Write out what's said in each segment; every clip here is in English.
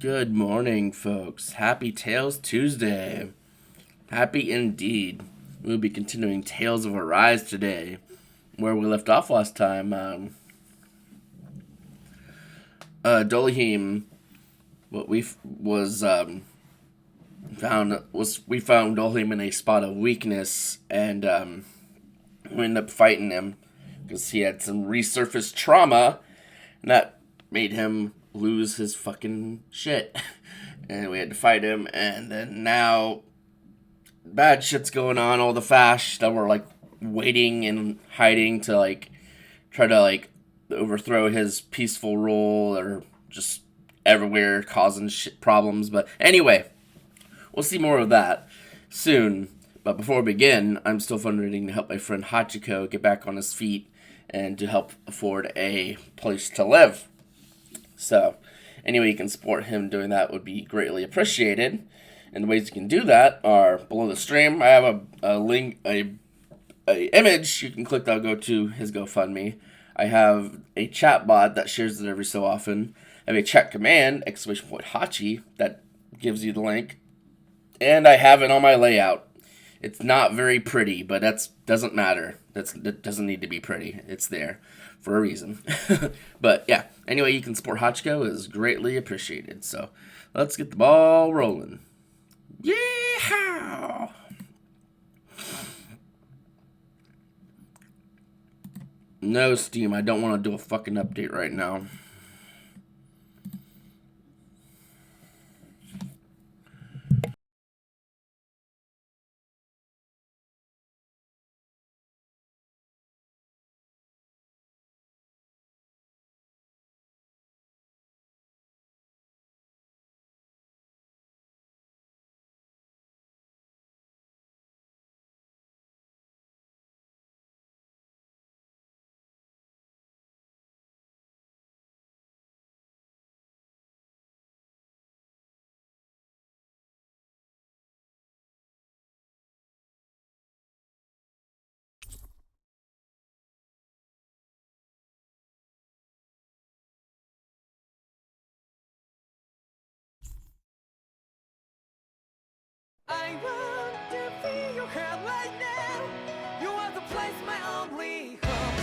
Good morning, folks. Happy Tales Tuesday. Happy indeed. We'll be continuing Tales of Arise today, where we left off last time. Dolihim, what we found Dolihim in a spot of weakness, and we ended up fighting him because he had some resurfaced trauma, and that made him lose his fucking shit. And we had to fight him, and then now bad shit's going on. All the Fash that were like waiting and hiding to try to overthrow his peaceful rule, or just everywhere causing shit problems. But anyway, we'll see more of that soon. But before we begin, I'm still fundraising to help my friend Hachiko get back on his feet and to help afford a place to live. So, any way you can support him doing that would be greatly appreciated. And the ways you can do that are below the stream. I have a link, a image you can click that'll go to his GoFundMe. I have a chat bot that shares it every so often. I have a chat command, !Hachi, that gives you the link. And I have it on my layout. It's not very pretty, but that doesn't matter. That doesn't need to be pretty. It's there for a reason. But yeah, anyway, you can support Hachiko is greatly appreciated. So let's get the ball rolling. Yeah. No, Steam, I don't want to do a fucking update right now. I want to feel your head right now. You are the place, my only home.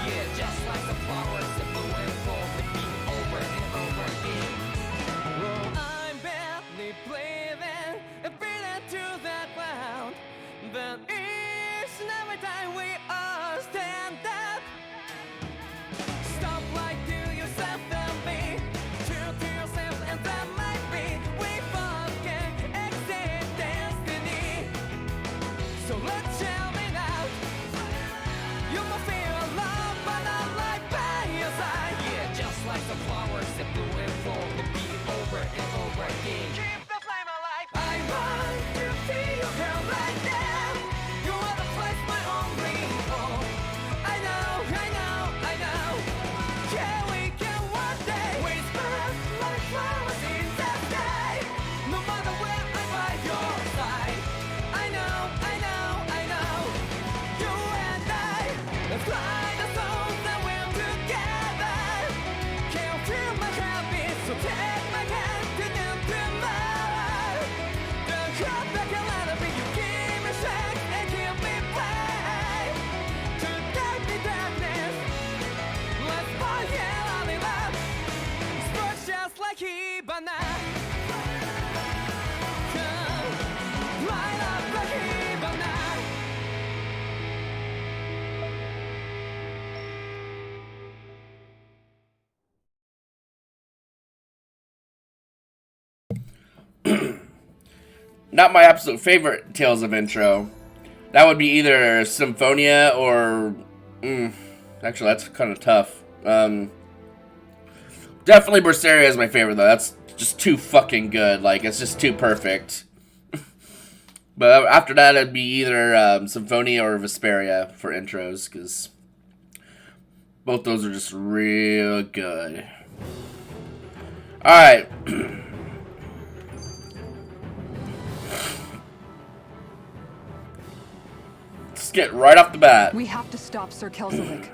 Yeah, just like the flowers that bloom and fall, repeat over and over again. Well, I'm barely breathing, breathing to that ground. But each and every time we all stand up, stop like to yourself and be true to yourself, and that might be we both can exceed destiny. So let's tell me now, you must feel love, but not like by your side. Yeah, just like the flowers that bloom and fall, repeat over and over again. Keep the flame alive. I want to feel your hair right now. You are the place, my only home. I know, I know, I know. Yeah, we can one day whisper like flowers in the sky. No matter where I'm by your side. I know, I know, I know. You and I, let's fly the souls that we're together. Can't feel my heartbeat, so take my hand to new tomorrow. The heart that can let it be, you give me strength and give me faith. To take the darkness, let's find heavenly love. Sparks just like Hibana. Come, light up like Hibana. Not my absolute favorite Tales of intro. That would be either Symphonia or... actually, that's kind of tough. Definitely Berseria is my favorite, though. That's just too fucking good. Like, it's just too perfect. But after that, it'd be either Symphonia or Vesperia for intros, because both those are just real good. Alright. skit right off the bat. We have to stop Sir Kelzelik.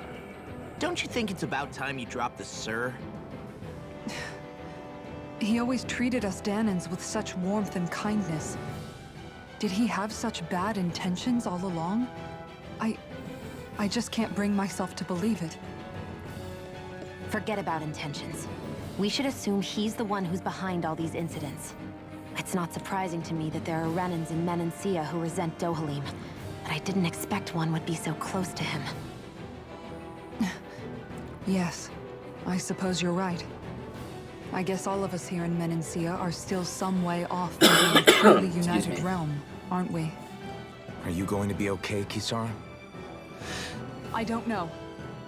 Don't you think it's about time you dropped the sir? He always treated us Danans with such warmth and kindness. Did he have such bad intentions all along? I just can't bring myself to believe it. Forget about intentions. We should assume he's the one who's behind all these incidents. It's not surprising to me that there are Renans in Menancia who resent Dohalim, but I didn't expect one would be so close to him. Yes, I suppose you're right. I guess all of us here in Menancia are still some way off from being a truly united realm, aren't we? Are you going to be okay, Kisara? I don't know,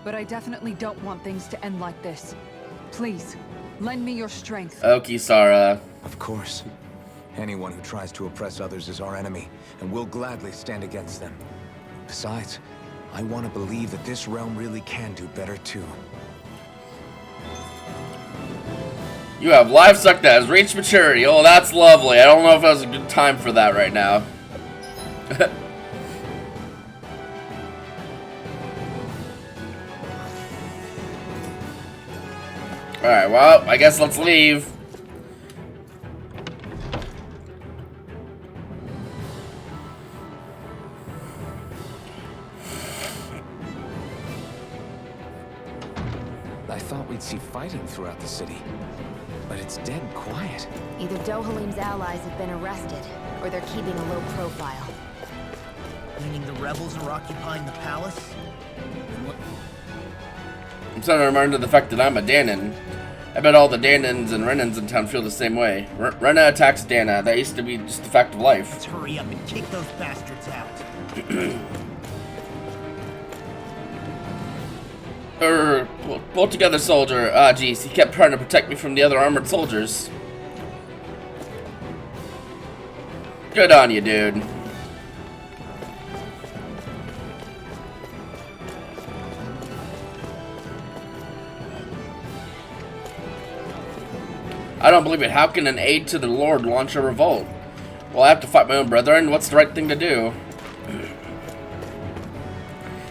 but I definitely don't want things to end like this. Please, lend me your strength. Oh, Kisara. Of course. Anyone who tries to oppress others is our enemy, and we'll gladly stand against them. Besides, I want to believe that this realm really can do better too. You have livestock that has reached maturity. Oh, that's lovely. I don't know if that was a good time for that right now. Alright, well, I guess let's leave. I thought we'd see fighting throughout the city, but it's dead quiet. Either Dohalim's allies have been arrested, or they're keeping a low profile. Meaning the rebels are occupying the palace? I'm starting to remind of the fact that I'm a Danan. I bet all the Danans and Renans in town feel the same way. Rena attacks Dana. That used to be just a fact of life. Let's hurry up and kick those bastards out. Pull together, soldier. Ah, jeez, he kept trying to protect me from the other armored soldiers. Good on you, dude. I don't believe it. How can an aide to the Lord launch a revolt? Well, I have to fight my own brethren. What's the right thing to do?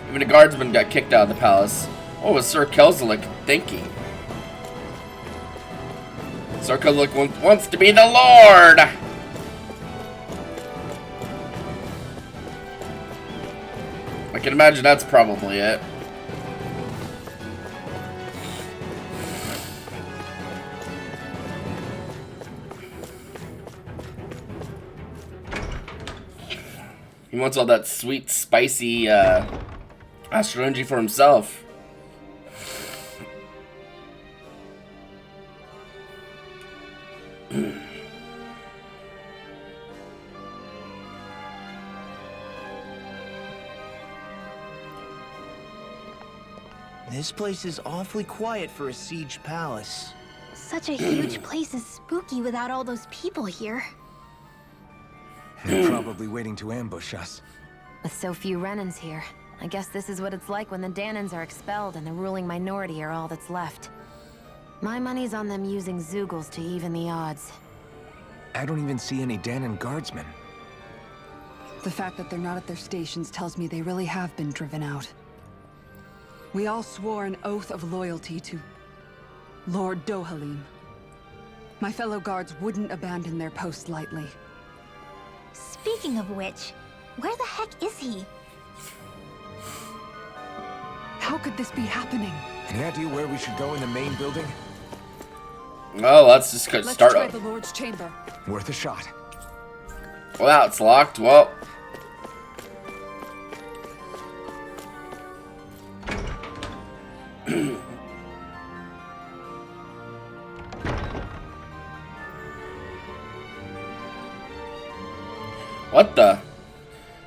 Even a guardsman got kicked out of the palace. What was Sir Kelzelik thinking? Sir Kelzelik wants to be the Lord! I can imagine that's probably it. He wants all that sweet, spicy astrology for himself. This place is awfully quiet for a siege palace. Such a huge place is spooky without all those people here. They're probably waiting to ambush us. With so few Renans here, I guess this is what it's like when the Danans are expelled and the ruling minority are all that's left. My money's on them using Zeugles to even the odds. I don't even see any Danan guardsmen. The fact that they're not at their stations tells me they really have been driven out. We all swore an oath of loyalty to Lord Dohalim. My fellow guards wouldn't abandon their post lightly. Speaking of which, where the heck is he? How could this be happening? Any idea where we should go in the main building? Well, let's just Let's start try up. the Lord's chamber. Worth a shot. Well, it's locked. Well. What the?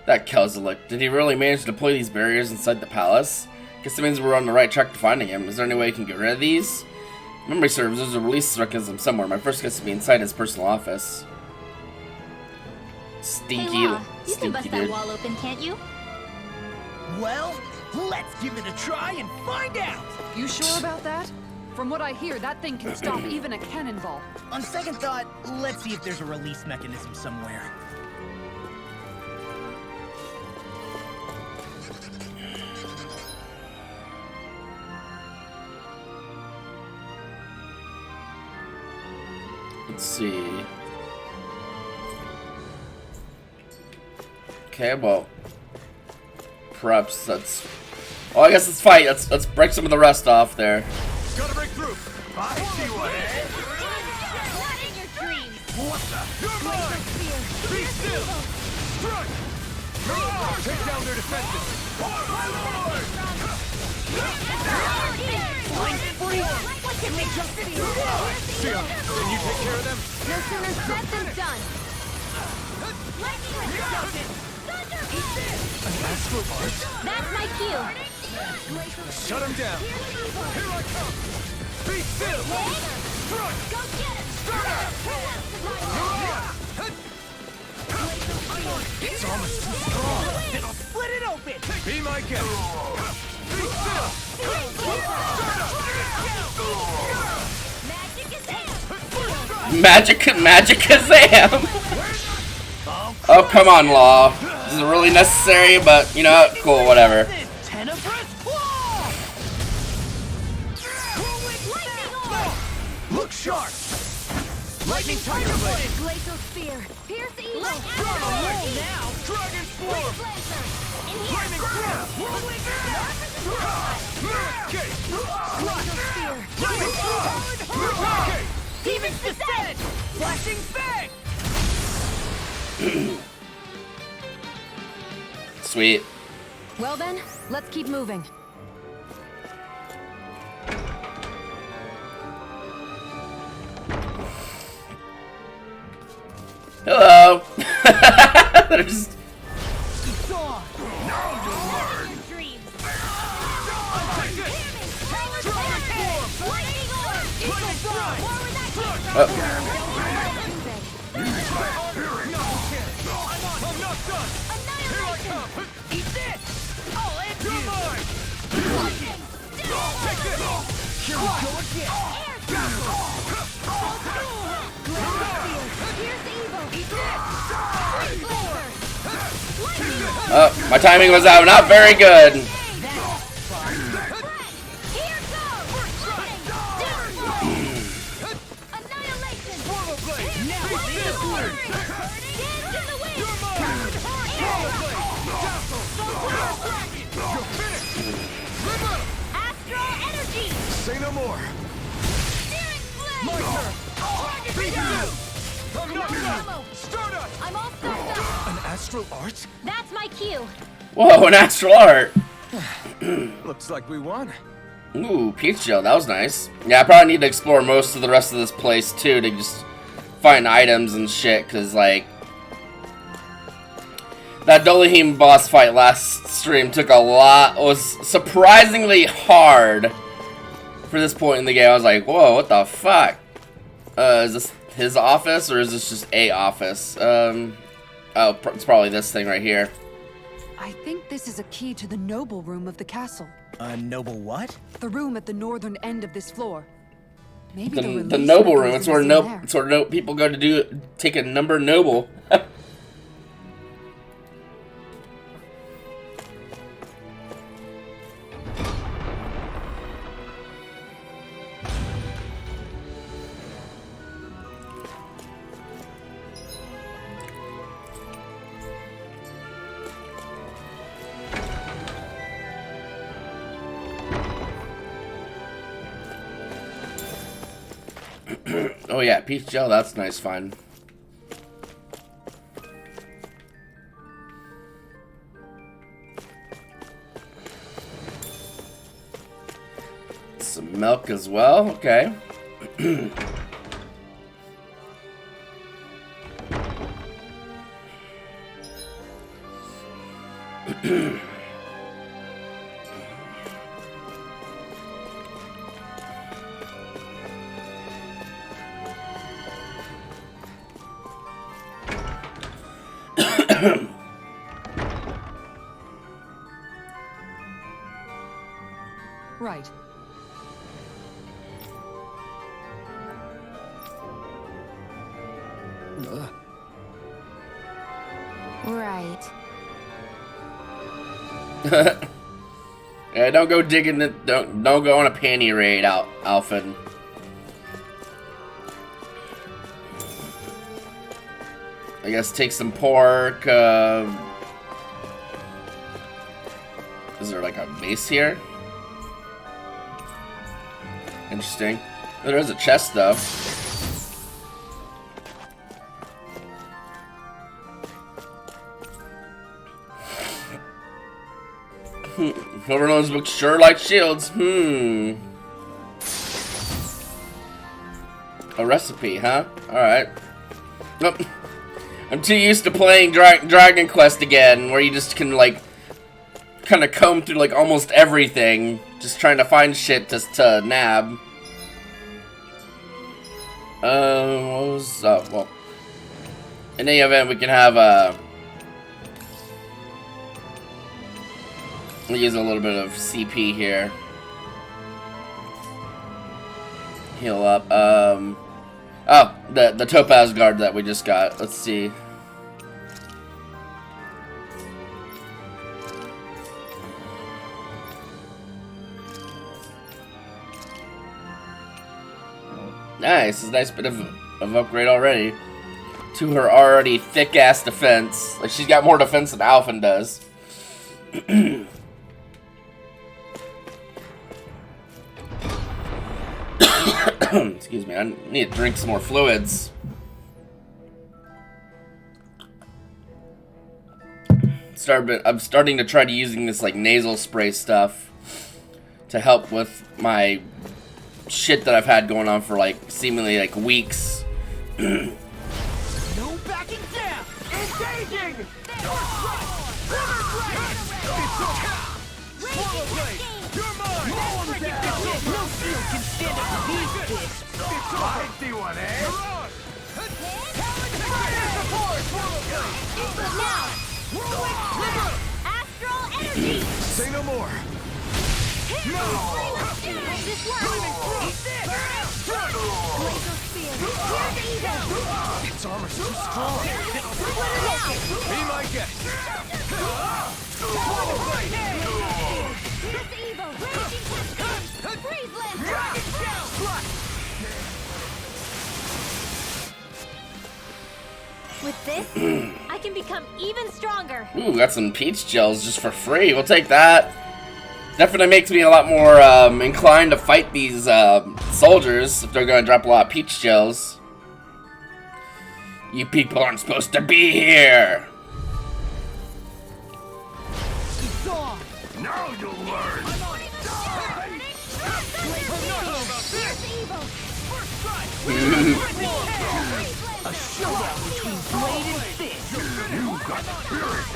That Kelzelik. Did he really manage to deploy these barriers inside the palace? Guess that means we're on the right track to finding him. Is there any way I can get rid of these? Memory serves, there's a release mechanism somewhere. My first guess to be inside his personal office. Stinky, Hey, Law, you can stinky bust that dude. wall open, can't you? Well, let's give it a try and find out! You sure about that? From what I hear, that thing can stop even a cannonball. On second thought, let's see if there's a release mechanism somewhere. Let's see. Okay, well, perhaps that's. Oh, I guess let's fight. Let's break some of the rest off there. Gotta break through. I see what it is. What in your dreams? What the? You're mine. Be still. Strike. Take down their defenses. My lord. What can we just see? Sia, can you take care of them? No sooner said than done. An astral art? That's my cue. Shut him down. Here I come. Be still. Strike. Go get him! It's almost too strong. It'll split it open. Be my guest. Be still. Magic is in! Magic Kazam! Oh, come on, Law. This is really necessary, but you know what? Cool, whatever. Look sharp. Lightning Tiger Blade. Glacial Spear. Pierce evil. Now. Dragon Swarm. Flaming Grab. Whirlwind Okay. Lightning Swarm. Okay. Demon's Descent! Flashing Fang. Sweet. Well then, let's keep moving. Hello. They're just. Dreams! Oh. I'm not done. Here I come. Eat this. I'll answer mine. Take this. Here we go again. Oh, my timing was out. Not very good. Say no more. My turn. Be you. I'm not done. Stardust. I'm all stuffed up. An astral art? That's my cue. Whoa, an astral art. Looks like we won. Ooh, peach gel. That was nice. Yeah, I probably need to explore most of the rest of this place too to just find items and shit. Cause like that Dolohim boss fight last stream took a lot. Was surprisingly hard for this point in the game. I was like, whoa, what the fuck? Is this his office or is this just a office? Oh, it's probably this thing right here. I think this is a key to the noble room of the castle. A noble what? The room at the northern end of this floor. Maybe The release noble room. It's mechanism where is in there. it's where people go to take a number noble. Oh yeah, peach gel. That's nice fun. Some milk as well. Okay. Right. Right. Yeah, don't go digging it. Don't go on a panty raid, Alfred. I guess take some pork. Is there like a base here? Interesting. Oh, there's a chest though. Whoever knows books sure like shields. A recipe, huh? Alright. Nope. I'm too used to playing Dragon Quest again, where you just can, like, kind of comb through, like, almost everything. Just trying to find shit just to nab. What was up? Well, in any event, we can have, we'll use a little bit of CP here. Heal up. Oh, the Topaz Guard that we just got. Let's see. Nice. It's a nice bit of upgrade already. To her already thick-ass defense. Like, she's got more defense than Alphen does. Excuse me, I need to drink some more fluids. I'm starting to try to using this like nasal spray stuff to help with my shit that I've had going on for like seemingly like weeks. No backing down! Engaging! Swallow blade! You're mine! Roll him down! No shield can stand up to these fists! It's a hefty one, eh? You're on! Fire support! Swallow blade! Now! Astral energy! Say no more! No! This one! Eat this! Glacial spear! Here's Eva! Its armor's too strong! Be my guest! Swallow blade! Here's Eva! Raging cascade! Freeze lance! With this, I can become even stronger. Ooh, got some peach gels just for free. We'll take that. Definitely makes me a lot more inclined to fight these soldiers if they're going to drop a lot of peach gels. You people aren't supposed to be here. Now you'll learn! A showdown between blade and fist! You got spirit!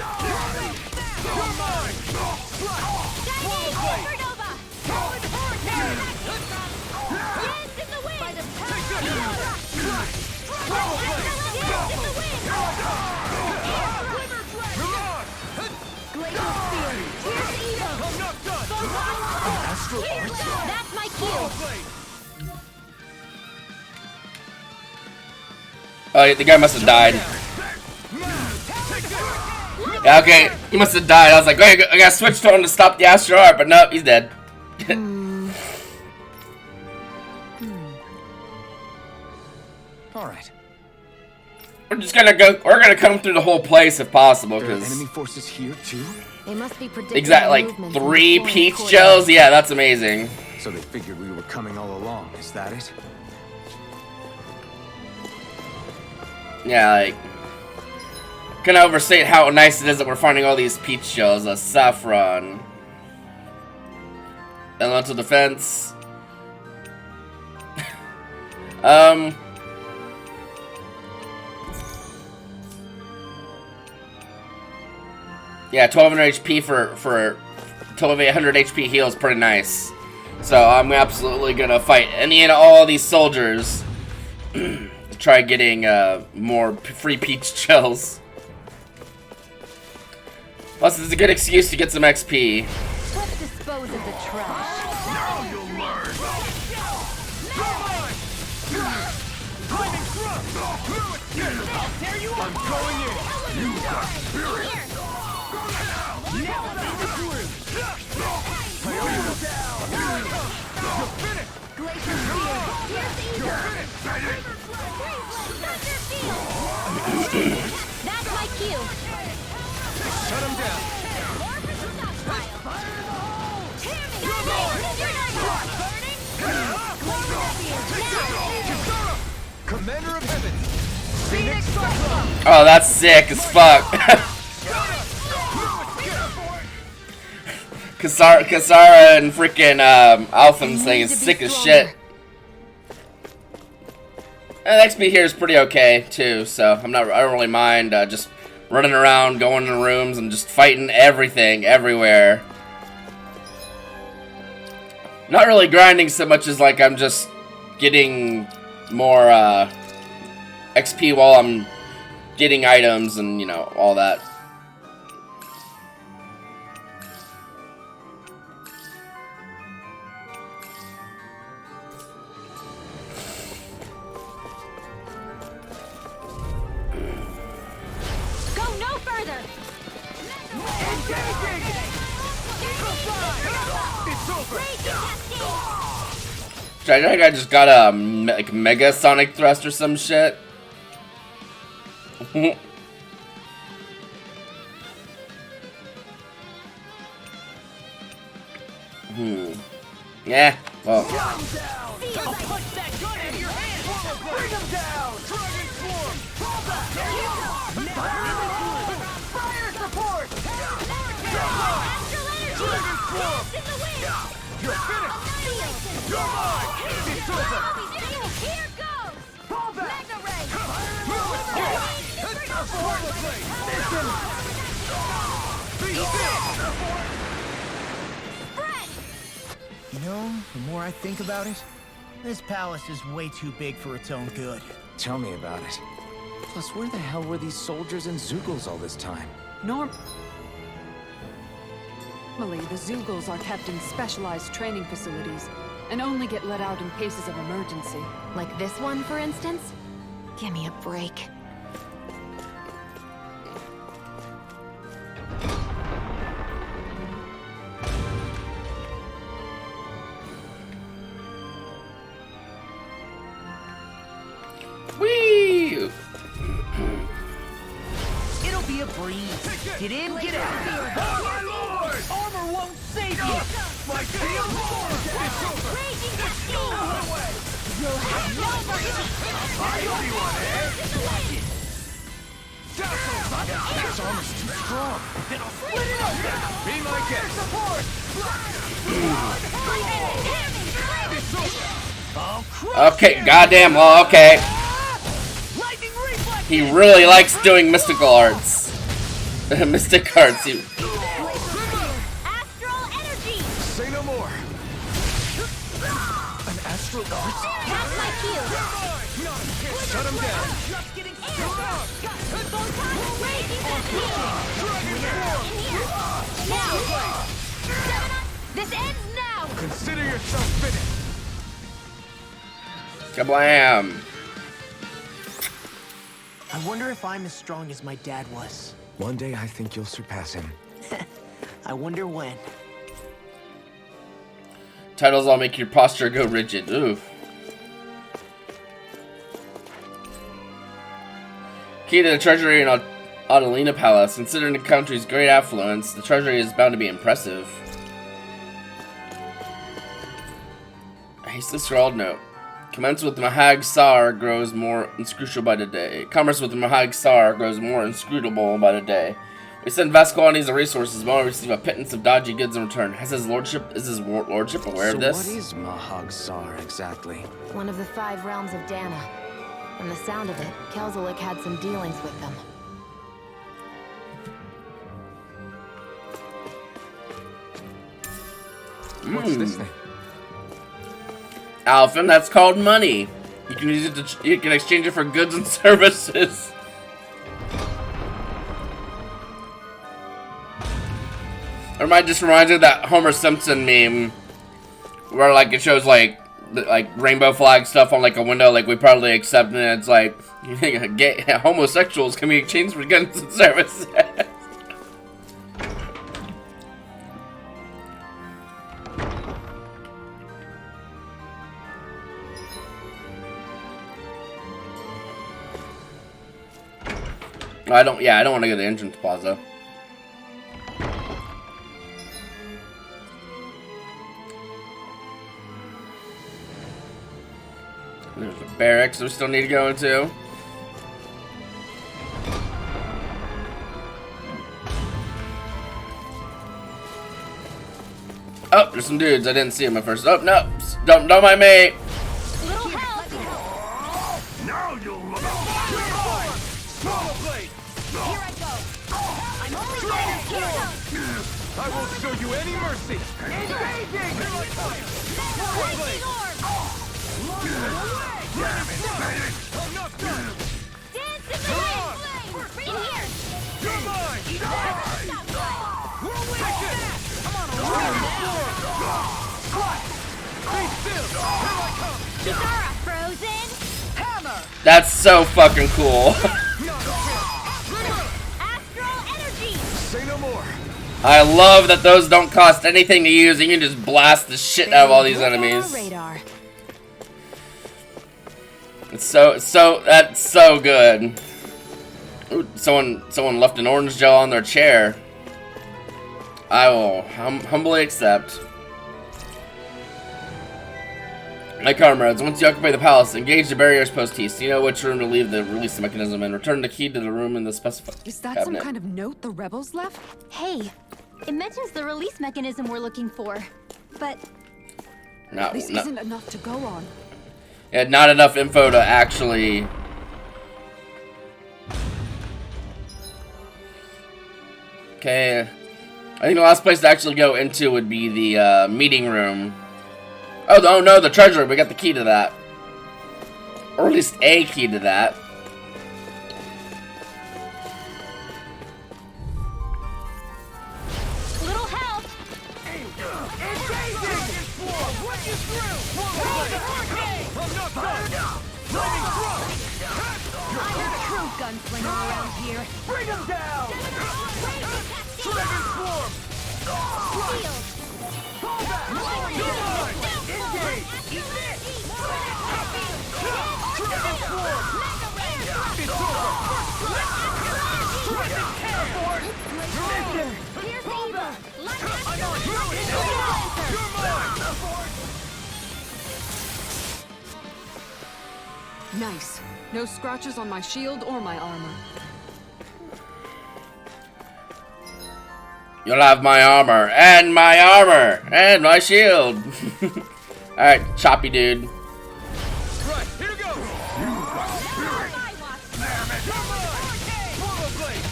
You're mine! Swallow blade! I'm not done! Astral Arts? That's my cue. Oh, the guy must have died. Yeah, okay, he must have died. I was like, wait, I gotta switch to him to stop the Astral Art, but nope, he's dead. Alright. We're gonna come through the whole place if possible, There are because enemy forces here too? They must be predicting exactly like movement in 3 the peach forest. gels. Yeah, that's amazing. So they figured we were coming all along, is that it? Yeah, like, can I overstate how nice it is that we're finding all these peach shells? Saffron, elemental defense. Yeah, 1200 HP for 1200 HP heal is pretty nice. So I'm absolutely gonna fight any and all these soldiers. Try getting more free peach gels. Plus, it's a good excuse to get some XP. Let's dispose of the trash. Now you'll learn! I'll tear you up! I'm going in! You got spirit! Now I'm in the groove! You're down! You're finished! Glacial spear! Here's Eva! You're finished! Thunder field! That's my cue. Shut him down. Commander of Heaven. Phoenix Cyclone. Oh, that's sick as fuck. Kasara and freaking Alpham's thing is sick as shit. And XP here is pretty okay too, so I don't really mind just running around, going in rooms, and just fighting everything, everywhere. Not really grinding so much as like I'm just getting more XP while I'm getting items and, you know, all that. Go no further. It's over. I think I just got a like Mega Sonic Thrust or some shit. Yeah, well. You know, the more I think about it, this palace is way too big for its own good. Tell me about it. Plus, where the hell were these soldiers and Zeugles all this time? Normally, the Zeugles are kept in specialized training facilities and only get let out in cases of emergency. Like this one, for instance? Give me a break. Whee! It'll be a breeze. Get in, get out. Oh, my lord! Armor won't save you. My shield! It's over! You'll have no mercy. I owe you one, eh? This armor's too strong. Then I'll split it open! Be my guest! Okay, goddamn well, okay. Lightning reflex. He really likes doing mystical arts. Mystic arts. Astral energy! Say no more! An astral art? That's my cue! Shut him down! Just getting This ends now! Consider yourself finished! Kablam! I wonder if I'm as strong as my dad was. One day I think you'll surpass him. I wonder when. Titles all make your posture go rigid. Ooh. Key to the treasury in Adelina Palace. Considering the country's great affluence, the treasury is bound to be impressive. A hastily scrawled note. Commence with Mahag Sar grows more inscrutable by the day. Commerce with Mahag Sar grows more inscrutable by the day. We send vast quantities of resources, but we receive a pittance of dodgy goods in return. Is his lordship aware of this? So what is Mahag Sar exactly? One of the 5 realms of Dana. From the sound of it, Kelzelik had some dealings with them. What's this thing? Alphen, that's called money. You can use it to you can exchange it for goods and services. It just reminds me of that Homer Simpson meme where like it shows like rainbow flag stuff on like a window, like we proudly accept, and it's like gay homosexuals can be exchanged for goods and services. I don't want to go to the entrance plaza. There's the barracks we still need to go into. Oh, there's some dudes. I didn't see them at first. Oh, no. Don't mind me. Little help! Now you'll look up. Swallow blade. Here I go! I'm only getting here! I won't show you any mercy. Engaging! Swallow blade. I'm not done. Dance in the wind! In here! You're mine. Take it. Come on, be still. Here I come. Kitara, frozen! Hammer. That's so fucking cool. Astral energy! Say no more. I love that those don't cost anything to use. You can just blast the shit out of all these enemies. Radar. It's so that's so good. Ooh, someone left an orange gel on their chair. I will humbly accept. My comrades, once you occupy the palace, engage the barriers post haste. You know which room to leave the release mechanism and return the key to the room in the specified Is that cabinet. some kind of note the rebels left? Hey, it mentions the release mechanism we're looking for. But No, This no. isn't enough to go on. Yeah, not enough info to actually. Okay, I think the last place to actually go into would be the meeting room. Oh no, the treasure. We got the key to that, or at least a key to that. little help! I'm not done. Lightning thrust. True gunslinger around here. Bring him down. Dragon swarm. Shield! Pull back. You're mine. Engage. Dragon swarm. It's over. Dragon teleport. Here's Eva! You're mine. Nice. No scratches on my shield or my armor. You'll have my armor and my shield. All right, choppy dude. Right, here goes. You got spirit. Damn it. You're mine. Swallow blade.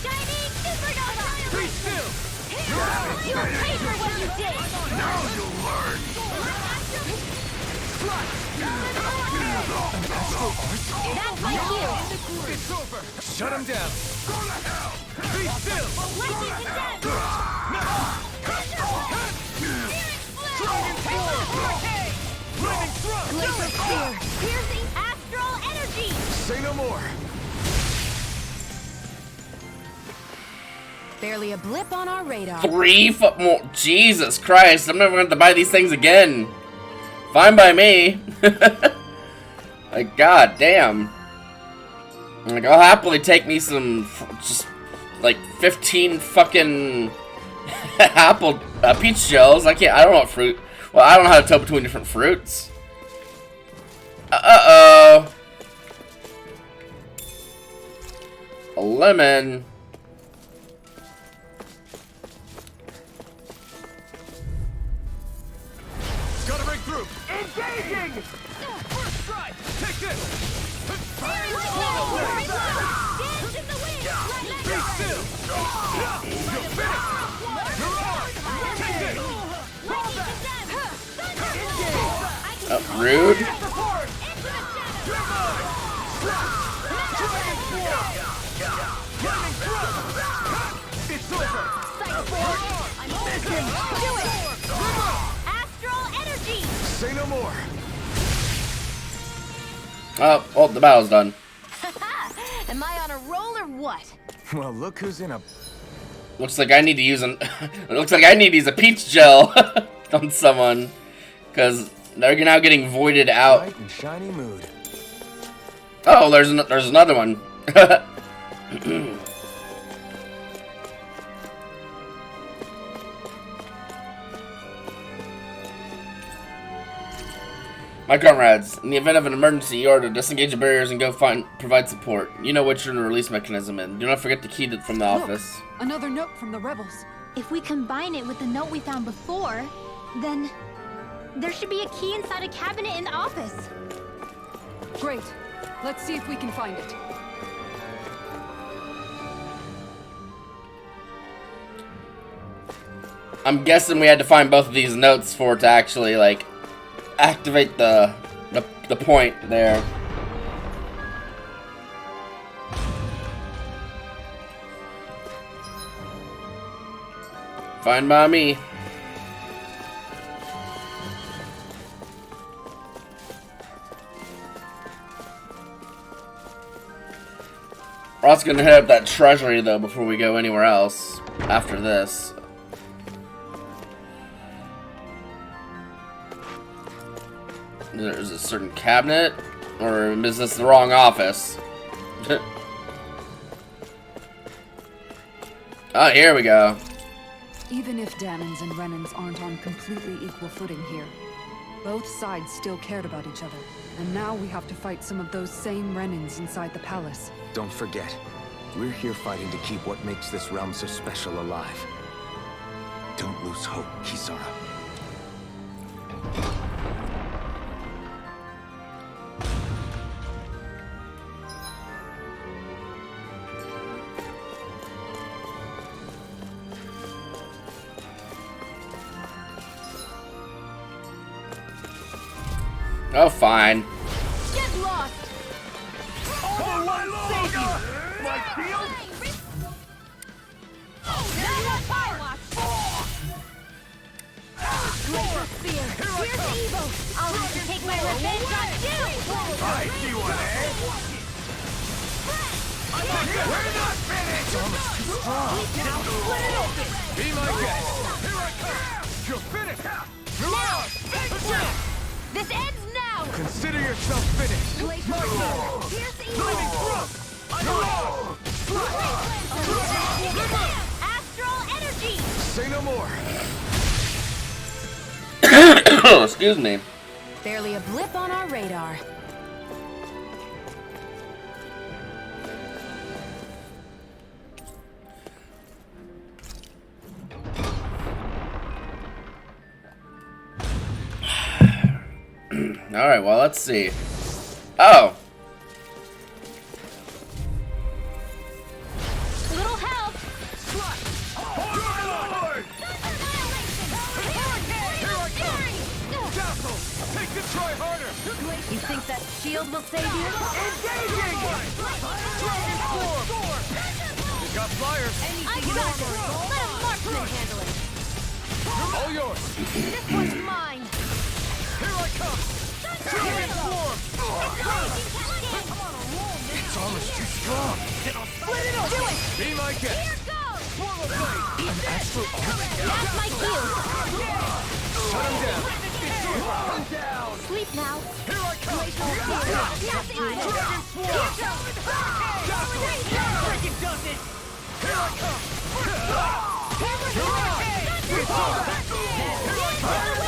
Shining supernova! Be still. You will pay for what you did! Now you'll learn. That's my cue! It's over. Shut him down. Go to hell. Be still. Lightning condemned! Dragon swarm. Lightning thrust. Laser spear! Piercing astral energy! Say no more. Barely a blip on our radar. 3 foot more. Jesus Christ! I'm never going to have to buy these things again. Fine by me. Like, god damn. Like, I'll happily take me some, just, like, 15 fucking apple, peach shells. I don't know what fruit. Well, I don't know how to tell between different fruits. Uh-oh. A lemon. Gotta break through. Engaging. First strike. Take this. Swallow blade. Dance in the wind! Be still. You're finished. You're on. Take this. Rude. Support. You're mine. Dragon swarm. Lightning thrust. It's over. Do it! Astral energy! Say no more. Oh, the battle's done. Am I on a roll or what? Well, look who's in a... Looks like I need to use an. Looks like I need to use a peach gel on someone, because they're now getting voided out. bright and shiny mood. Oh, there's another one. My comrades, in the event of an emergency, you are to disengage the barriers and go provide support. You know what you're in the release mechanism in. Do not forget the key from the office. Another note from the rebels. If we combine it with the note we found before, then there should be a key inside a cabinet in the office. Great. Let's see if we can find it. I'm guessing we had to find both of these notes for it to actually, like, activate the point there. Fine by me. We're also gonna hit up that treasury though before we go anywhere else after this. There's a certain cabinet, or is this the wrong office? Oh, here we go. Even if Dammons and Renans aren't on completely equal footing here, both sides still cared about each other. And now we have to fight some of those same Renans inside the palace. Don't forget, we're here fighting to keep what makes this realm so special alive. Don't lose hope, Kisara. Oh, fine. Get lost! My shield? Here's evil! I'll have to take my revenge on you! I see one, eh? We're not finished! Now, split it open! Be my guest! Here I come! You're finished! Now! This ends now! Consider yourself finished! My turn! Here's evil! Astral energy! Say no more! Excuse me. Barely a blip on our radar. Alright, well, let's see. Oh! Little help! Take the try harder! You think that shield will save you? Engaging! You got flyers! I got it! Let a marksman handle it! All yours! This one's mine! Here I come! Transform! Its armor's too strong! Split it open! Do it! Be my guest! Here goes! Swallow blade! An astral That's my cue! Shut him down! Shut him down! Sleep now! Here I come! Here's evil! Here goes! Freaking does it! Here I come!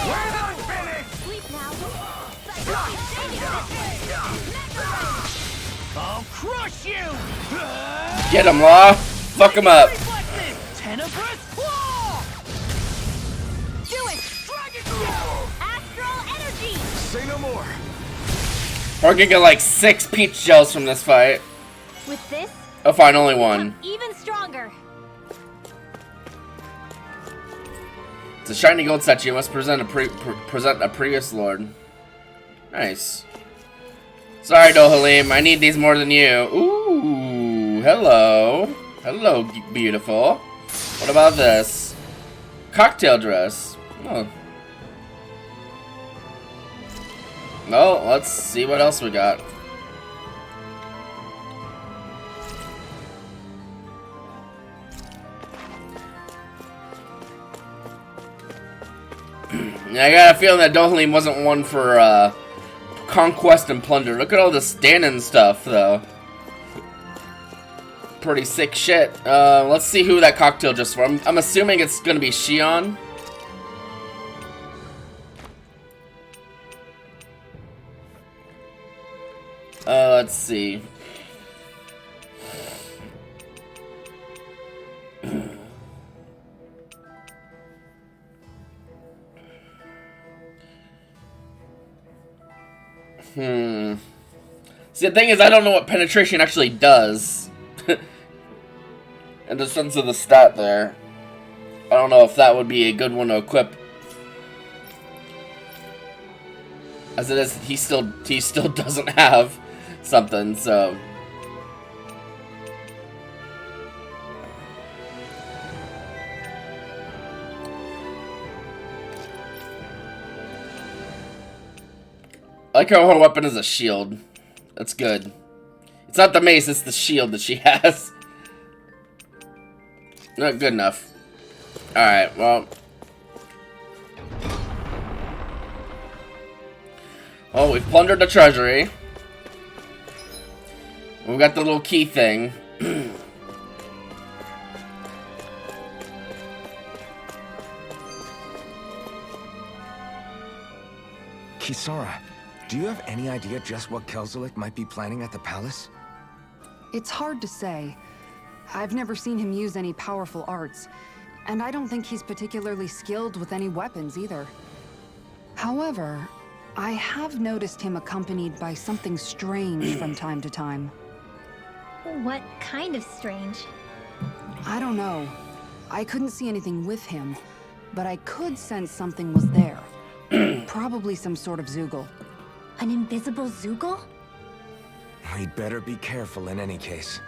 We're not finished! Sleep now! I'll crush you! Get him, Law! Fuck him up! Tenebrous Claw! Do it! Astral energy! Say no more! We're gonna get like 6 peach shells from this fight. With this, Oh, fine, only one. even stronger! It's a shiny gold statue. You must present a previous lord. Nice. Sorry, Dohalim. I need these more than you. Ooh, hello. Hello, beautiful. What about this? Cocktail dress. Oh. Well, let's see what else we got. I got a feeling that Dohalim wasn't one for conquest and plunder. Look at all this Danon stuff, though. pretty sick shit. Let's see who that cocktail just for. I'm assuming it's gonna be Shion. Let's see. See, the thing is, I don't know what penetration actually does. In the sense of the stat there. I don't know if that would be a good one to equip. As it is, he still doesn't have something, so. I like how her weapon is a shield. That's good. It's not the mace, it's the shield that she has. Not good enough. Alright, well. Oh, we've plundered the treasury. We've got the little key thing. Kisara, do you have any idea just what Kelzelik might be planning at the palace? It's hard to say. I've never seen him use any powerful arts, and I don't think he's particularly skilled with any weapons either. However, I have noticed him accompanied by something strange from time to time. What kind of strange? I don't know. I couldn't see anything with him, but I could sense something was there. Probably some sort of Zoogle. An invisible Zoogle? We'd better be careful in any case.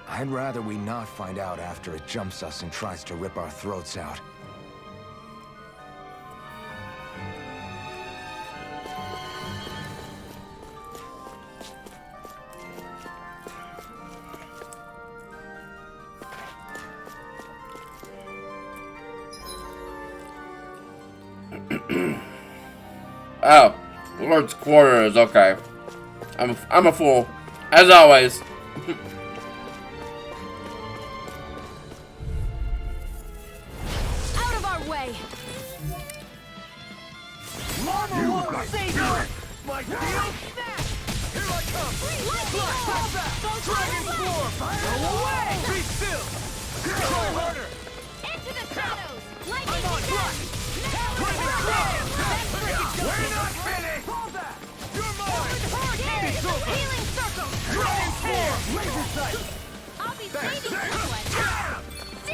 I'd rather we not find out after it jumps us and tries to rip our throats out. Oh, Lord's quarters. Okay, I'm a fool, as always. Out of our way! Mama won't save you! My deal? Here I come! Blood, step back! Dragon form! Go away! Be still! Try harder! Into the shadows! I'm on blood! Lightning storm! We're not finished! Hold that! You're mine! It's over! Healing circle! Dragon form! Laser sight! I'll be saving someone!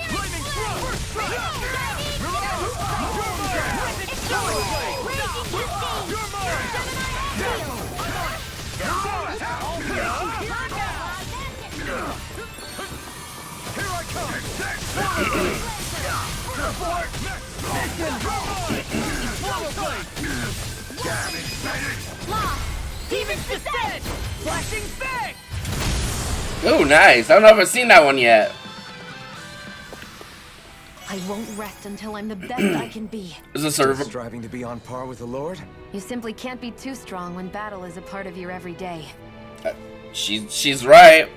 Lightning strike! You're mine! It's yours! Raging Cascade! You're mine! Here I come! Demon's Descent! Flashing fang! Oh, nice. I don't know if I've seen that one yet. I won't rest until I'm the best I can be. Is this Still a striving to be on par with the Lord? You simply can't be too strong when battle is a part of your everyday. She's right.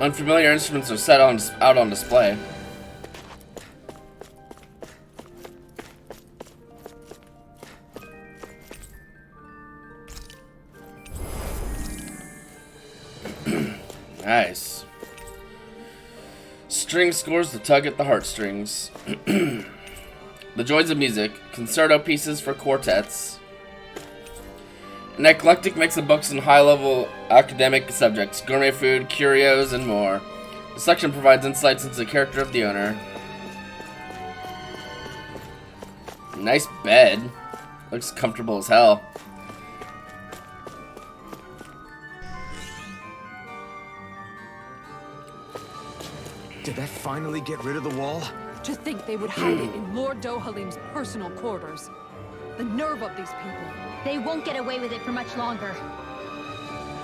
Unfamiliar instruments are out on display. Nice. String scores to tug at the heartstrings. The joys of music, concerto pieces for quartets. An eclectic mix of books and high-level academic subjects, gourmet food, curios, and more. The section provides insights into the character of the owner. Nice bed. Looks comfortable as hell. Did that finally get rid of the wall? To think they would hide it in Lord Dohalim's personal quarters. The nerve of these people. They won't get away with it for much longer.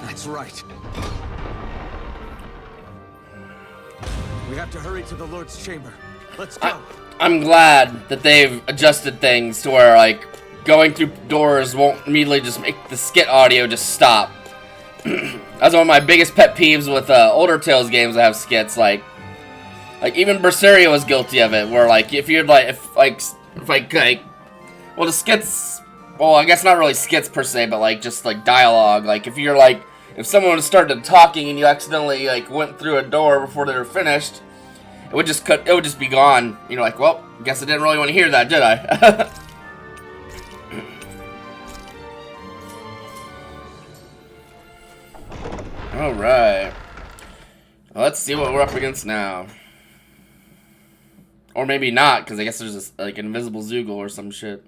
That's right. We have to hurry to the Lord's chamber. Let's go. I'm glad that they've adjusted things to where, like, going through doors won't immediately just make the skit audio just stop. That's one of my biggest pet peeves with older Tales games that have skits. Like even Berseria was guilty of it, where like if you're like well, the skits, well, I guess not really skits per se, but like just like dialogue. Like if you're like, if someone started talking and you accidentally like went through a door before they were finished, it would just be gone. You know, like, well, I guess I didn't really want to hear that, did I? Alright. Well, let's see what we're up against now. Or maybe not, because I guess there's this, like, an invisible Zoogle or some shit.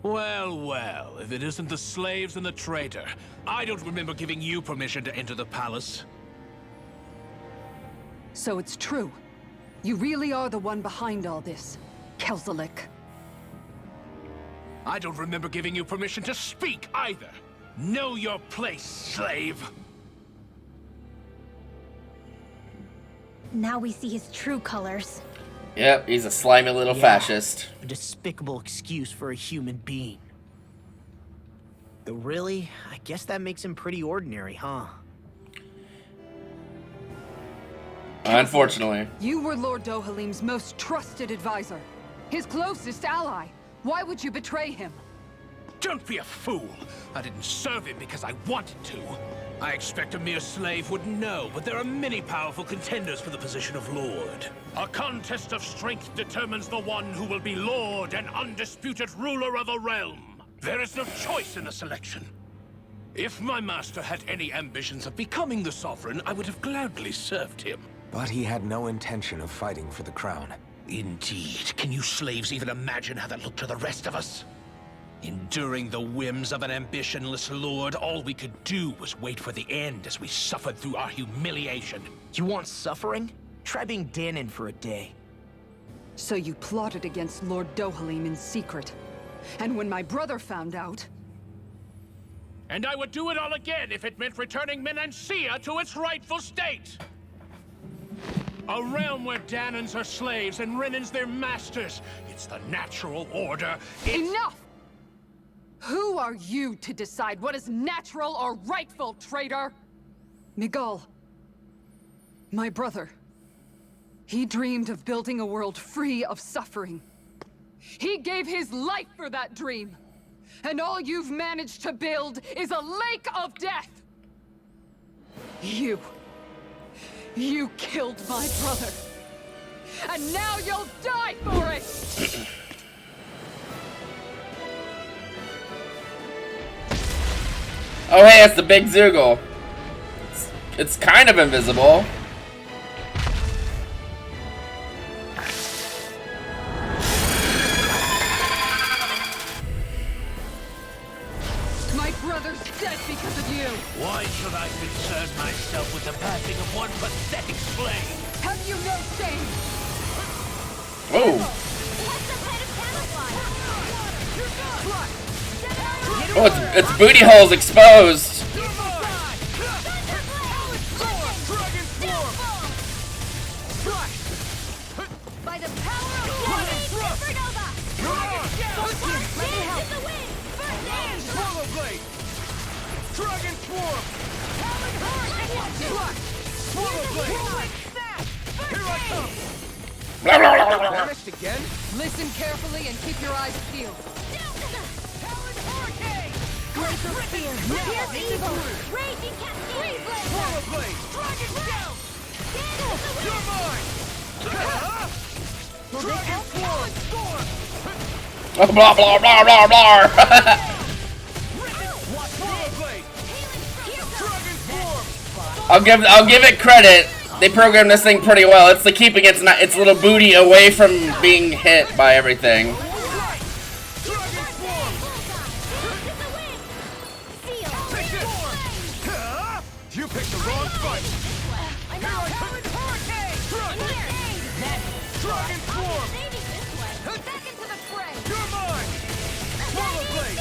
Well, well, if it isn't the slaves and the traitor. I don't remember giving you permission to enter the palace. So it's true. You really are the one behind all this, Kelzelik. I don't remember giving you permission to speak either. Know your place, slave. Now we see his true colors. Yep, he's a slimy little fascist. A despicable excuse for a human being. Though really, I guess that makes him pretty ordinary, huh? Unfortunately. You were Lord Dohalim's most trusted advisor. His closest ally. Why would you betray him? Don't be a fool. I didn't serve him because I wanted to. I expect a mere slave would know, but there are many powerful contenders for the position of Lord. A contest of strength determines the one who will be Lord and undisputed ruler of a realm. There is no choice in the selection. If my master had any ambitions of becoming the sovereign, I would have gladly served him. But he had no intention of fighting for the crown. Indeed. Can you slaves even imagine how that looked to the rest of us? Enduring the whims of an ambitionless lord, all we could do was wait for the end as we suffered through our humiliation. You want suffering? Try being Danon for a day. So you plotted against Lord Dohalim in secret. And when my brother found out... And I would do it all again if it meant returning Menancia to its rightful state! A realm where Danons are slaves and Renans their masters. It's the natural order. Enough! Who are you to decide what is natural or rightful, traitor? Miguel. My brother. He dreamed of building a world free of suffering. He gave his life for that dream. And all you've managed to build is a lake of death! You killed my brother. And now you'll die for it! Oh hey, it's the big Zoogle. It's kind of invisible. My brother's dead because of you! Why should I concern myself with the passing of one pathetic slave? Have you no shame? Whoa. Oh, it's booty holes exposed. By the power of Supernova! Let me help! Swallow Blade! Dragon Swarm! Swallow Blade! Here I come! Blah, blah, blah, blah, blah. Vanished again? Listen carefully and keep your eyes peeled. Glacial Spear! Pierce Evil! Raging Cascade! Swallow Blade! Dragon Realm! You're mine! Dragon Swarm! Blah blah blah blah blah. Swallow Blade! Dragon Swarm! I'll give it credit. They programmed this thing pretty well. It's like keeping its little booty away from being hit by everything. You picked the wrong fight! Dragon Swarm! Back into the fray! You're mine! Swallow Blade!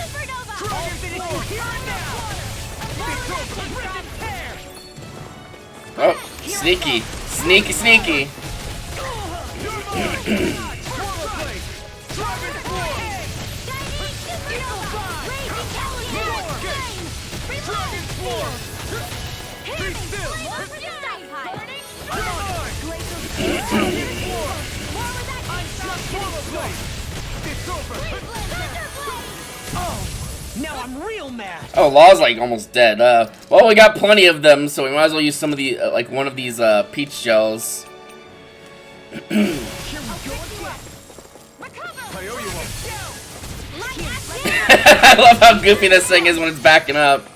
Oh, sneaky. Sneaky, sneaky. Now I'm real mad. Oh, Law's like almost dead. Well, we got plenty of them, so we might as well use some of the, like one of these, peach gels. I love how goofy this thing is when it's backing up.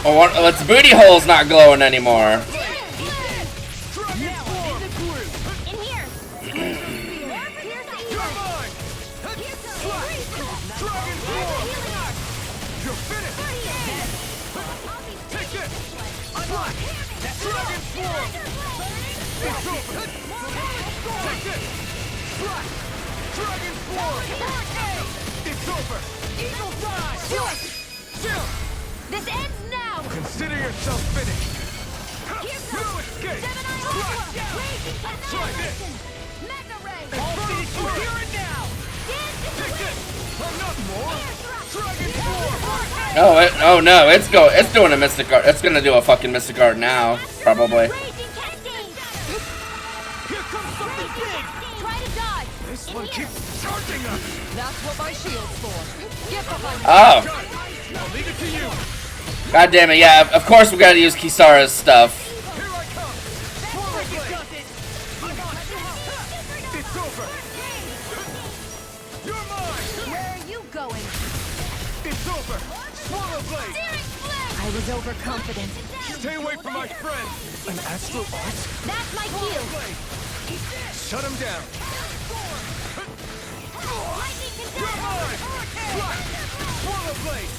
Oh, its booty hole's not glowing anymore. This ends now! Consider yourself finished. No escape. Try this. Mega Ray! I'll finish you here and now. Take this. Not more. Dragon Form. Oh no, it's doing a Mystic Art. It's gonna do a fucking Mystic Art now, probably. Here comes something big! Try to dodge! This one keeps charging us. That's what my shield's for. Get behind me. Oh, I'll leave it to you. god damn it! Yeah, of course we gotta use Kisara's stuff. Here I come. Swallow blade. It's over. You're mine. Where are you going? It's over. Swallow blade. I was overconfident. Stay away from my friend. An astral art? That's my shield! Shut him down. You're mine. Swallow blade.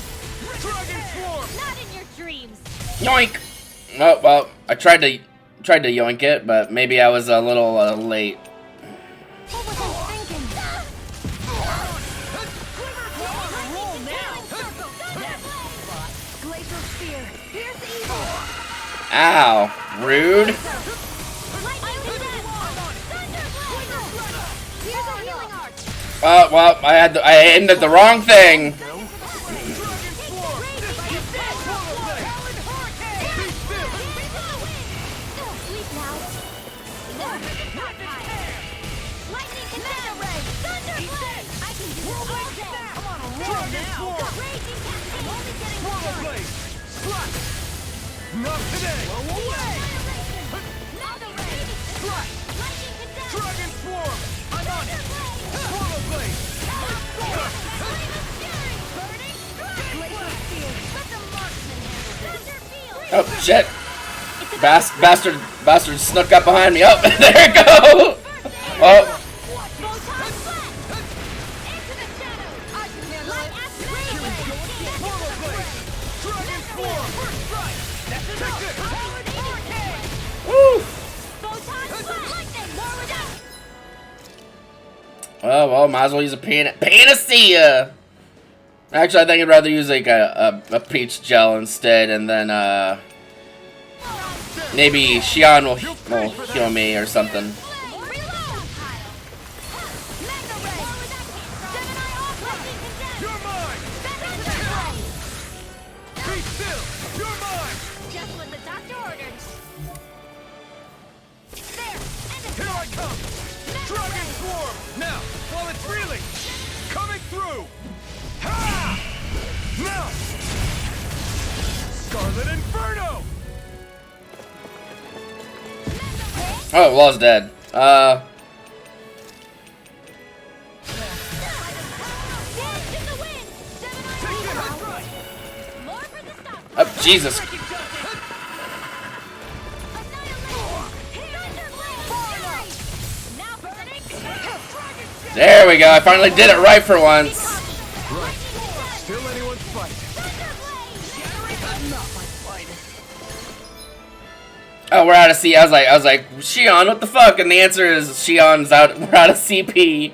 Dragon form. Not in your dreams! Yoink! Oh well, I tried to yoink it, but maybe I was a little late. What was I thinking? Roll now. Glacial Spear! Here's evil! Ow! Rude. Here's a healing arch! Oh well, I aimed at the wrong thing. Sleep now! Lightning Mega Ray! Thunderblade! I can do all day! Come on, roll now! Raging Cascade! Only getting started! Slap. Not today. Away! Mega Ray! Lightning Cadet! Dragon form. I'm on it. Swallow blade. Burning Strike! Glacial Spear! Let the marksman handle this! Thunder Field! Oh shit! Bastard snuck up behind me. Oh, there it go. Oh, Photon Blast! Into the shadows! I can handle it! Swallow blade. Dragon form. First strike. Take this. woo. Photon Blast! Lightning! More with us! Oh well, might as well use a Panacea. Actually, I think I'd rather use like a peach gel instead, and then maybe Xian will heal me or something. You're mine. Be still. You're mine. Just what the doctor ordered. There! Here I come. Dragon form. Now, while it's reeling. Coming through. Ha! Now. Scarlet Inferno. Oh, Law's dead. Dance in the wind! Take this. Jesus. There we go. I finally did it right for once. Still anyone's fight. Oh, we're out of C. I was like, Shion, what the fuck? And the answer is Shion's out. We're out of CP.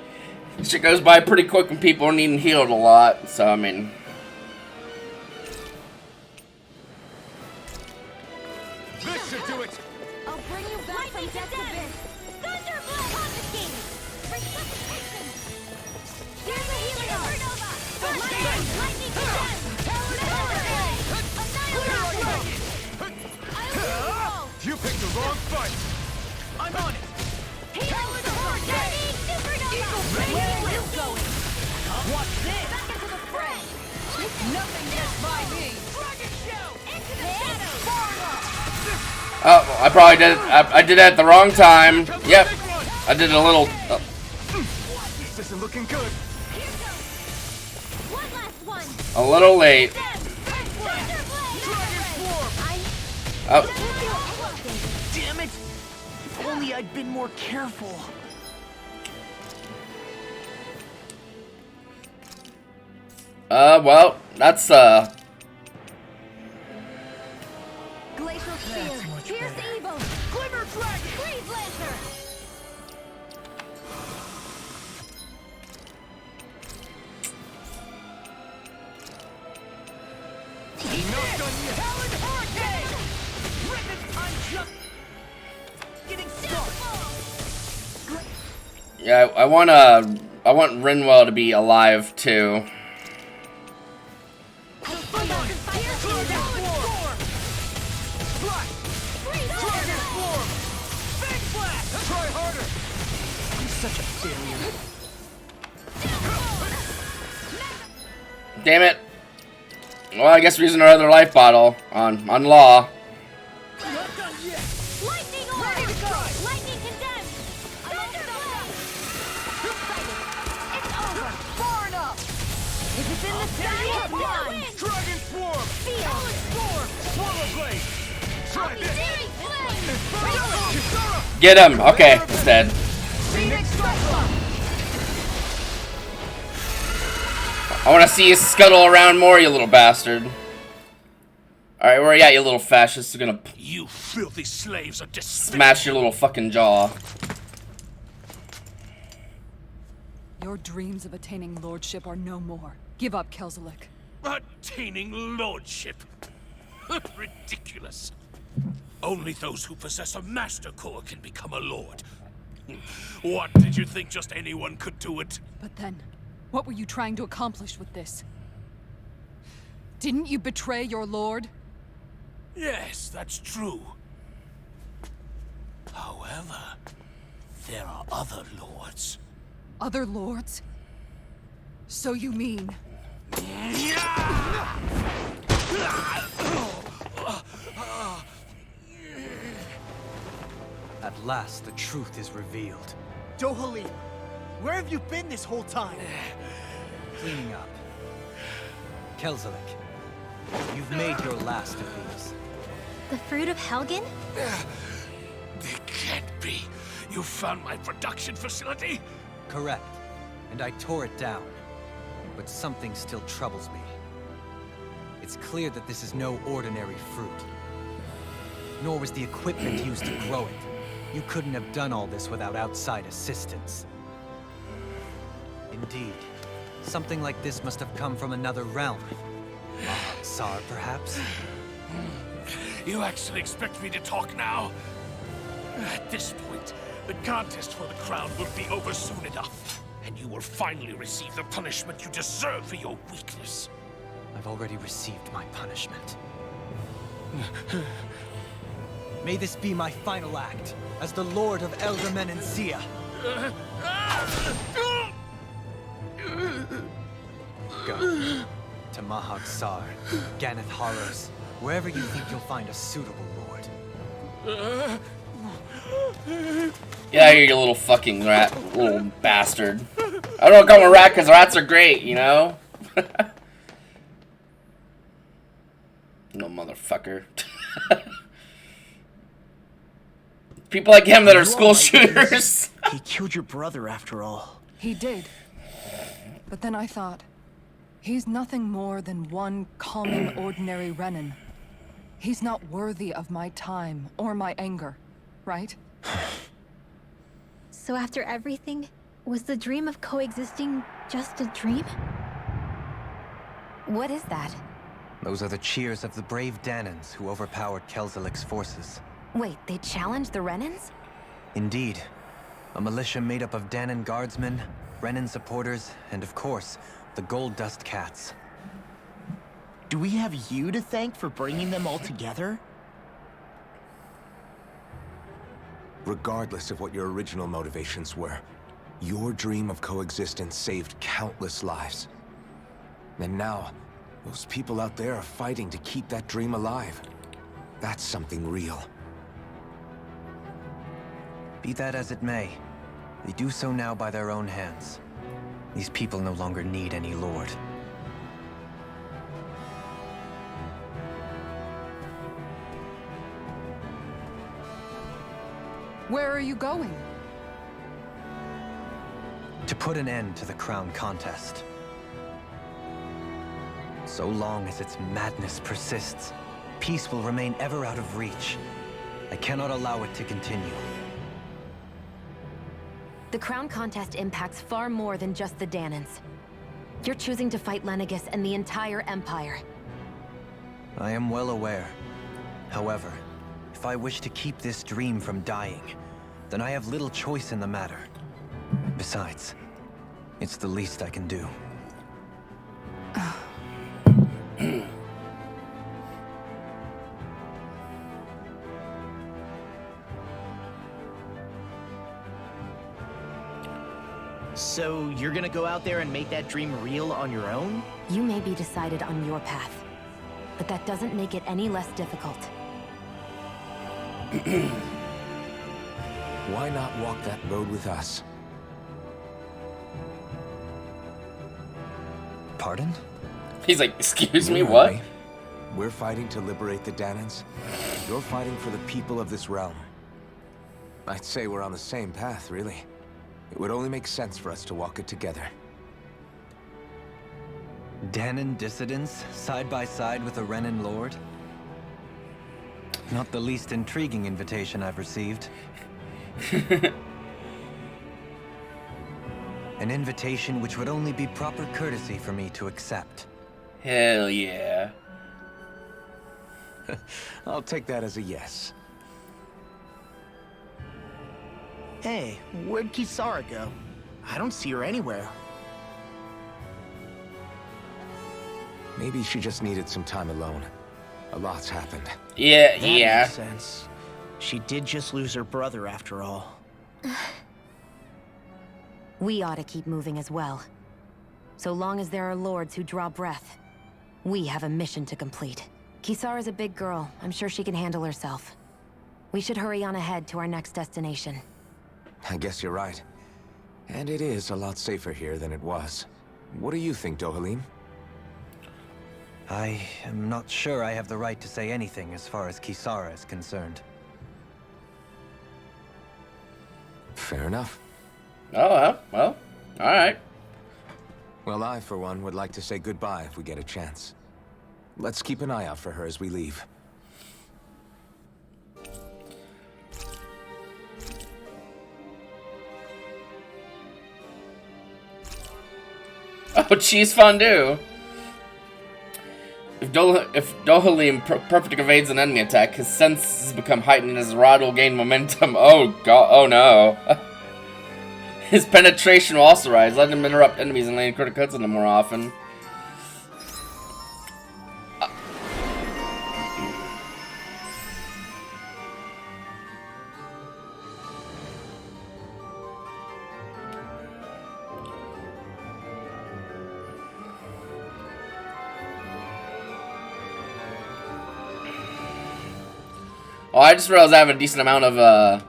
Shit goes by pretty quick when people are needing healed a lot. So I mean, This should do it. I'll bring you back from death abyss. Thunderblade! Confiscate! Resuscitation! Here's a healing supernova! Lightning condemn! Thunderblade! Annihilate! You picked the wrong fight. I'm on it. Healing supernova! Where are you going? What's this? Back into the fray! Nothing gets by me. Dragon show! Into the shadows! oh, I probably did. I did it at the wrong time. Yep, I did a little. This isn't looking good. Here goes! One last one! A little late. Oh, Damn it! If only I'd been more careful. well, that's Glacial Spear! Fierce Evil! Glimmer Dragon! Freeze Lancer! Not done yet. Talon Hurricane! Ribbon, I'm just getting started. yeah. I want Rinwell to be alive too. Try harder. I'm such a failure. Damn it. Well, I guess we're using our other life bottle on Law. Not done yet. Lightning Order! Lightning condemned! Thunderblade! It's over! Far enough! If it's in the sky, it's done! Dragon Swarm. Feel! Storm. Swallow Blade. Try this. Searing Flame! Kisara. Get him. Okay, he's dead. Phoenix Cyclone! I want to see you scuttle around more, you little bastard. Alright, where are you at, you little fascist? You're gonna You filthy slaves are despicable. smash your little fucking jaw. Your dreams of attaining lordship are no more. Give up, Kelzelik. Attaining lordship. Ridiculous. Only those who possess a master core can become a lord. What, did you think just anyone could do it? But then, what were you trying to accomplish with this? Didn't you betray your lord? Yes, that's true. However, there are other lords. Other lords? So you mean... At last, the truth is revealed. Dohalim, where have you been this whole time? Cleaning up. Kelzelik, you've made your last of these. The fruit of Helgen? It can't be. You found my production facility? Correct. And I tore it down. But something still troubles me. It's clear that this is no ordinary fruit. Nor was the equipment used to grow it. You couldn't have done all this without outside assistance. Indeed. Something like this must have come from another realm. Mahag-Saar, perhaps? You actually expect me to talk now? At this point, the contest for the crown will be over soon enough. And you will finally receive the punishment you deserve for your weakness. I've already received my punishment. May this be my final act as the Lord of Elder Menancia. Go to Mahag-Saar, Ganath Horrors, wherever you think you'll find a suitable lord. Get out of here, you little fucking rat, little bastard. I don't call him a rat because rats are great, you know? No motherfucker. People like him that are school shooters. He killed your brother after all. He did. But then I thought, he's nothing more than one common, ordinary Renan. He's not worthy of my time or my anger, right? So after everything, was the dream of coexisting just a dream? What is that? Those are the cheers of the brave Danans who overpowered Kelzelik's forces. Wait, they challenged the Renans? Indeed. A militia made up of Danan guardsmen, Renan supporters, and of course, the Gold Dust Cats. Do we have you to thank for bringing them all together? Regardless of what your original motivations were, your dream of coexistence saved countless lives. And now, those people out there are fighting to keep that dream alive. That's something real. Be that as it may, they do so now by their own hands. These people no longer need any lord. Where are you going? To put an end to the crown contest. So long as its madness persists, peace will remain ever out of reach. I cannot allow it to continue. The crown contest impacts far more than just the Danans. You're choosing to fight Lenegis and the entire Empire. I am well aware. However, if I wish to keep this dream from dying, then I have little choice in the matter. Besides, it's the least I can do. So you're gonna go out there and make that dream real on your own? You may be decided on your path, but that doesn't make it any less difficult. Why not walk that road with us? Pardon? He's like, excuse me, You and what? me, we're fighting to liberate the Danans. You're fighting for the people of this realm. I'd say we're on the same path, really. It would only make sense for us to walk it together. Danan dissidents, side by side with a Renan lord? Not the least intriguing invitation I've received. An invitation which would only be proper courtesy for me to accept. Hell yeah. I'll take that as a yes. Hey, where'd Kisara go? I don't see her anywhere. Maybe she just needed some time alone. A lot's happened. Yeah, That yeah. makes sense. She did just lose her brother after all. We ought to keep moving as well. So long as there are lords who draw breath, we have a mission to complete. Kisara's a big girl. I'm sure she can handle herself. We should hurry on ahead to our next destination. I guess you're right. And it is a lot safer here than it was. What do you think, Dohalim? I am not sure I have the right to say anything as far as Kisara is concerned. Fair enough. Oh, well, alright. Well, I, for one, would like to say goodbye if we get a chance. Let's keep an eye out for her as we leave. Oh, cheese fondue. If Dohalim perfectly evades an enemy attack, his senses become heightened and his rod will gain momentum. Oh god, oh no. His penetration will also rise. Let him interrupt enemies and land critical hits on them more often. Oh, I just realized I have a decent amount of,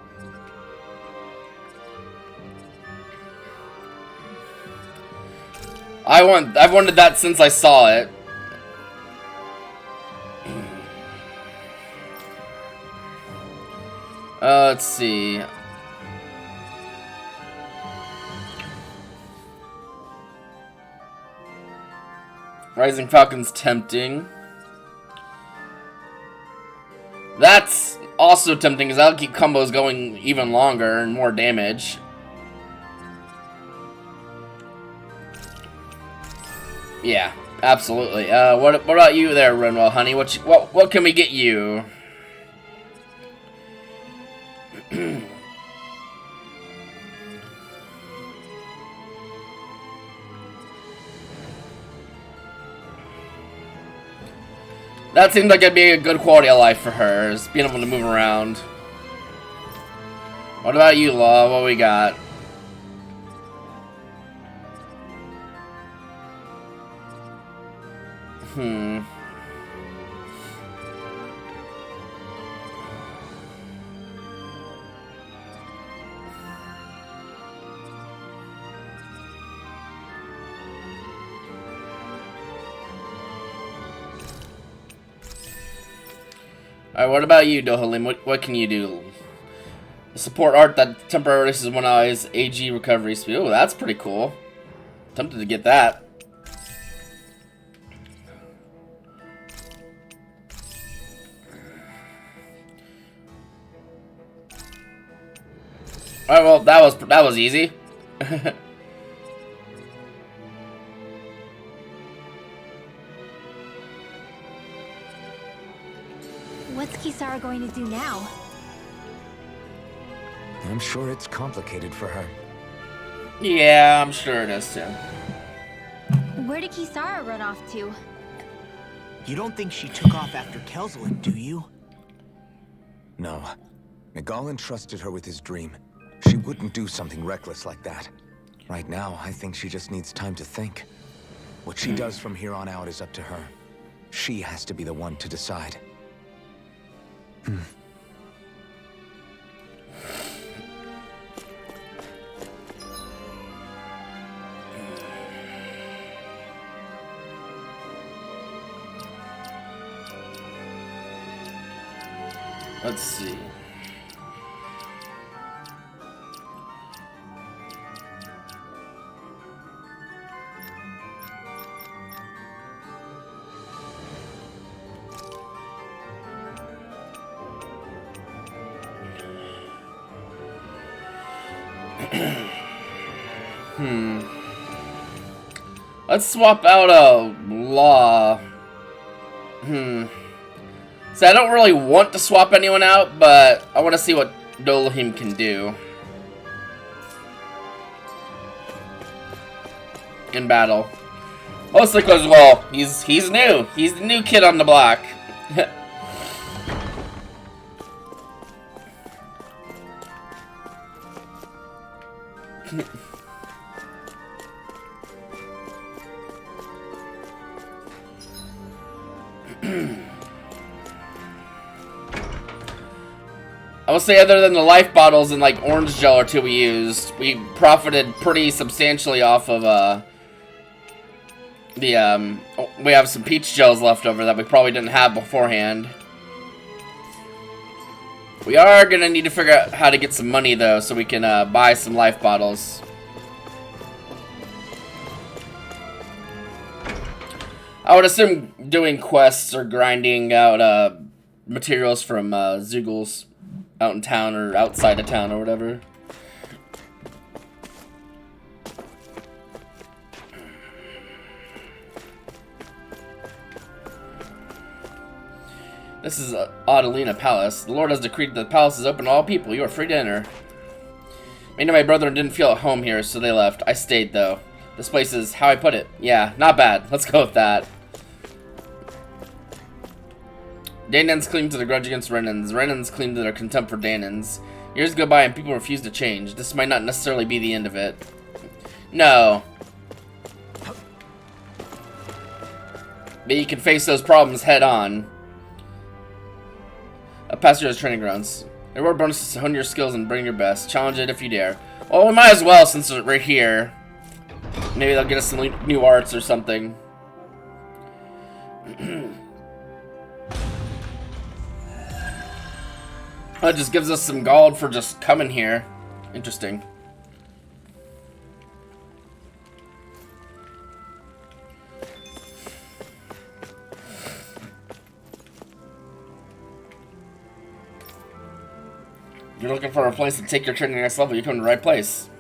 I've wanted that since I saw it. Let's see. Rising Falcon's tempting. That's also tempting because that'll keep combos going even longer and more damage. Yeah, absolutely. What about you there, Renwell, honey? What can we get you? That seems like it'd be a good quality of life for her, is being able to move around. What about you, Law? What we got? Alright, what about you, Dohalim? What can you do? Support art that temporarily releases one eye's AG recovery speed. Oh, that's pretty cool. Tempted to get that. Alright, well, that was easy. What's Kisara going to do now? I'm sure it's complicated for her. Yeah, I'm sure it is too. Where did Kisara run off to? You don't think she took off after Kelzelin, do you? No. Nagal entrusted her with his dream. She wouldn't do something reckless like that. Right now, I think she just needs time to think. What she does from here on out is up to her. She has to be the one to decide. Let's see. Let's swap out a Law. So I don't really want to swap anyone out, but I want to see what Dohalim can do in battle. Mostly because, well, he's new. He's the new kid on the block. I will say, other than the life bottles and like orange gel or two we used, we profited pretty substantially off of we have some peach gels left over that we probably didn't have beforehand. We are gonna need to figure out how to get some money though, so we can buy some life bottles. I would assume doing quests or grinding out materials from Zeugles out in town or outside of town or whatever. This is Adelina Palace. The Lord has decreed that the palace is open to all people. You are free to enter. Me and my brother didn't feel at home here, so they left. I stayed, though. This place is, how I put it, yeah, not bad. Let's go with that. Dahnans cling to their grudge against Renans. Renans cling to their contempt for Dahnans. Years go by and people refuse to change. This might not necessarily be the end of it. No. But you can face those problems head on. A passenger training grounds. Reward bonuses to hone your skills and bring your best. Challenge it if you dare. Well, we might as well since we're here. Maybe they'll get us some new arts or something. That just gives us some gold for just coming here. Interesting. You're looking for a place to take your training to the next level. You're coming to the right place.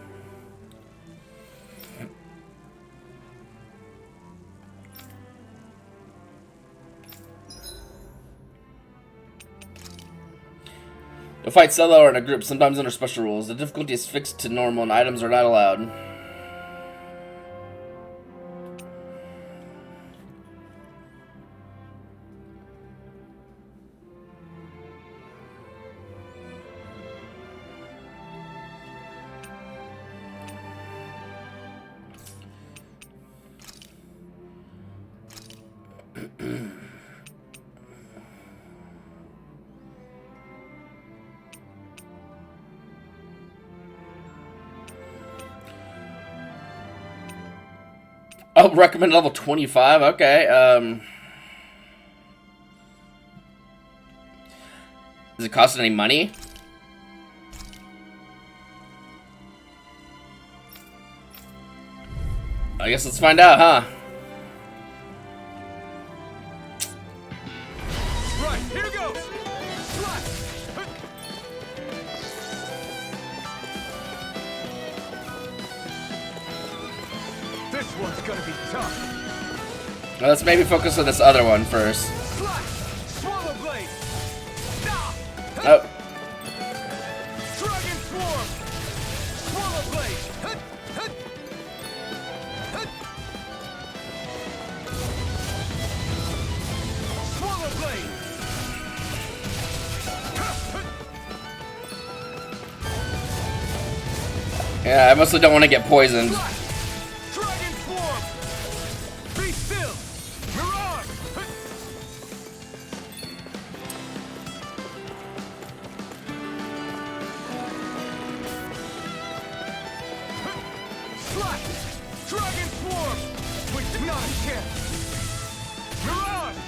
You'll fight solo or in a group, sometimes under special rules. The difficulty is fixed to normal and items are not allowed. Oh, recommend level 25. Okay. Does it cost any money? I guess let's find out, huh? Right, here goes! Slash! This one's gonna be tough. Well, let's maybe focus on this other one first. Slash! Swallow blade! Oh. Dragon swarm! Swallow blade! Hut! Hut! Hut! Swallow blade! Yeah, I mostly don't want to get poisoned. Dragon swarm! Be still! Mirage! Hut! Slash! Dragon swarm! With not a chance! Mirage!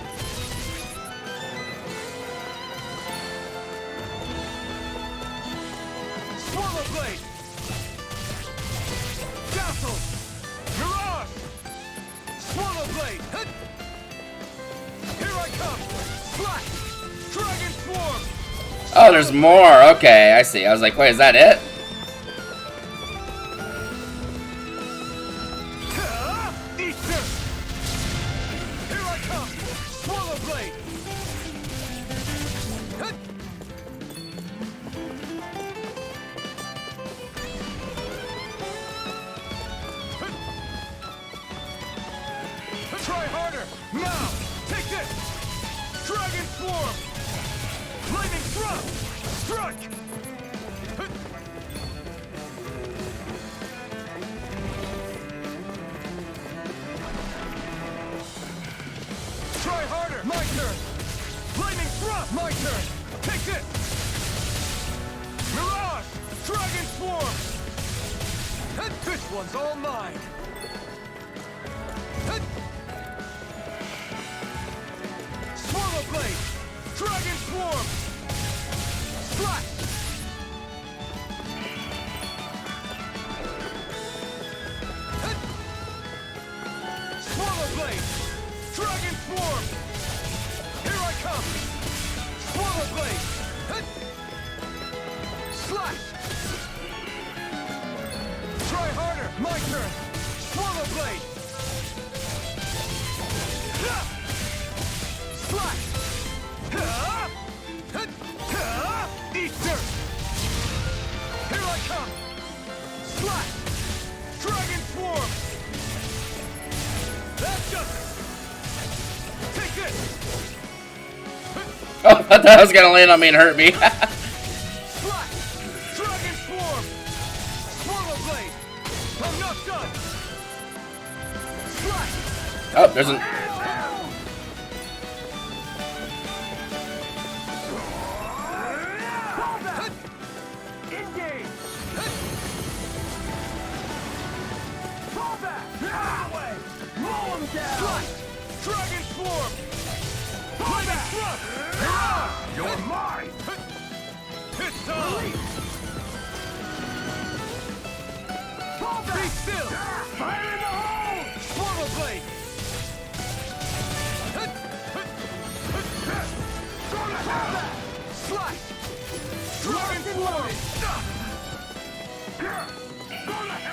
Swallow blade! Dazzle! Mirage! Swallow blade! Hut! Here I come! Slash! Dragon swarm! Oh, there's more. Okay, I see. I was like, wait, is that it? Eat this! Here I come! Swallow blade! Hut! Try harder! Now! Take this! Dragon swarm! Lightning thrust! Strike! Hut! Try harder! My turn! Lightning thrust! My turn! Take this! Mirage! Dragon swarm! Hut! This one's all mine! Hut! Swallow blade! Dragon swarm! Slash! Hut! Swallow blade! Dragon swarm! Here I come! Swallow blade! Hut! Slash! Try harder! My turn! Swallow blade! Ha! Slash! Ha! Hut! Ha! Eat dirt! Here I come! Slash! Dragon swarm! That's just take this! Oh, I thought that was gonna land on me and hurt me. Slash! Dragon swarm! Swallow blade! I'm not done! Slash! Oh, there's an... Hut! Engage! Hut! Fall back! That way! Roll him down! Slash! Dragon swarm! Lightning thrust! You're mine! Be still! Fire in the hole! Swaddle blade! Slice! Dragon form!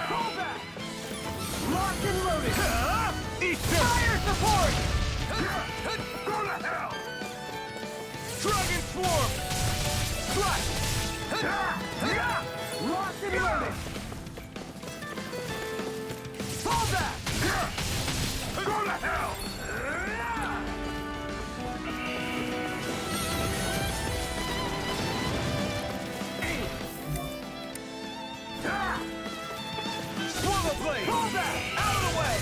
Pull back! Locked and loaded! Eat this! Fire support! Go to hell! Dragon swarm! Slice! Locked and loaded! Pull back! Go to hell! Swallow blade! Pull back! Out of the way!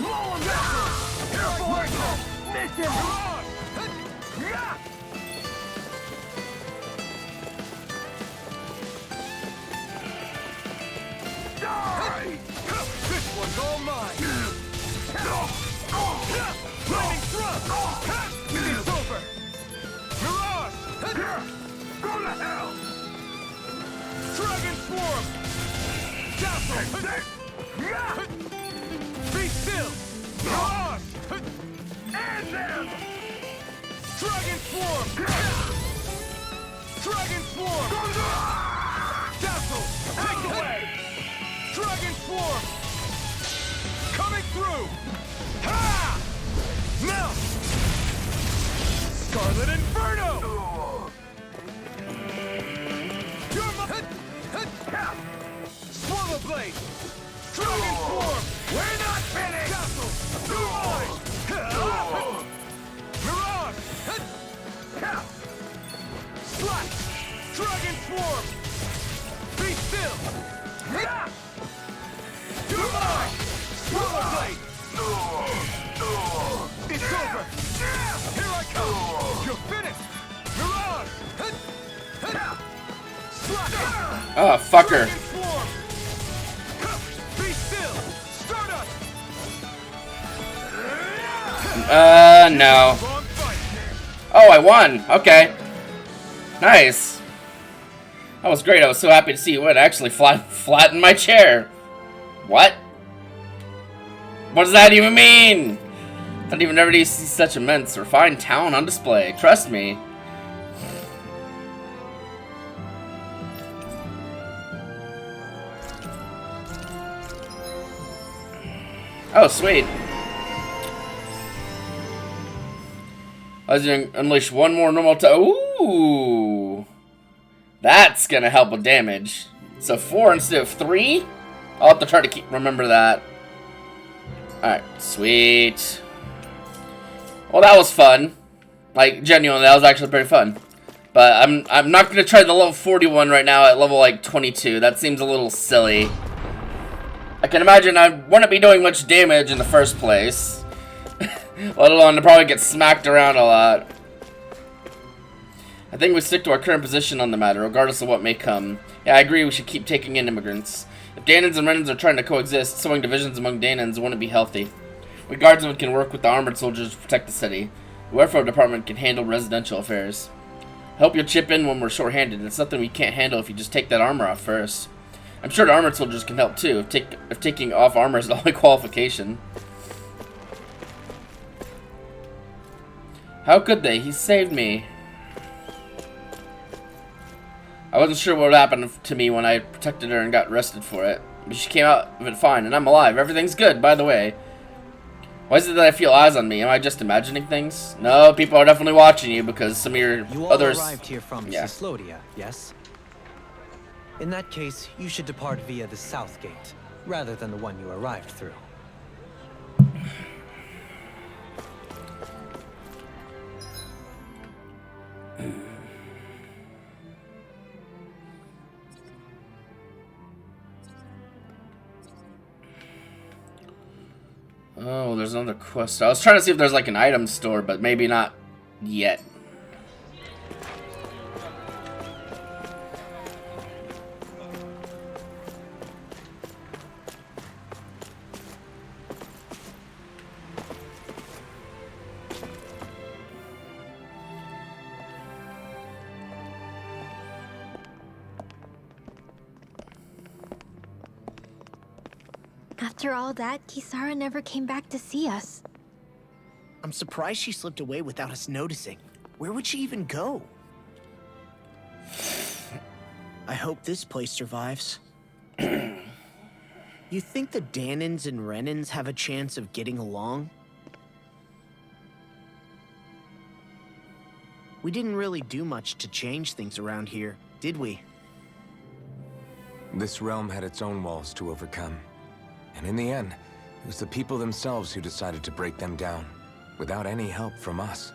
Maul him down! Careful, Herschel! Miss him! Die! This one's all mine! Lightning thrust! It's over! Mirage! Go to hell! Dragon swarm! Dazzle! Be still! Mirage! And them! Dragon swarm! Dragon swarm! Dazzle! Take away! Dragon swarm! Coming through! Ha! Melt! Scarlet Inferno! You're my... Swallow blade! Dragon form! We're not finished! Castle! Mirage! Slash! Dragon form! Be still! You're mine! Swallow blade! It's over! Here I come! You're finished! Mirage! Slash! Oh, fucker. Be still! Stardust! No. Oh, I won. Okay. Nice. That was great. I was so happy to see you win. I actually flattened my chair. What? What does that even mean? I didn't even ever see such immense, refined talent on display. Trust me. Oh, sweet. I was gonna unleash one more normal Ooh! That's gonna help with damage. So 4 instead of 3? I'll have to try to remember that. Alright, sweet. Well, that was fun. Like, genuinely, that was actually pretty fun. But I'm not gonna try the level 41 right now at level, like, 22. That seems a little silly. I can imagine I wouldn't be doing much damage in the first place. Let alone to probably get smacked around a lot. I think we stick to our current position on the matter, regardless of what may come. Yeah, I agree we should keep taking in immigrants. If Dahnans and Renans are trying to coexist, sowing divisions among Dahnans wouldn't be healthy. We guardsmen can work with the armored soldiers to protect the city. The welfare department can handle residential affairs. I hope you'll chip in when we're short-handed. It's nothing we can't handle if you just take that armor off first. I'm sure the armored soldiers can help too, if taking off armor is the only qualification. How could they? He saved me. I wasn't sure what would happen to me when I protected her and got arrested for it. But she came out of it fine, and I'm alive. Everything's good, by the way. Why is it that I feel eyes on me? Am I just imagining things? No, people are definitely watching you because some of your You all others... arrived here from Cyslodia, yes? In that case, you should depart via the south gate, rather than the one you arrived through. Oh, there's another quest. I was trying to see if there's like an item store, but maybe not yet. After all that, Kisara never came back to see us. I'm surprised she slipped away without us noticing. Where would she even go? I hope this place survives. You think the Danins and Renans have a chance of getting along? We didn't really do much to change things around here, did we? This realm had its own walls to overcome. And in the end, it was the people themselves who decided to break them down, without any help from us.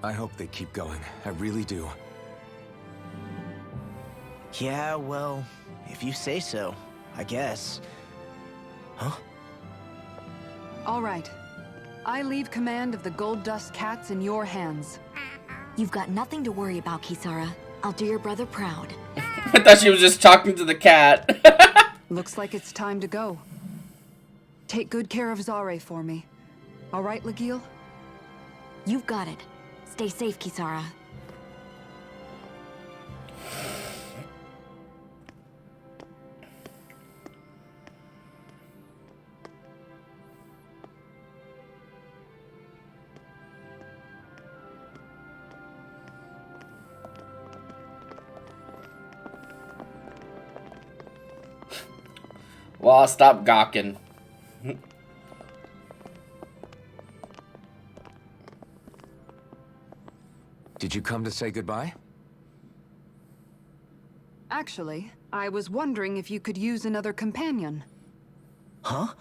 I hope they keep going. I really do. Yeah, well, if you say so, I guess. Huh? All right. I leave command of the Gold Dust Cats in your hands. You've got nothing to worry about, Kisara. I'll do your brother proud. I thought she was just talking to the cat. Looks like it's time to go. Take good care of Zare for me. All right, Legil? You've got it. Stay safe, Kisara. Well, I'll stop gawking. Did you come to say goodbye? Actually, I was wondering if you could use another companion. Huh?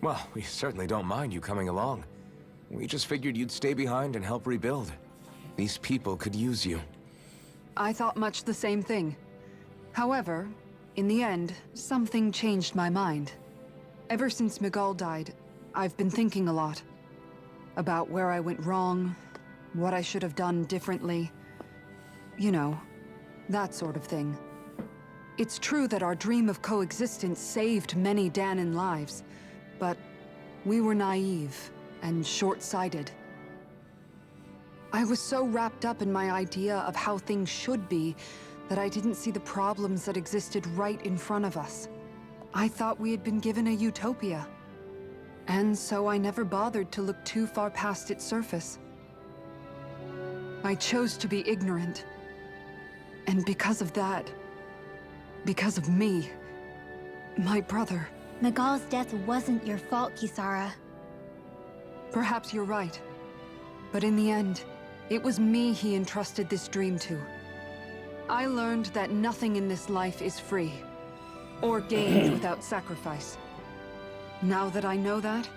Well, we certainly don't mind you coming along. We just figured you'd stay behind and help rebuild. These people could use you. I thought much the same thing. However, in the end, something changed my mind. Ever since Miguel died, I've been thinking a lot. About where I went wrong, what I should have done differently. You know, that sort of thing. It's true that our dream of coexistence saved many Danan lives, but we were naive and short-sighted. I was so wrapped up in my idea of how things should be that I didn't see the problems that existed right in front of us. I thought we had been given a utopia. And so I never bothered to look too far past its surface. I chose to be ignorant. And because of that, because of me, my brother... Miguel's death wasn't your fault, Kisara. Perhaps you're right. But in the end, it was me he entrusted this dream to. I learned that nothing in this life is free, or gained without sacrifice. Now that I know that,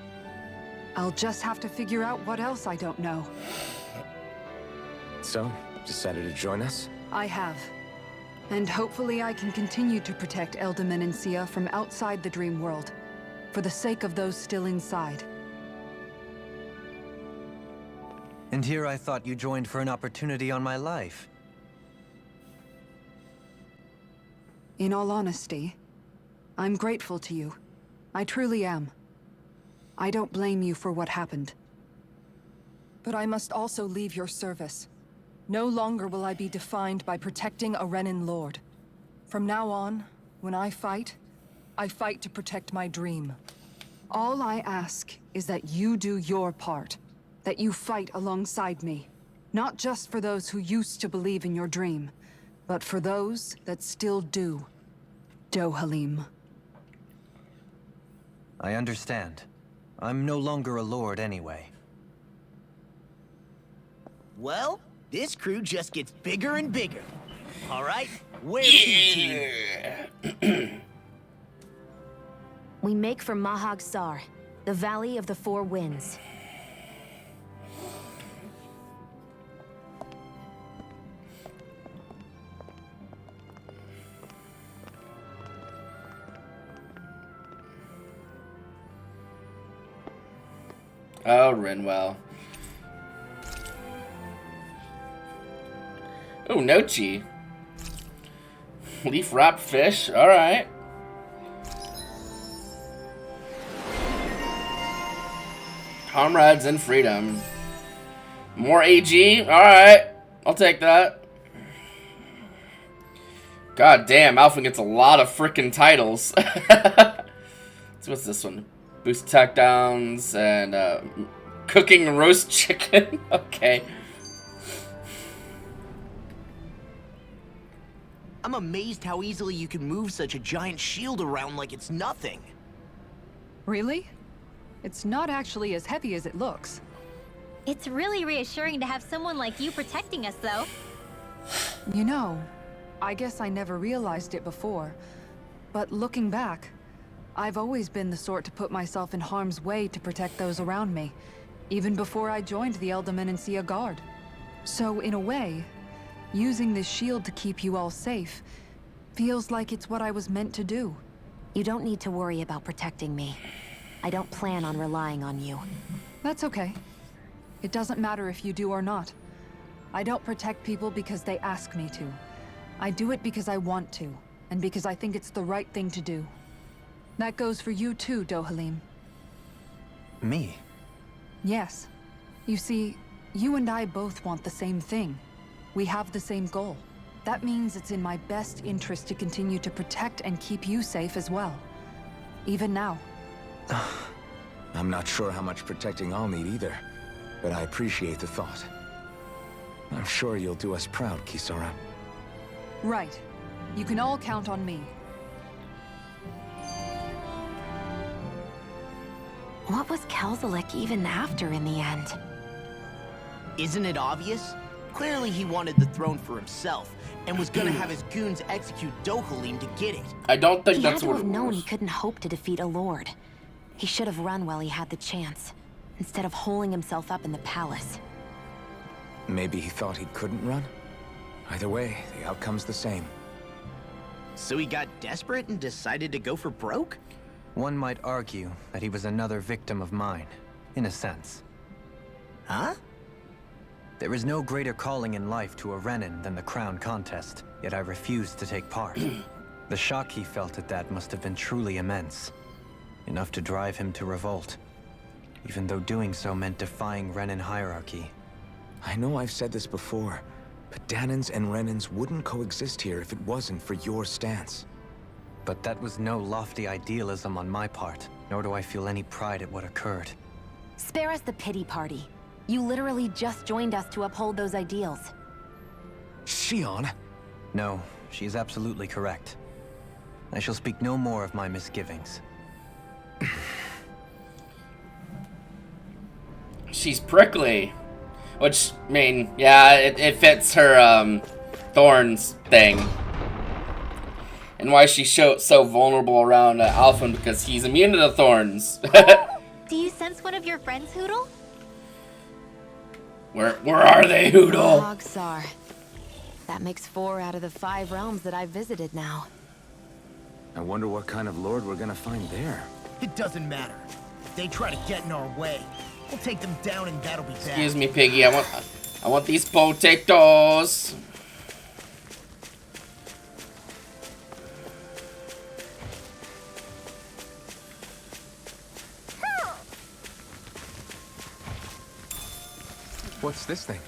I'll just have to figure out what else I don't know. So, decided to join us? I have. And hopefully I can continue to protect Elde Menancia from outside the dream world, for the sake of those still inside. And here I thought you joined for an opportunity on my life. In all honesty, I'm grateful to you. I truly am. I don't blame you for what happened. But I must also leave your service. No longer will I be defined by protecting a Renan Lord. From now on, when I fight to protect my dream. All I ask is that you do your part. That you fight alongside me. Not just for those who used to believe in your dream, but for those that still do. Dohalim. I understand. I'm no longer a lord anyway. Well, this crew just gets bigger and bigger. All right, where to, team? We make for Mahag Sar, the Valley of the Four Winds. Oh, Rinwell. Oh, Nochi. Leaf wrapped fish. Alright. Comrades in freedom. More AG. Alright. I'll take that. God damn, Alphen gets a lot of frickin' titles. So what's this one? Boost attack downs and cooking roast chicken. Okay. I'm amazed how easily you can move such a giant shield around like it's nothing. Really? It's not actually as heavy as it looks. It's really reassuring to have someone like you protecting us, though. You know, I guess I never realized it before, but looking back, I've always been the sort to put myself in harm's way to protect those around me, even before I joined the Eldomenencia Guard. So in a way, using this shield to keep you all safe feels like it's what I was meant to do. You don't need to worry about protecting me. I don't plan on relying on you. That's okay. It doesn't matter if you do or not. I don't protect people because they ask me to. I do it because I want to, and because I think it's the right thing to do. That goes for you too, Dohalim. Me? Yes. You see, you and I both want the same thing. We have the same goal. That means it's in my best interest to continue to protect and keep you safe as well. Even now. I'm not sure how much protecting I'll need either, but I appreciate the thought. I'm sure you'll do us proud, Kisara. Right. You can all count on me. What was Kelzalik even after in the end? Isn't it obvious? Clearly he wanted the throne for himself, and was gonna have his goons execute Dohalim to get it. I don't think He that's had to what have it known was. he couldn't hope to defeat a lord. He should have run while he had the chance, instead of holding himself up in the palace. Maybe he thought he couldn't run? Either way, the outcome's the same. So he got desperate and decided to go for broke? One might argue that he was another victim of mine, in a sense. Huh? There is no greater calling in life to a Renin than the crown contest, yet I refused to take part. The shock he felt at that must have been truly immense. Enough to drive him to revolt, even though doing so meant defying Renin hierarchy. I know I've said this before, but Dahnans and Renins wouldn't coexist here if it wasn't for your stance. But that was no lofty idealism on my part, nor do I feel any pride at what occurred. Spare us the pity party. You literally just joined us to uphold those ideals. Shion? No, she is absolutely correct. I shall speak no more of my misgivings. She's prickly. Which, I mean, yeah, it fits her, thorns thing. And why she's so vulnerable around Alphen, because he's immune to the thorns. Do you sense one of your friends, Hootle? Where are they, Hootle? Logsar. That makes 4 out of the 5 realms that I've visited now. I wonder what kind of lord we're gonna find there. It doesn't matter. If they try to get in our way, we'll take them down and that'll be that. Excuse me, Piggy. I want these potatoes. What's this thing?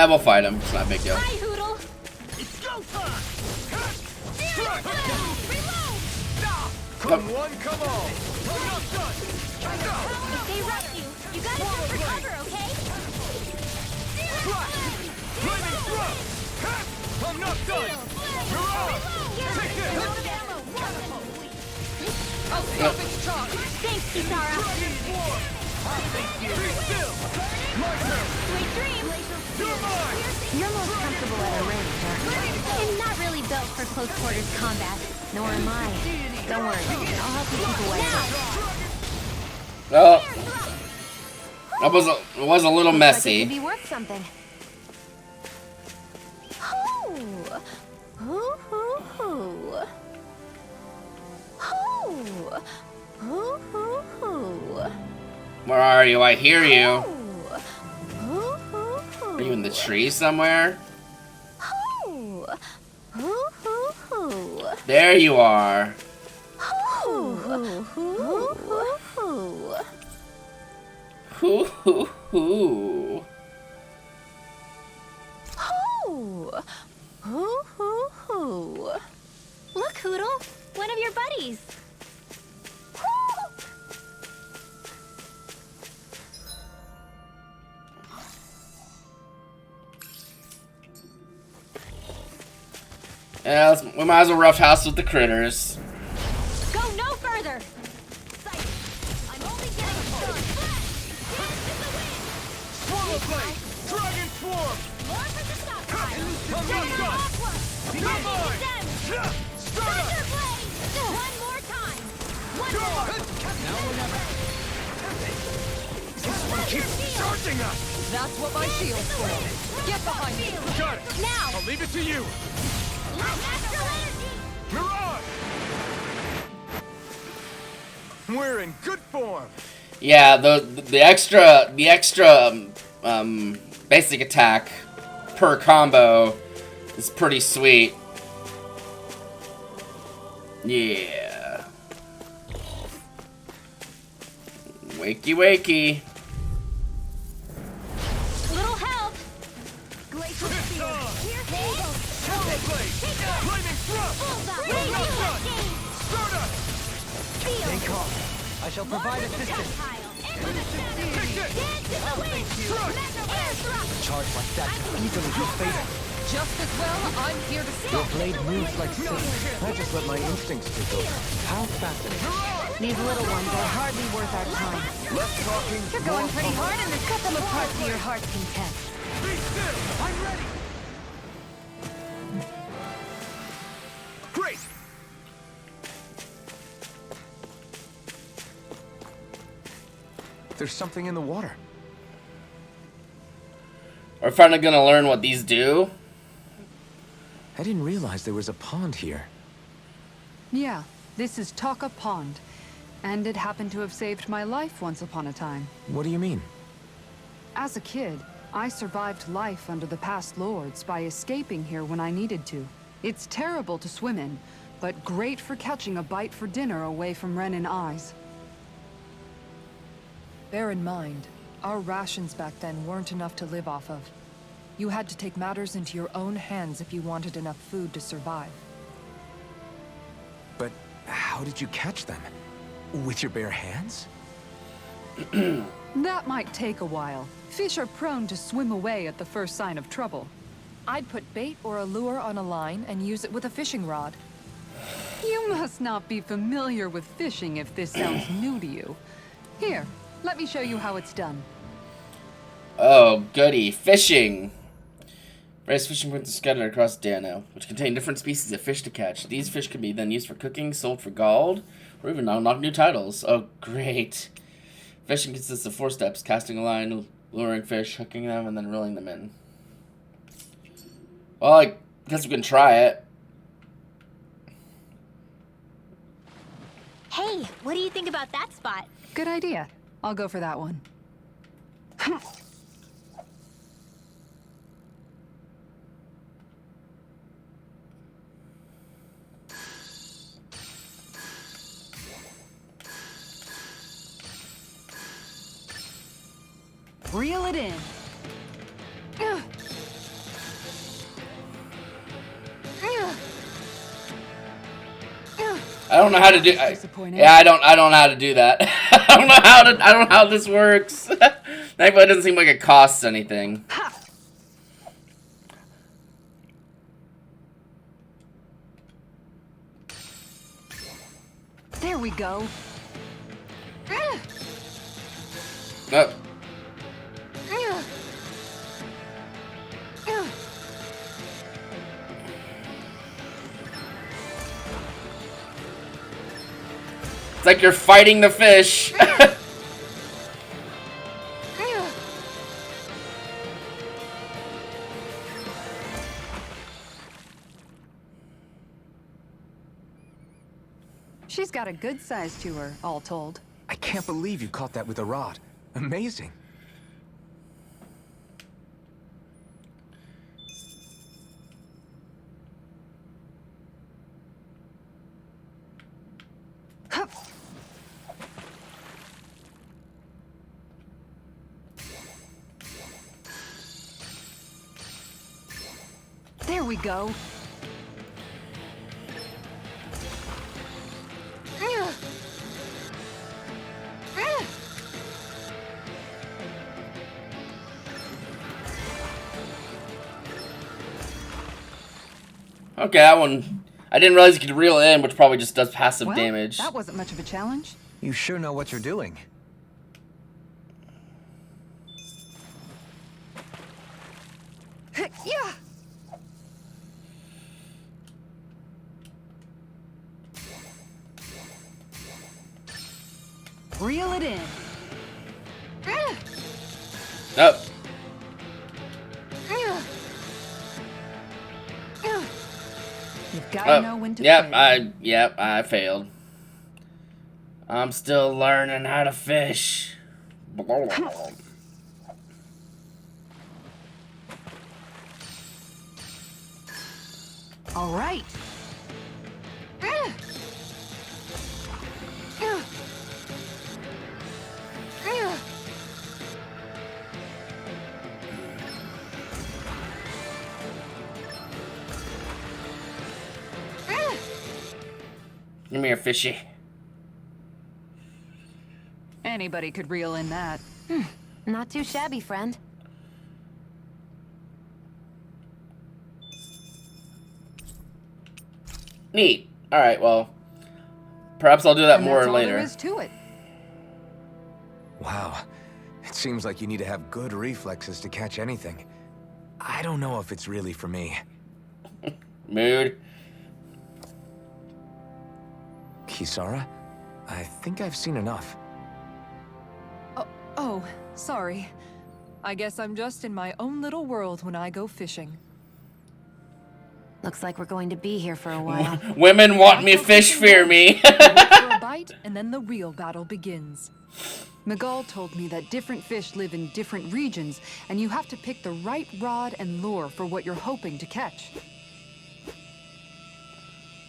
We'll fight him. It's not a big deal. Hi, Hootle! It's go time! Oh. Come one, come all! I'm not done! If they rush you, you gotta jump for cover, okay? Flaming throw! I'm not done! You're out! Take this! I'll stop its charge! Thanks, Kisara! Be still! My turn! Sweet dreams! You're mine! You're most comfortable at a range, aren't you? I'm not really built for close quarters combat. Nor am I. Don't worry, I'll help you keep away. Well, it was a little Looks like it messy. could be worth something. Where are you? I hear you. Are you in the tree somewhere? There you are. hoo hoo. Hoo! Hoo hoo hoo. Look, Hoodle, one of your buddies. Hoo! Yeah, we might as well roughhouse with the critters. Go no further! I'm only getting started. Swallow Blade! Dragon Swarm! More for the stockpile! Come on! Aqua! Come on! Thunder Start Blade! One more time! One more! Now or never! This one keeps charging us! That's what my shield's for. Get behind me. Got it! Now! I'll leave it to you! Astral energy! Mirage! We're in good form! Yeah, the extra basic attack per combo is pretty sweet. Yeah. Wakey wakey. Little help! It's on! Swallow Blade! Lightning Thrust! Stardust! Stay calm. I shall provide assistance. Charge like that can easily be fatal. Just as well, I'm here to Your stop. blade moves like silk. I just let my instincts take over. How fascinating. These little ones are hardly worth our time. Less talking, You're more going pretty pumping. hard and cut them apart to your heart's content. Be still! I'm ready! Great! There's something in the water. We're finally gonna learn what these do. I didn't realize there was a pond here. Yeah, this is Taka Pond. And it happened to have saved my life once upon a time. What do you mean? As a kid, I survived life under the past lords by escaping here when I needed to. It's terrible to swim in, but great for catching a bite for dinner away from Renin eyes. Bear in mind, our rations back then weren't enough to live off of. You had to take matters into your own hands if you wanted enough food to survive. But how did you catch them? With your bare hands? That might take a while. Fish are prone to swim away at the first sign of trouble. I'd put bait or a lure on a line and use it with a fishing rod. You must not be familiar with fishing if this sounds new to you. Here, let me show you how it's done. Oh, goody. Fishing. Various fishing points are scattered across Dano, which contain different species of fish to catch. These fish can be then used for cooking, sold for gold, or even unlock new titles. Oh, great. Fishing consists of 4 steps: casting a line, luring fish, hooking them, and then reeling them in. Well, I guess we can try it. Hey, what do you think about that spot? Good idea. I'll go for that one. Reel it in. I don't know how to do. Disappointing. Yeah, I don't know how to do that. I don't know how this works. Thankfully, it doesn't seem like it costs anything. There we go. Oh. It's like you're fighting the fish. She's got a good size to her, all told. I can't believe you caught that with a rod. Amazing. we go. Okay, that one. I didn't realize you could reel in, which probably just does passive Well, damage. that wasn't much of a challenge. You sure know what you're doing. Yeah. Reel it in. Oh. You've got to know when to Yep, play. I failed. I'm still learning how to fish. All right. Give me your fishy. Anybody could reel in that. Not too shabby, friend. Neat. Alright, well. Perhaps I'll do that And more that's all later. there is to it. Wow. It seems like you need to have good reflexes to catch anything. I don't know if it's really for me. Mood. Kisara? I think I've seen enough. Oh, sorry. I guess I'm just in my own little world when I go fishing. Looks like we're going to be here for a while. Women want me, fish fear me. We wait for a bite, and then the real battle begins. Miguel told me that different fish live in different regions, and you have to pick the right rod and lure for what you're hoping to catch.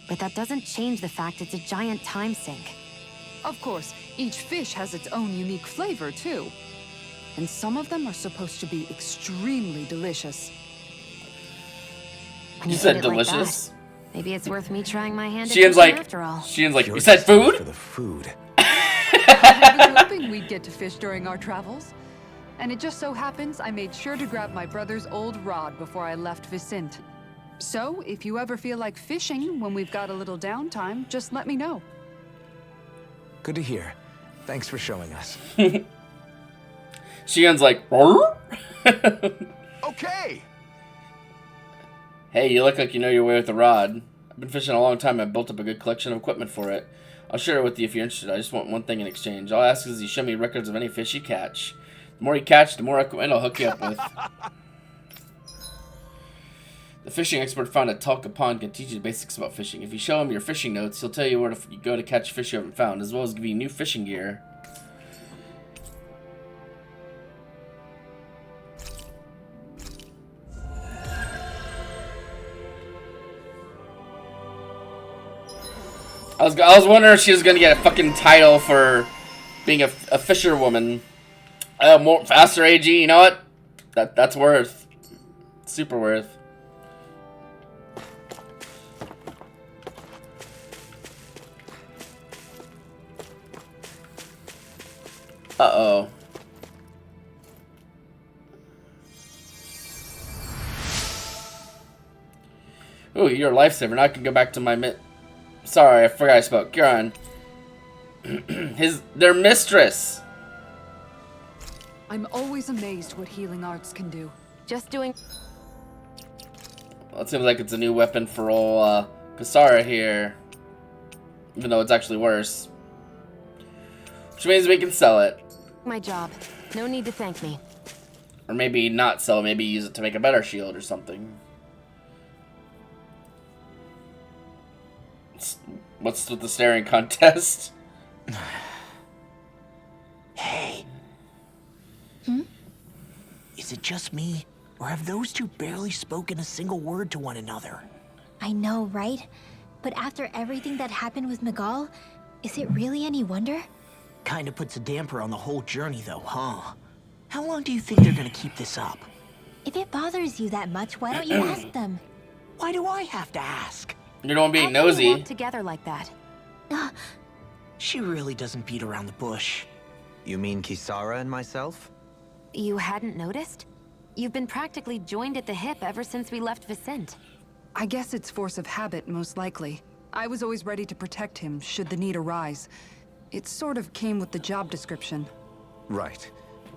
But that doesn't change the fact it's a giant time sink. Of course, each fish has its own unique flavor, too. And some of them are supposed to be extremely delicious. When You put said it like delicious. that, maybe it's worth me trying my hand at Shien's fishing like, after all. Shien's like, You're you said just here food? For the food. I was hoping we'd get to fish during our travels. And it just so happens I made sure to grab my brother's old rod before I left Vicente. So, if you ever feel like fishing when we've got a little downtime, just let me know. Good to hear. Thanks for showing us. Shien's like, "Rrr?" Okay! Hey, you look like you know your way with the rod. I've been fishing a long time and I've built up a good collection of equipment for it. I'll share it with you if you're interested. I just want one thing in exchange. All I ask is you show me records of any fish you catch. The more you catch, the more equipment I'll hook you up with. The fishing expert found at Talca Pond can teach you the basics about fishing. If you show him your fishing notes, he'll tell you where to go to catch fish you haven't found, as well as give you new fishing gear. I was wondering if she was gonna get a fucking title for being a fisherwoman. More faster AG, you know what? That's worth. Super worth. Uh-oh. Ooh, you're a lifesaver. Now I can go back to my Sorry, I forgot I spoke. Kieran. Their mistress. I'm always amazed what healing arts can do. Just doing... Well, it seems like it's a new weapon for old Kisara here. Even though it's actually worse. Which means we can sell it. my job. No need to thank me. Or maybe not sell it, maybe use it to make a better shield or something. What's with the staring contest? Hey. Is it just me? Or have those two barely spoken a single word to one another? I know, right? But after everything that happened with Miguel, is it really any wonder? Kinda puts a damper on the whole journey though, huh? How long do you think they're gonna keep this up? If it bothers you that much, why don't you ask them? Why do I have to ask? You don't being How can we nosy. walk together like that? She really doesn't beat around the bush. You mean Kisara and myself? You hadn't noticed? You've been practically joined at the hip ever since we left Vicente. I guess it's force of habit, most likely. I was always ready to protect him, should the need arise. It sort of came with the job description. Right.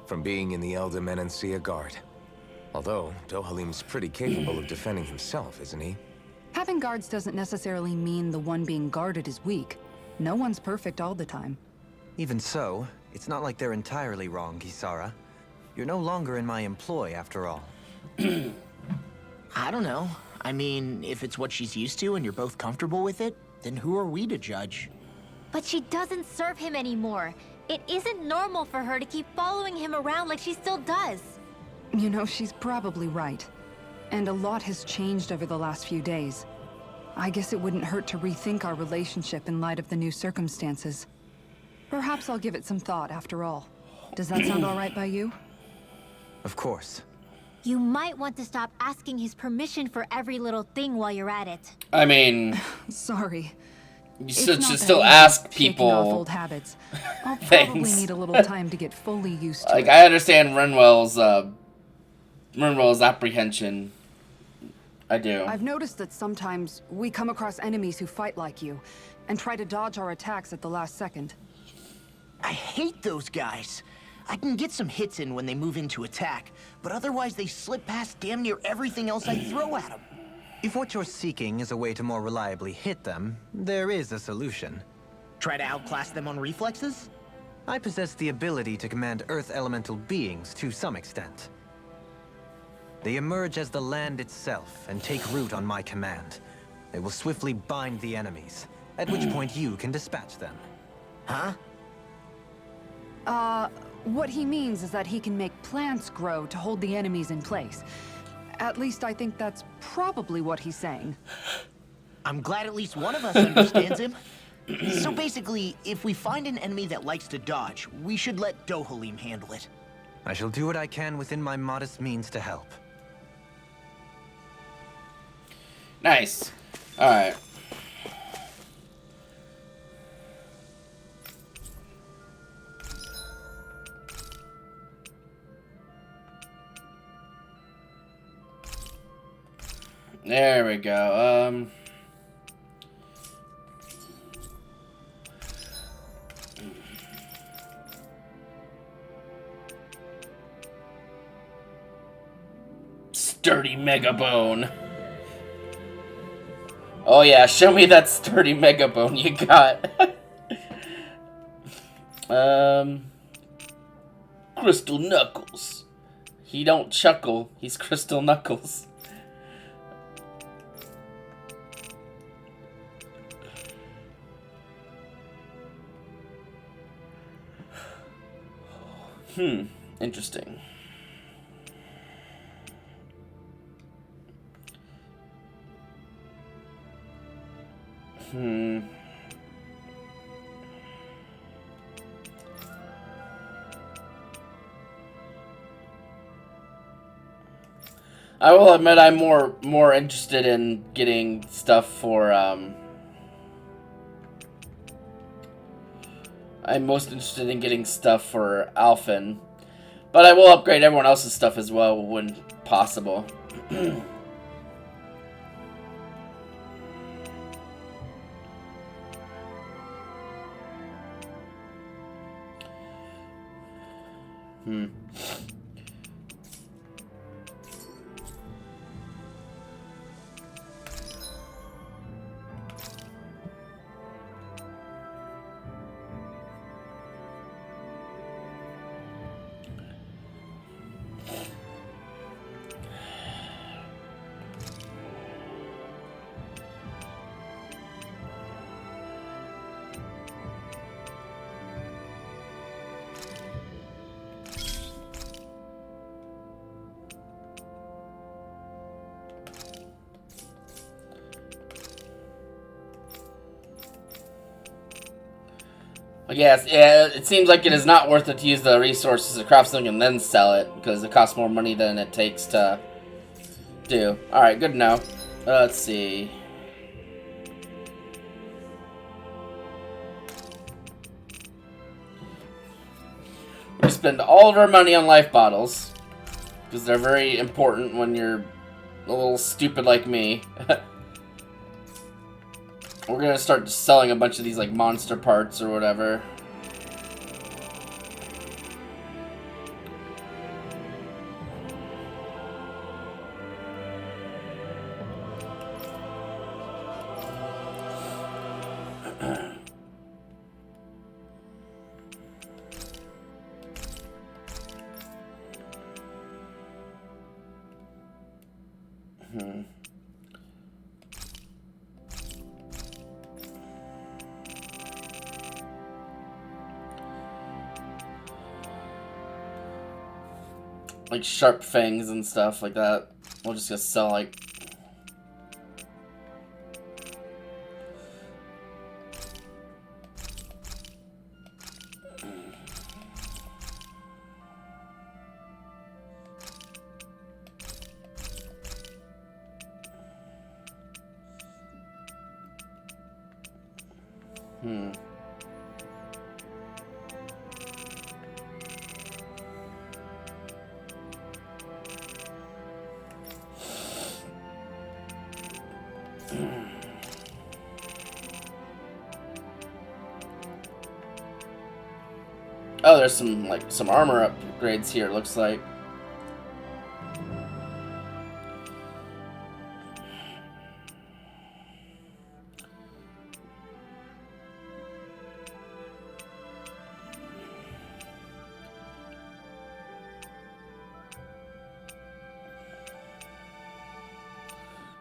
From being in the Elder Menancia Guard. Although, Dohalim's pretty capable of defending himself, isn't he? Having guards doesn't necessarily mean the one being guarded is weak. No one's perfect all the time. Even so, it's not like they're entirely wrong, Kisara. You're no longer in my employ, after all. I don't know. I mean, if it's what she's used to and you're both comfortable with it, then who are we to judge? But she doesn't serve him anymore. It isn't normal for her to keep following him around like she still does. You know, she's probably right. And a lot has changed over the last few days. I guess it wouldn't hurt to rethink our relationship in light of the new circumstances. Perhaps I'll give it some thought after all. Does that sound all right by you? Of course. You might want to stop asking his permission for every little thing while you're at it. I mean, Sorry. you It's should not that still easy ask shaking off people. old habits. I'll probably Things. need a little time to get fully used to Like, it. I understand Renwell's apprehension. I do. I've noticed that sometimes we come across enemies who fight like you and try to dodge our attacks at the last second. I hate those guys. I can get some hits in when they move into attack, but otherwise they slip past damn near everything else I throw at them. If what you're seeking is a way to more reliably hit them, there is a solution. Try to outclass them on reflexes? I possess the ability to command Earth elemental beings to some extent. They emerge as the land itself and take root on my command. They will swiftly bind the enemies, at which point you can dispatch them. Huh? What he means is that he can make plants grow to hold the enemies in place. At least I think that's probably what he's saying. I'm glad at least one of us understands him. So basically, if we find an enemy that likes to dodge, we should let Dohalim handle it. I shall do what I can within my modest means to help. Nice. Alright. There we go. Sturdy Megabone. Oh yeah, show me that sturdy Megabone you got. Crystal Knuckles. He don't chuckle, he's Crystal Knuckles. Interesting. I will admit I'm more interested in getting stuff for I'm most interested in getting stuff for Alphen, but I will upgrade everyone else's stuff as well when possible. Yes, yeah, it seems like it is not worth it to use the resources to craft something and then sell it, because it costs more money than it takes to do. Alright, good to know. Let's see. We spend all of our money on life bottles because they're very important when you're a little stupid like me. We're gonna start selling a bunch of these like monster parts or whatever. Like sharp fangs and stuff like that. We'll just gonna sell like oh, there's some armor upgrades here, it looks like.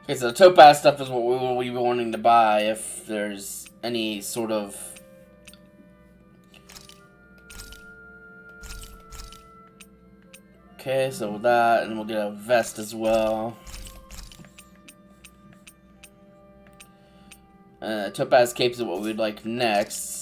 Okay, so the topaz stuff is what we will be wanting to buy if there's any sort of okay, so with that, and we'll get a vest as well. Topaz capes is what we'd like next.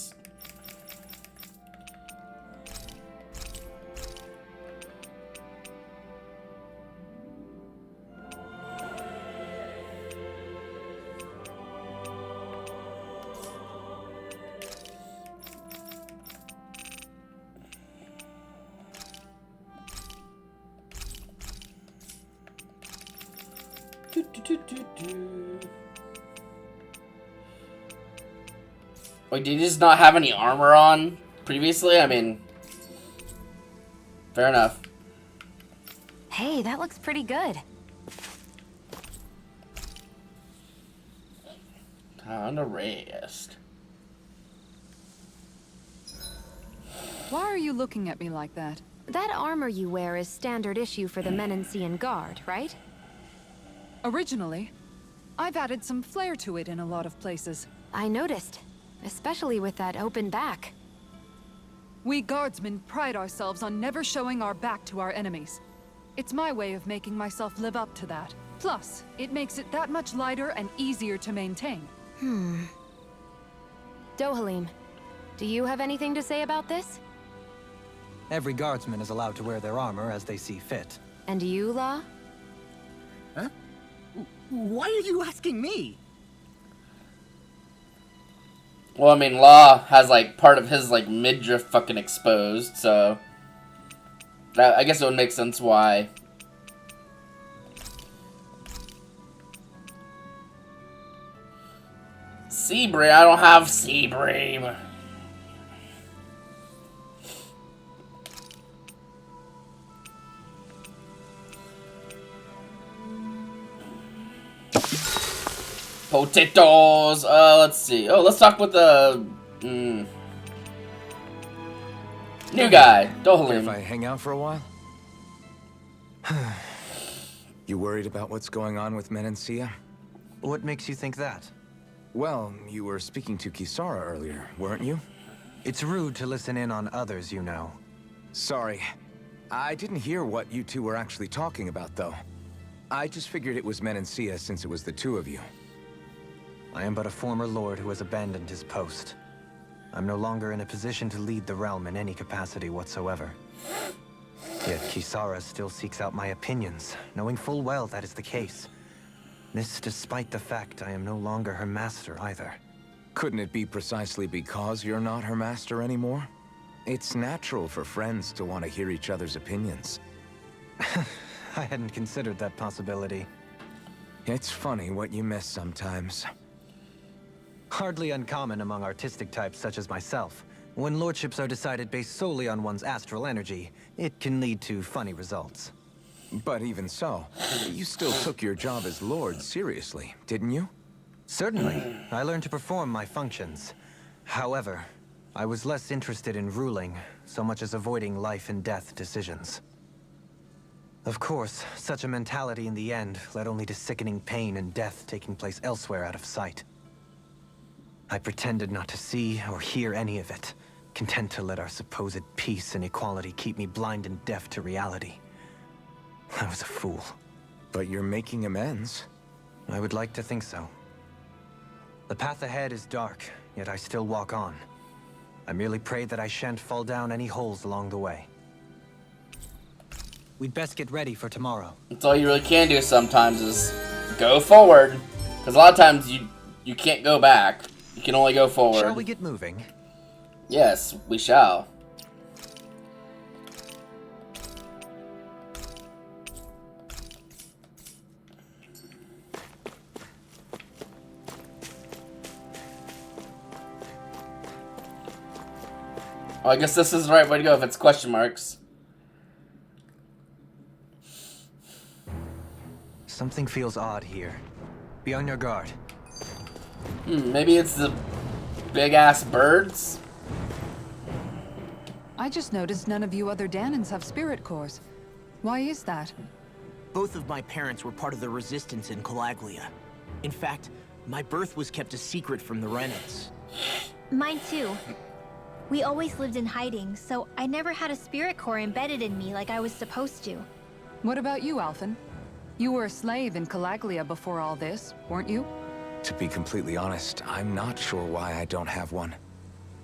Wait, did he just not have any armor on previously? I mean, fair enough. Hey, that looks pretty good. Time to rest. Why are you looking at me like that? That armor you wear is standard issue for the Menancian Guard, right? Originally, I've added some flair to it in a lot of places. I noticed, especially with that open back. We guardsmen pride ourselves on never showing our back to our enemies. It's my way of making myself live up to that. Plus, it makes it that much lighter and easier to maintain. Dohalim, do you have anything to say about this? Every guardsman is allowed to wear their armor as they see fit. And you, Law? Huh? Why are you asking me? Well, I mean, Law has, like, part of his, like, midriff fucking exposed, so that, I guess it would make sense why. Seabream? I don't have Seabream. Potatoes! Let's see. Oh, let's talk with the new guy, Dohalim. If I hang out for a while? You worried about what's going on with Menancia? What makes you think that? Well, you were speaking to Kisara earlier, weren't you? It's rude to listen in on others, you know. Sorry. I didn't hear what you two were actually talking about, though. I just figured it was Menancia since it was the two of you. I am but a former lord who has abandoned his post. I'm no longer in a position to lead the realm in any capacity whatsoever. Yet Kisara still seeks out my opinions, knowing full well that is the case. This despite the fact I am no longer her master either. Couldn't it be precisely because you're not her master anymore? It's natural for friends to want to hear each other's opinions. I hadn't considered that possibility. It's funny what you miss sometimes. Hardly uncommon among artistic types such as myself. When lordships are decided based solely on one's astral energy, it can lead to funny results. But even so, you still took your job as Lord seriously, didn't you? Certainly. I learned to perform my functions. However, I was less interested in ruling, so much as avoiding life and death decisions. Of course, such a mentality in the end led only to sickening pain and death taking place elsewhere out of sight. I pretended not to see or hear any of it, content to let our supposed peace and equality keep me blind and deaf to reality. I was a fool. But you're making amends. I would like to think so. The path ahead is dark, yet I still walk on. I merely pray that I shan't fall down any holes along the way. We'd best get ready for tomorrow. That's all you really can do sometimes is go forward. Because a lot of times you can't go back. You can only go forward. Shall we get moving? Yes, we shall. Oh, I guess this is the right way to go if it's question marks. Something feels odd here. Be on your guard. Maybe it's the big-ass birds? I just noticed none of you other Danans have spirit cores. Why is that? Both of my parents were part of the resistance in Calaglia. In fact, my birth was kept a secret from the Renans. Mine too. We always lived in hiding, so I never had a spirit core embedded in me like I was supposed to. What about you, Alphen? You were a slave in Calaglia before all this, weren't you? To be completely honest, I'm not sure why I don't have one.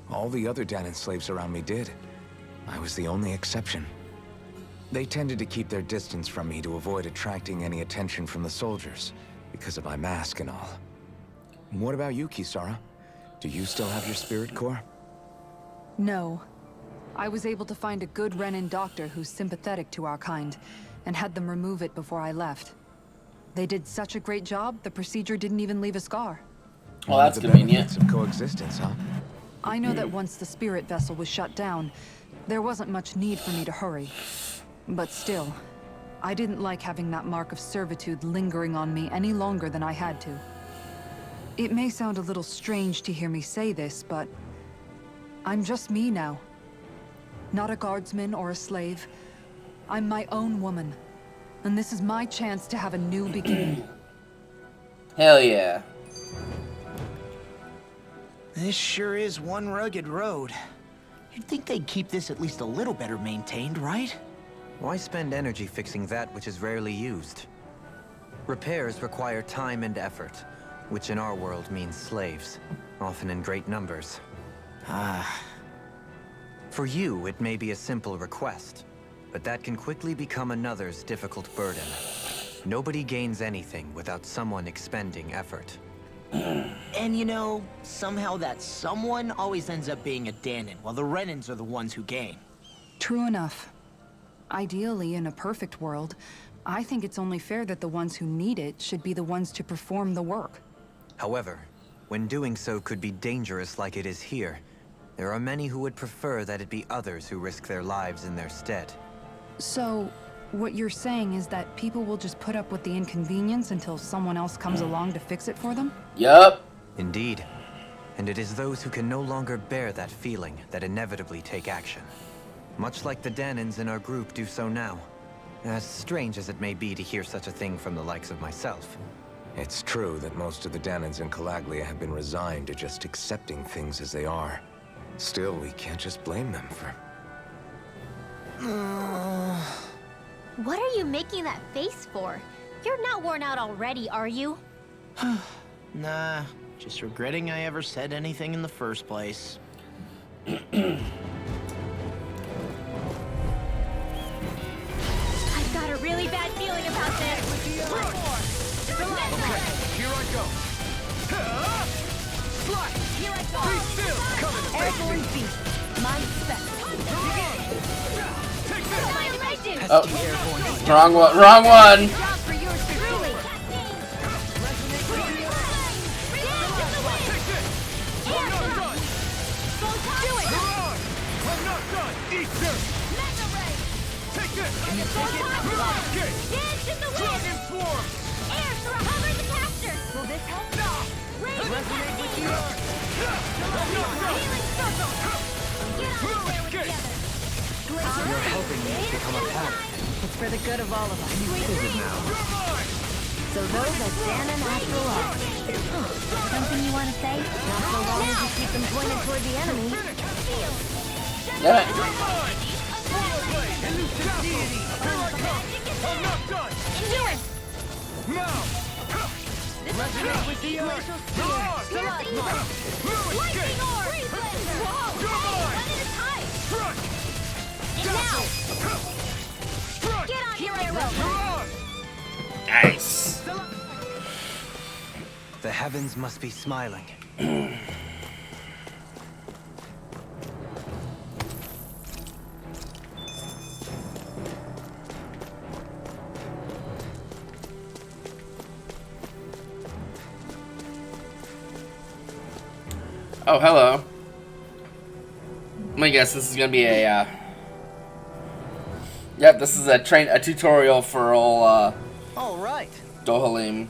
All the other Danan slaves around me did. I was the only exception. They tended to keep their distance from me to avoid attracting any attention from the soldiers, because of my mask and all. What about you, Kisara? Do you still have your spirit core? No. I was able to find a good Renan doctor who's sympathetic to our kind, and had them remove it before I left. They did such a great job, the procedure didn't even leave a scar. Well, that's One of the convenient. benefits of coexistence, huh? I know that once the spirit vessel was shut down, there wasn't much need for me to hurry. But still, I didn't like having that mark of servitude lingering on me any longer than I had to. It may sound a little strange to hear me say this, but I'm just me now. Not a guardsman or a slave. I'm my own woman. And this is my chance to have a new beginning. Hell yeah. This sure is one rugged road. You'd think they'd keep this at least a little better maintained, right? Why spend energy fixing that which is rarely used? Repairs require time and effort, which in our world means slaves, often in great numbers. For you, it may be a simple request, but that can quickly become another's difficult burden. Nobody gains anything without someone expending effort. And you know, somehow that someone always ends up being a Danan, while the Renans are the ones who gain. True enough. Ideally, in a perfect world, I think it's only fair that the ones who need it should be the ones to perform the work. However, when doing so could be dangerous like it is here, there are many who would prefer that it be others who risk their lives in their stead. So, what you're saying is that people will just put up with the inconvenience until someone else comes along to fix it for them? Yup. Indeed. And it is those who can no longer bear that feeling that inevitably take action. Much like the Danans in our group do so now. As strange as it may be to hear such a thing from the likes of myself. It's true that most of the Danans in Calaglia have been resigned to just accepting things as they are. Still, we can't just blame them for... What are you making that face for? You're not worn out already, are you? Nah, just regretting I ever said anything in the first place. I've got a really bad feeling about this. One more. go! Slash! Here I go! Be still! Coming! Airborne beast. My spec. Take this! Oh, wrong one. Wrong one. Job for yours truly! Take this! I'm not done! Do it! Mirage! I'm not done! Eat dirt! Mega Ray! Take this! Mirage Gate! Dance in the wind! Dragon Swarm! Air to recover the caster! Will this help? Resonate with the earth! I'm not done! Healing circle! Get out of there together! You're helping me become a pattern. It's for the good of all of us. Is it now? You're mine! So those are Danon after all. Something you want to say? Not so long as you keep them pointed toward the enemy. Yeah. You're mine! Swallow Blade! Elusive Deity! Here I come! I'm not done! Do it! Now! Resonate with the earth! Mirage! Mirage Lightning Gate! orb! Whoa! You're mine! One at a time! Strike! And now! Strike! Get on your arrow! Mirage! Nice. The heavens must be smiling. Oh, hello. Let me guess, this is gonna be a, Yep, this is a tutorial for all, All right. Dohalim.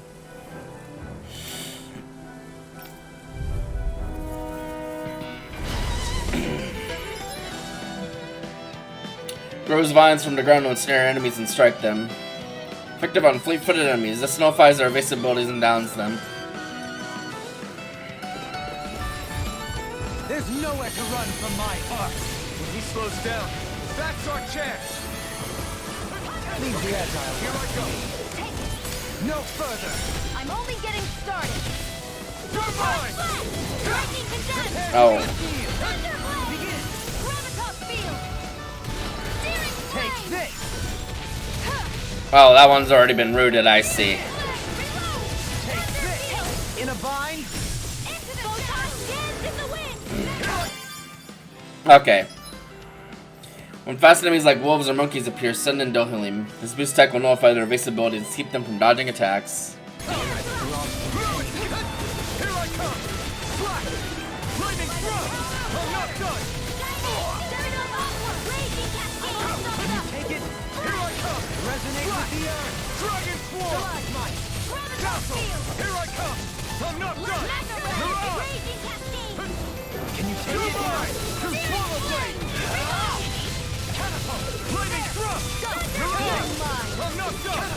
Grows vines from the ground to ensnare enemies and strike them. Effective on fleet-footed enemies. This nullifies their evasive abilities and downs them. There's nowhere to run from my arc. When he slows down, that's our chance. Leave the agile. Here I go. No further. I'm only getting started! You're mine. Lightning condensed! Oh. Thunderblade! Graviton field! Searing Take flame! this. Oh, that one's already been rooted, I see. Reload! Take this. In a bind? Photon dance in the wind! Okay. When fast enemies like wolves or monkeys appear, send in Dohalim. This boost tech will nullify their evasive abilities and keep them from dodging attacks. Here I come. Slash. Lightning thrust. I'm not done. Raging cascade! Take it. Here I come. Resonate with the earth. Dragon Swarm. Castle. Here I come. I'm not done. Mirage. Raging cascade! Can you take it? Mine. To Swallow Blade. Catapult. Lightning thrust. Mirage. I'm not done.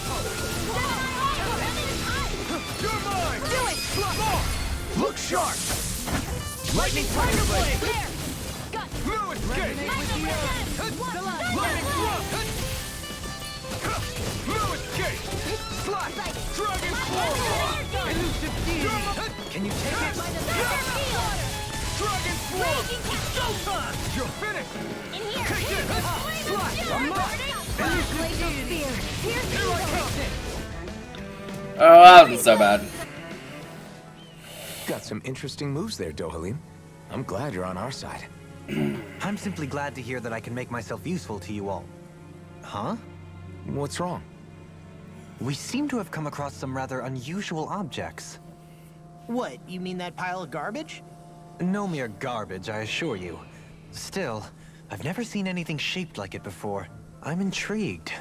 You're mine. Do it! Look sharp. Lightning Thunderblade. New escape. Lightning thrust. New escape. Slash. Dragon Swarm. Elusive Deity. Can you take it? Dragon Swarm. Showtime. You're finished. Take it. Slash. I'm not. Elusive Deity. Here I come. Oh, that wasn't so bad. Got some interesting moves there, Dohalim. I'm glad you're on our side. I'm simply glad to hear that I can make myself useful to you all. Huh? What's wrong? We seem to have come across some rather unusual objects. What, you mean that pile of garbage? No mere garbage, I assure you. Still, I've never seen anything shaped like it before. I'm intrigued.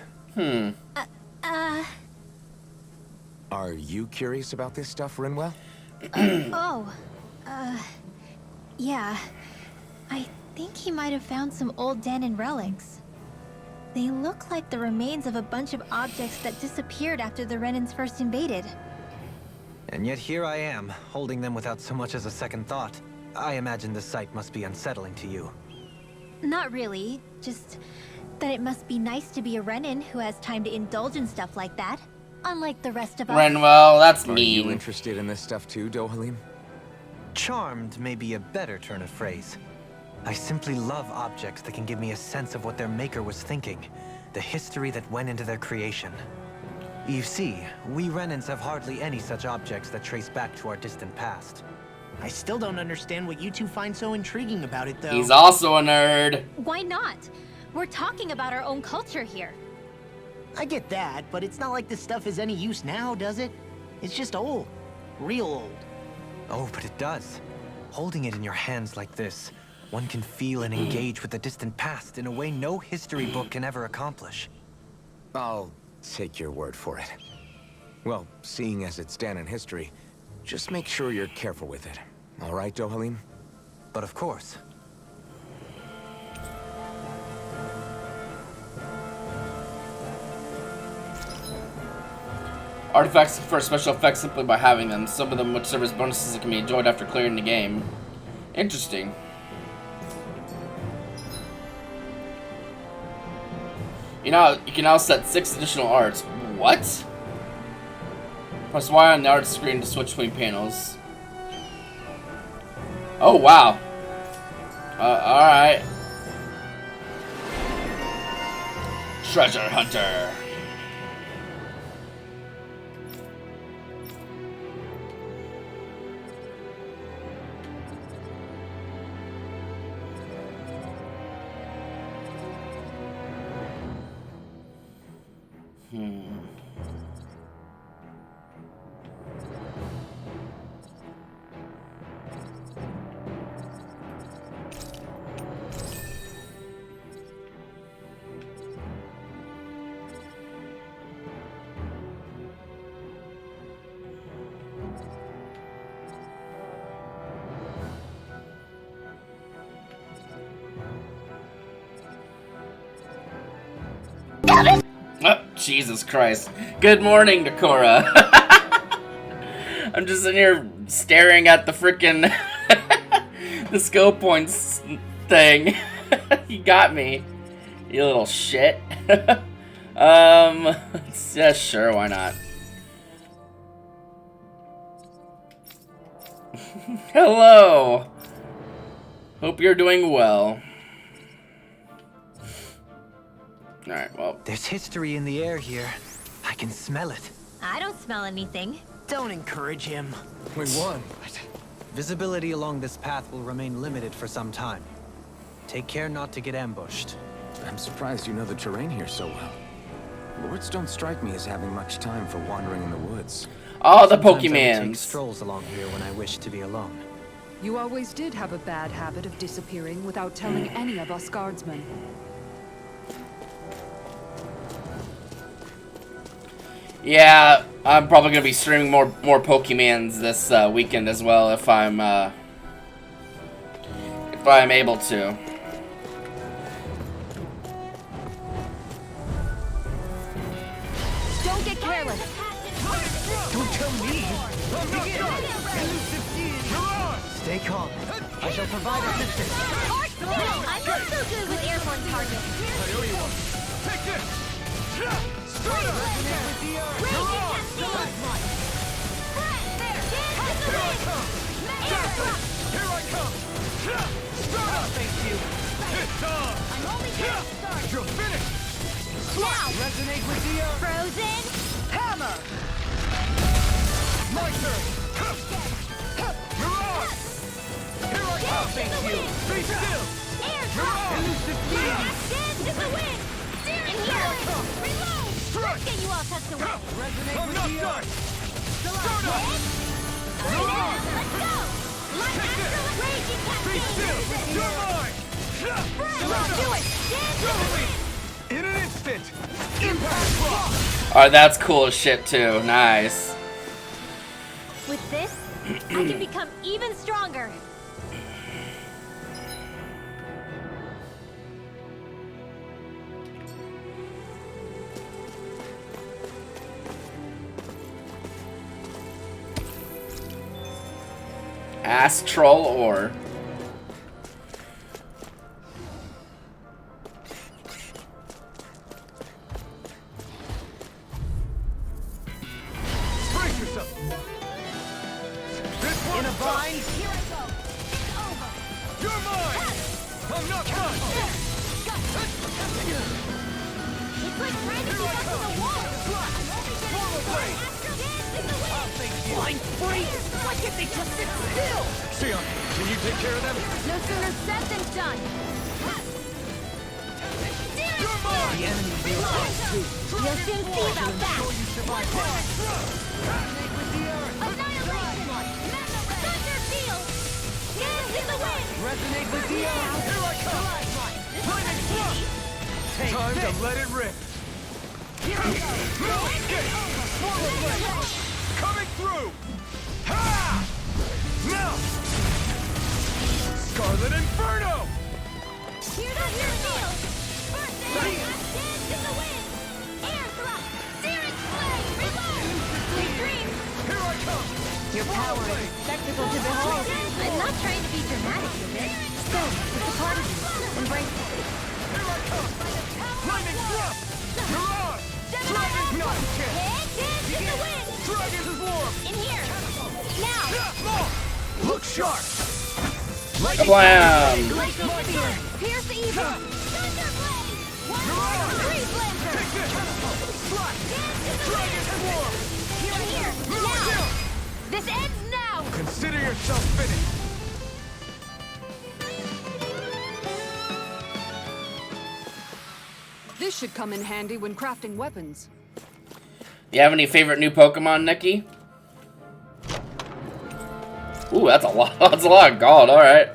Are you curious about this stuff, Rinwell? Yeah. I think he might have found some old Danon relics. They look like the remains of a bunch of objects that disappeared after the Renans first invaded. And yet here I am, holding them without so much as a second thought. I imagine the sight must be unsettling to you. Not really, just that it must be nice to be a Renan who has time to indulge in stuff like that. Unlike the rest of us. Renwell, that's Are you mean. interested in this stuff too, Dohalim? Charmed may be a better turn of phrase. I simply love objects that can give me a sense of what their maker was thinking, the history that went into their creation. You see, we Renans have hardly any such objects that trace back to our distant past. I still don't understand what you two find so intriguing about it, though. He's also a nerd. Why not? We're talking about our own culture here. I get that, but it's not like this stuff is any use now, does it? It's just old. Real old. Oh, but it does. Holding it in your hands like this, one can feel and engage with the distant past in a way no history book can ever accomplish. I'll take your word for it. Well, seeing as it's Dan in history, just make sure you're careful with it. All right, Dohalim? But of course. Artifacts confer special effects simply by having them. Some of them which serve as bonuses that can be enjoyed after clearing the game. Interesting. You can now set 6 additional arts. What? Press Y on the art screen to switch between panels. Oh, wow. Alright. Treasure Hunter. Oh, Jesus Christ. Good morning, Dakora. I'm just in here staring at the frickin' the skill points thing. You got me, you little shit. Yeah, sure, why not? Hello. Hope you're doing well. Alright, well. There's history in the air here. I can smell it. I don't smell anything. Don't encourage him. We won. Visibility along this path will remain limited for some time. Take care not to get ambushed. I'm surprised you know the terrain here so well. Lords don't strike me as having much time for wandering in the woods. Oh, the Sometimes I take Pokemans. strolls along here when I wish to be alone. You always did have a bad habit of disappearing without telling any of us guardsmen. Yeah, I'm probably gonna be streaming more Pokemans this weekend as well if I'm able to. Don't get careless. Don't tell me! I'm not done! Elusive deity! Stay calm. I shall provide assistance. I'm not so good with airborne targets. Take this! Start up! Here I come! Start up! Thank you! It's on! I'm only getting started. You're finished! Now, Resonate with the earth! Frozen Hammer! My turn! Mirage! Here I come! Thank you! Be still! air Mirage! Elusive deity! Dance in the wind. Steering here. Reload. Strike! Get you all tucked away. I'm not done! Start up! Mirage. Let's go. Light Take this! after raging Be cascade. still! You're mine! Do it. Dance in the wind. In an instant! Impact block! Alright, that's cool as shit too. Nice. With this, I can become even stronger. Astral Ore. Brace yourself! This one! In a vine! Here I go. It's over. You're mine! I'm not done! It's like trying to keep up with a wall. I'm only getting mind freeze! Why can't they just sit still? Sion, can you take care of them? No sooner said than done. You're mine! The enemy will come too. You'll soon see about that. Annihilation! Thunder field. Dance in the wind. Resonate with the earth! Here I come! Lightning thrust! Time to let it rip! Here I go! No escape! Swallow blade! Coming through! Ha! Now! Scarlet Inferno! Thunder field. First aid. Dance in the wind. Air thrust. Searing flame. Reload. Sweet dreams. Here I come! Your power is a spectacle to behold. I'm not trying to be dramatic with it. Still, it's a part of you. Embrace it. Here I come! Lightning thrust! You're on! Dragon's not kick! Dance in the wind. Dragon's warm! In here. Now. Look sharp! Kablam! Glacial spear. Pierce the evil. Thunder blade. Freeze lancer. Dragon's warm! In here. Now. This ends now. Consider yourself finished! This should come in handy when crafting weapons. You have any favorite new Pokemon, Nikki? Ooh, that's a lot. That's a lot of gold. All right.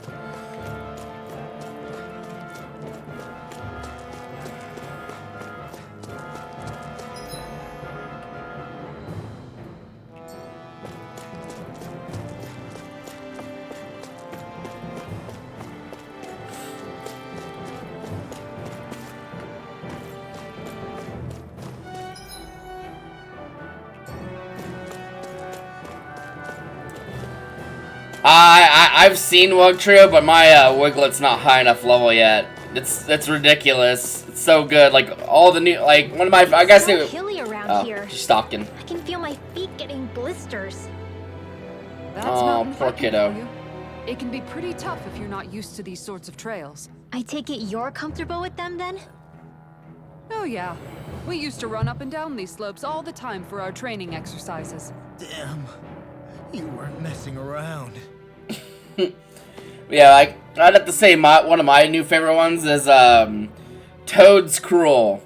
I've seen Wugtrio, but my Wiglet's not high enough level yet. It's ridiculous. It's so good. Like all the new, like one of my, I guess It's it. so hilly around Oh, here. she's stalking. I can feel my feet getting blisters. That's Oh, mountain poor hiking kiddo. for you. It can be pretty tough if you're not used to these sorts of trails. I take it you're comfortable with them then? Oh yeah. We used to run up and down these slopes all the time for our training exercises. Damn, you weren't messing around. Yeah, like I'd have to say one of my new favorite ones is Toad's Cruel.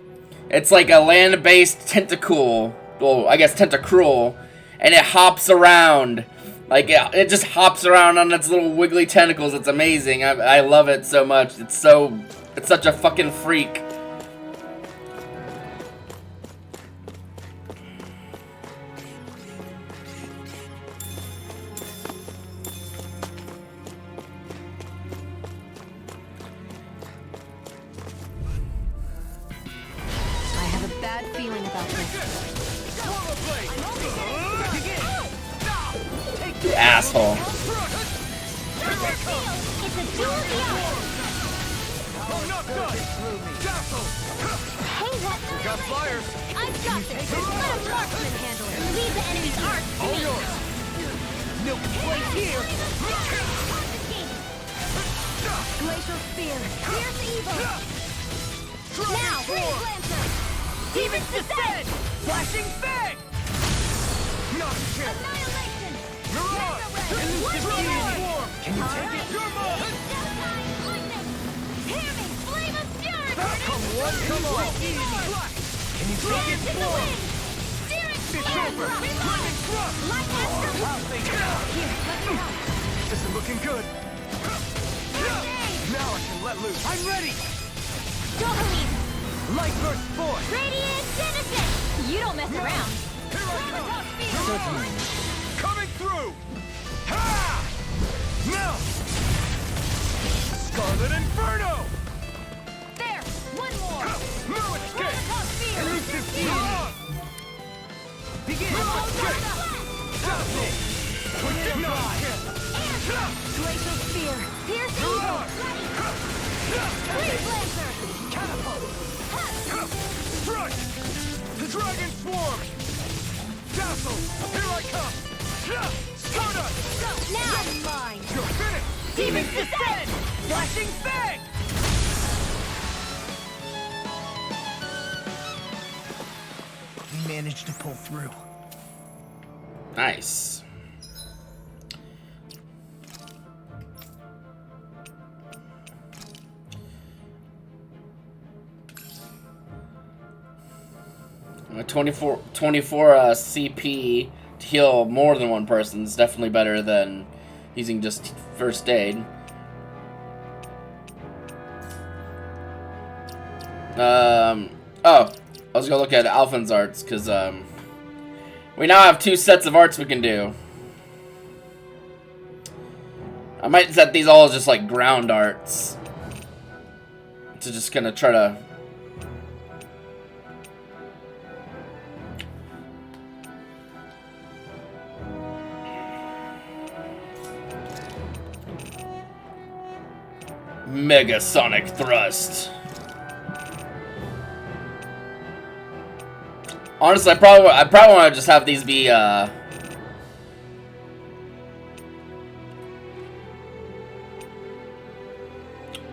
It's like a land-based tentacle. Well, I guess tentacruel, and it hops around. Like it just hops around on its little wiggly tentacles. It's amazing. I love it so much. It's such a fucking freak. I have a bad feeling about this. You asshole. It's a duel of the eyes. Hey, what? Got flyers! I've got this. Let a marksman handle it. Leave the enemy's arc to me. No place here! Glacial spear. Pierce evil. Now, freeze lancer. Demon's descent! Flashing fang! Not a chance! Annihilation. You're on! Dragon's warm! Can you take it? You're mine! Hear me, flame of fury. Come on, come on! Can you take it? Dance in the wind. Steering flame. Lightning thrust! Light astral. I'll take it out! Here, let me help. This is looking good! Now I can let loose! I'm ready! Dohalim. Light burst force! Radiant Genesis. You don't mess around. Here I come! Coming through! Ha! Now! Scarlet Inferno! There. One more. No escape! Spear. Elusive speed! Begin! Glacial spear. Pierce evil. Freeze lancer. Catapult! Strike! The dragon swarm! Dazzle! Here I come! Stardust! Now. Mine. You're finished! Demon's descent. Flashing fang! We managed to pull through. Nice. 24 CP to heal more than one person is definitely better than using just first aid. Oh, I was gonna look at Alphen's arts because we now have 2 sets of arts we can do. I might set these all as just like ground arts to just kind of try to. Mega Sonic Thrust. Honestly, I probably want to just have these be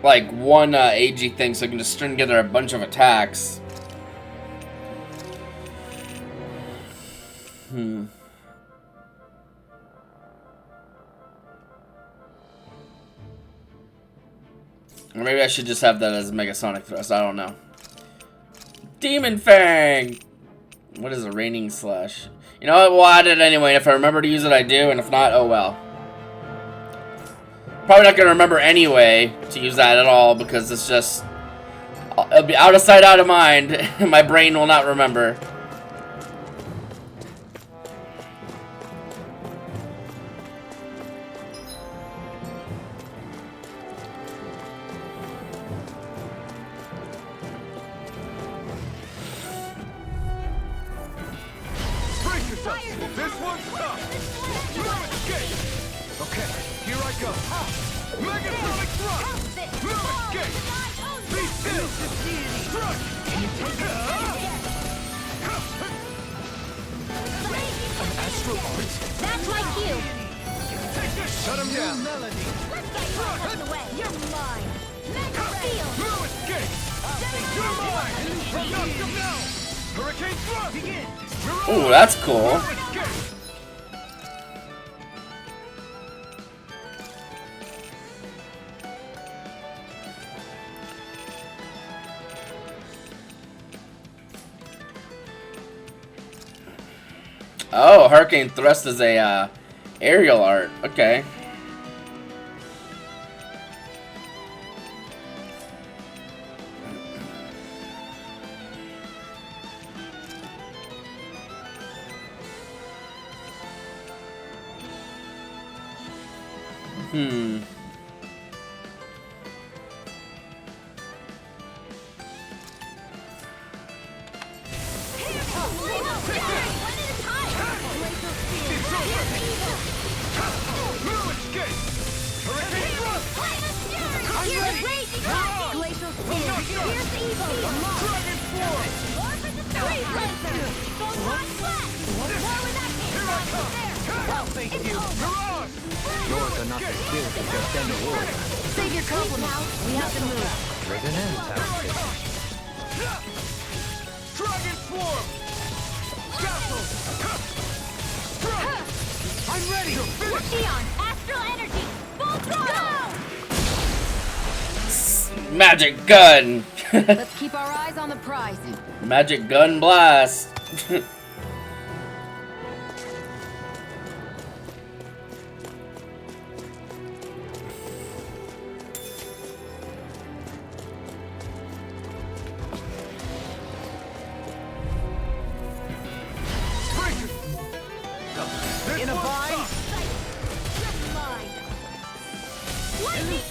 like one AG thing, so I can just string together a bunch of attacks. Or maybe I should just have that as Mega Sonic Thrust. I don't know. Demon Fang. What is a raining slash? You know what? We'll add it anyway. If I remember to use it, I do. And if not, oh well. Probably not going to remember anyway to use that at all because it's just... it'll be out of sight, out of mind. My brain will not remember. Brace yourself. This one's tough. No escape. Okay, here I go. Mega Sonic Thrust. No escape. Be still. Thrust. Can you take it? An Astral Art. That's my cue. Shut him down. Let's get you out of the way. You're mine. Mega Field. No escape. You're mine. Knock him down. Hurricane Thrust. Begin. Ooh, that's cool. Oh, Hurricane Thrust is a aerial art. Okay. Yours are not the skills that just send a war. Save your compliments now. We have to move. There's an end, Townsend. Dragon Swarm. Castle. I'm ready. We're beyond astral energy. Full throttle. Magic gun. Let's keep our eyes on the prize. Magic gun blast. In a bind. Just mine. Lightning.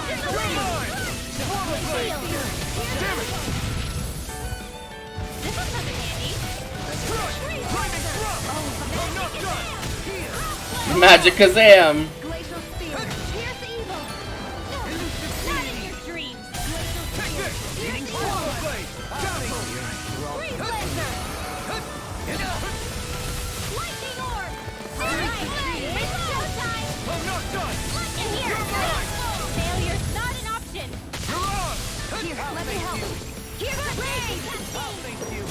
Dance in the wind. Shield. Damn it. This will come in handy. Lightning Thrust. I'm not done. Magic Kazam. Glacial Spear. Here's the evil. Not in your dreams. Take this. Here's the Swallow evil. Blade. Castle. Freeze Laser. Lightning Orb. All right. It's showtime. I'm not done. In here. Failure's not an option. You're on. Here, let me help. Here's the rain. Thank you.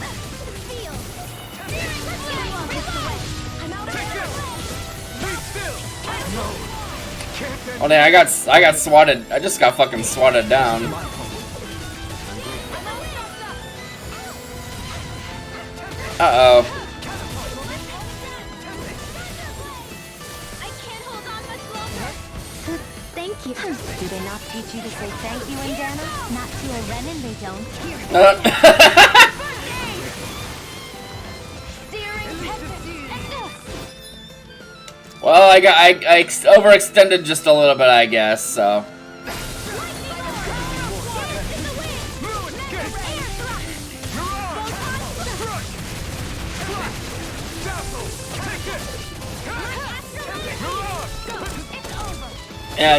Feel. Let's get you all this away. I'm out of Take this. Be still. No. Can't end. Oh dang, I got swatted. I just got fucking swatted down. My home. I'm grateful. Uh-oh. I can't hold on much longer. Thank you. Do they not teach you to say thank you, Indiana? Not to a Renan, they don't. Well, I overextended just a little bit, I guess, so. Yeah.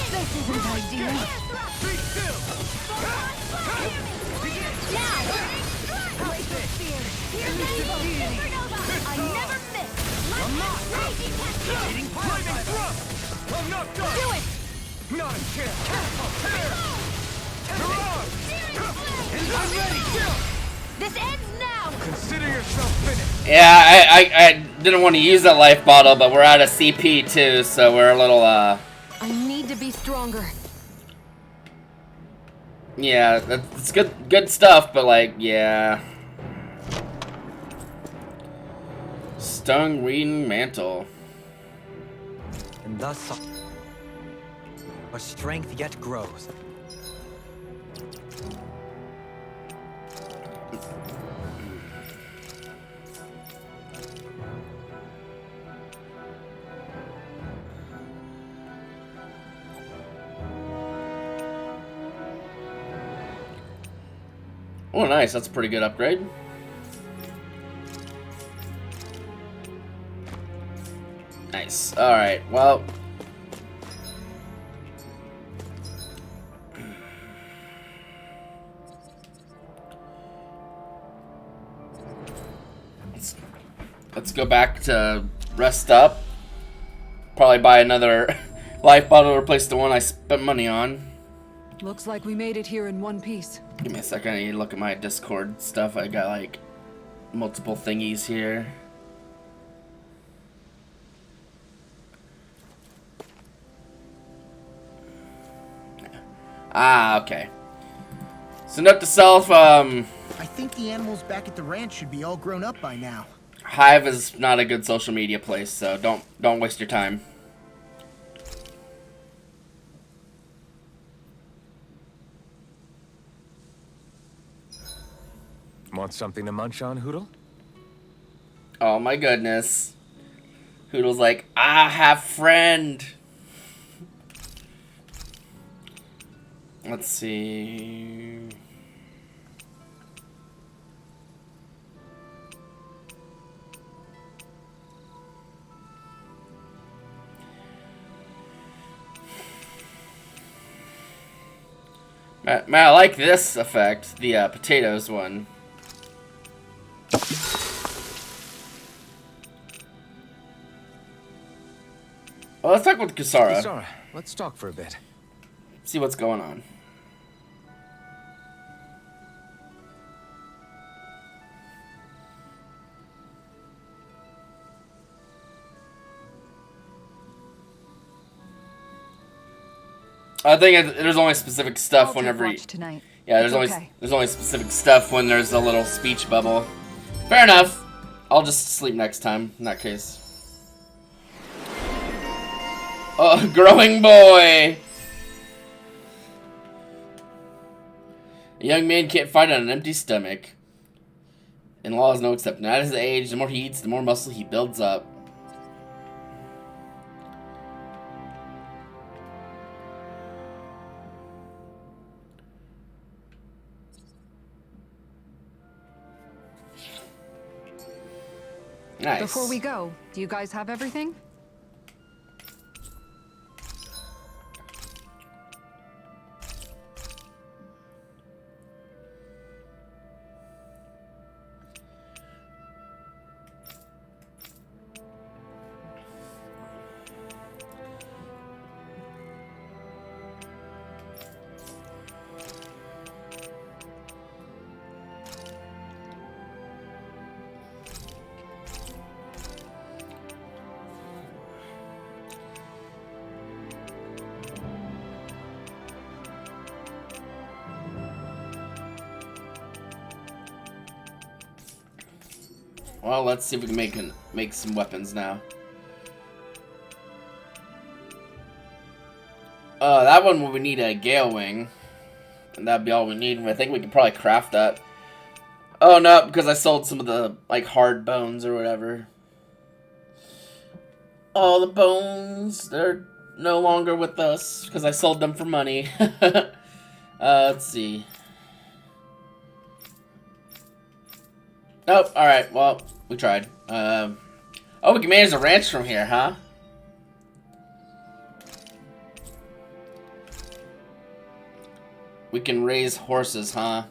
This isn't ideal. I never miss. I'm not done. Do it. Not a chance. I'm ready. This ends now. Consider yourself finished. Yeah, I didn't want to use that life bottle, but we're out of CP too, so we're a little, I need to be stronger. yeah, that's good stuff, but like, yeah. Stung Wheaton Mantle. And thus, our strength yet grows. Oh, nice. That's a pretty good upgrade. Nice. Alright, well. Let's go back to rest up. Probably buy another life bottle to replace the one I spent money on. Looks like we made it here in one piece. Give me a second, I need to look at my Discord stuff. I got like multiple thingies here. Ah, okay. So note to self, I think the animals back at the ranch should be all grown up by now. Hive is not a good social media place, so don't waste your time. Want something to munch on, Hootle? Oh my goodness. Hoodle's like, I have friend. Let's see. Matt, I like this effect, the potatoes one. Well, let's talk with Kisara. Kisara, let's talk for a bit. See what's going on. I think there's only specific stuff whenever you, tonight. yeah, It's there's only specific stuff when there's a little speech bubble. Fair enough. I'll just sleep next time in that case. Oh, growing boy. A young man can't fight on an empty stomach. And law is no exception. At his age, the more he eats, the more muscle he builds up. Nice. Before we go, do you guys have everything? Well, let's see if we can make some weapons now. That one we need a Gale Wing. And that'd be all we need. I think we could probably craft that. Oh, no, because I sold some of the, like, hard bones or whatever. All the bones, they're no longer with us because I sold them for money. Let's see. Nope, alright, well, we tried. Oh, we can manage the ranch from here, huh? We can raise horses, huh?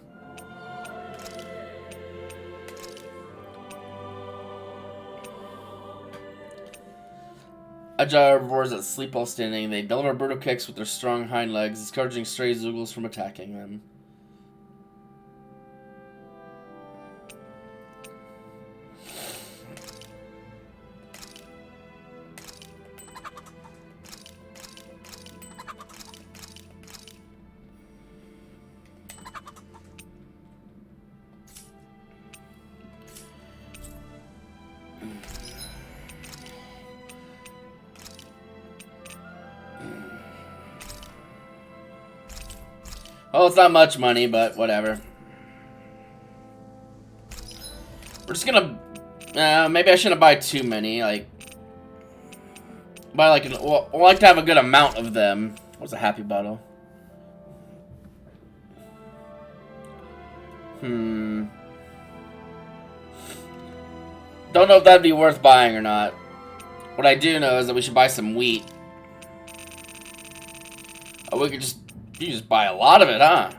Agile herbivores that sleep while standing. They deliver brutal kicks with their strong hind legs, discouraging stray Zoogles from attacking them. Oh, it's not much money, but whatever. We're just gonna... maybe I shouldn't buy too many, like... Buy like an... Well, I like to have a good amount of them. What's a happy bottle? Don't know if that'd be worth buying or not. What I do know is that we should buy some wheat. Oh, we could just... You just buy a lot of it, huh?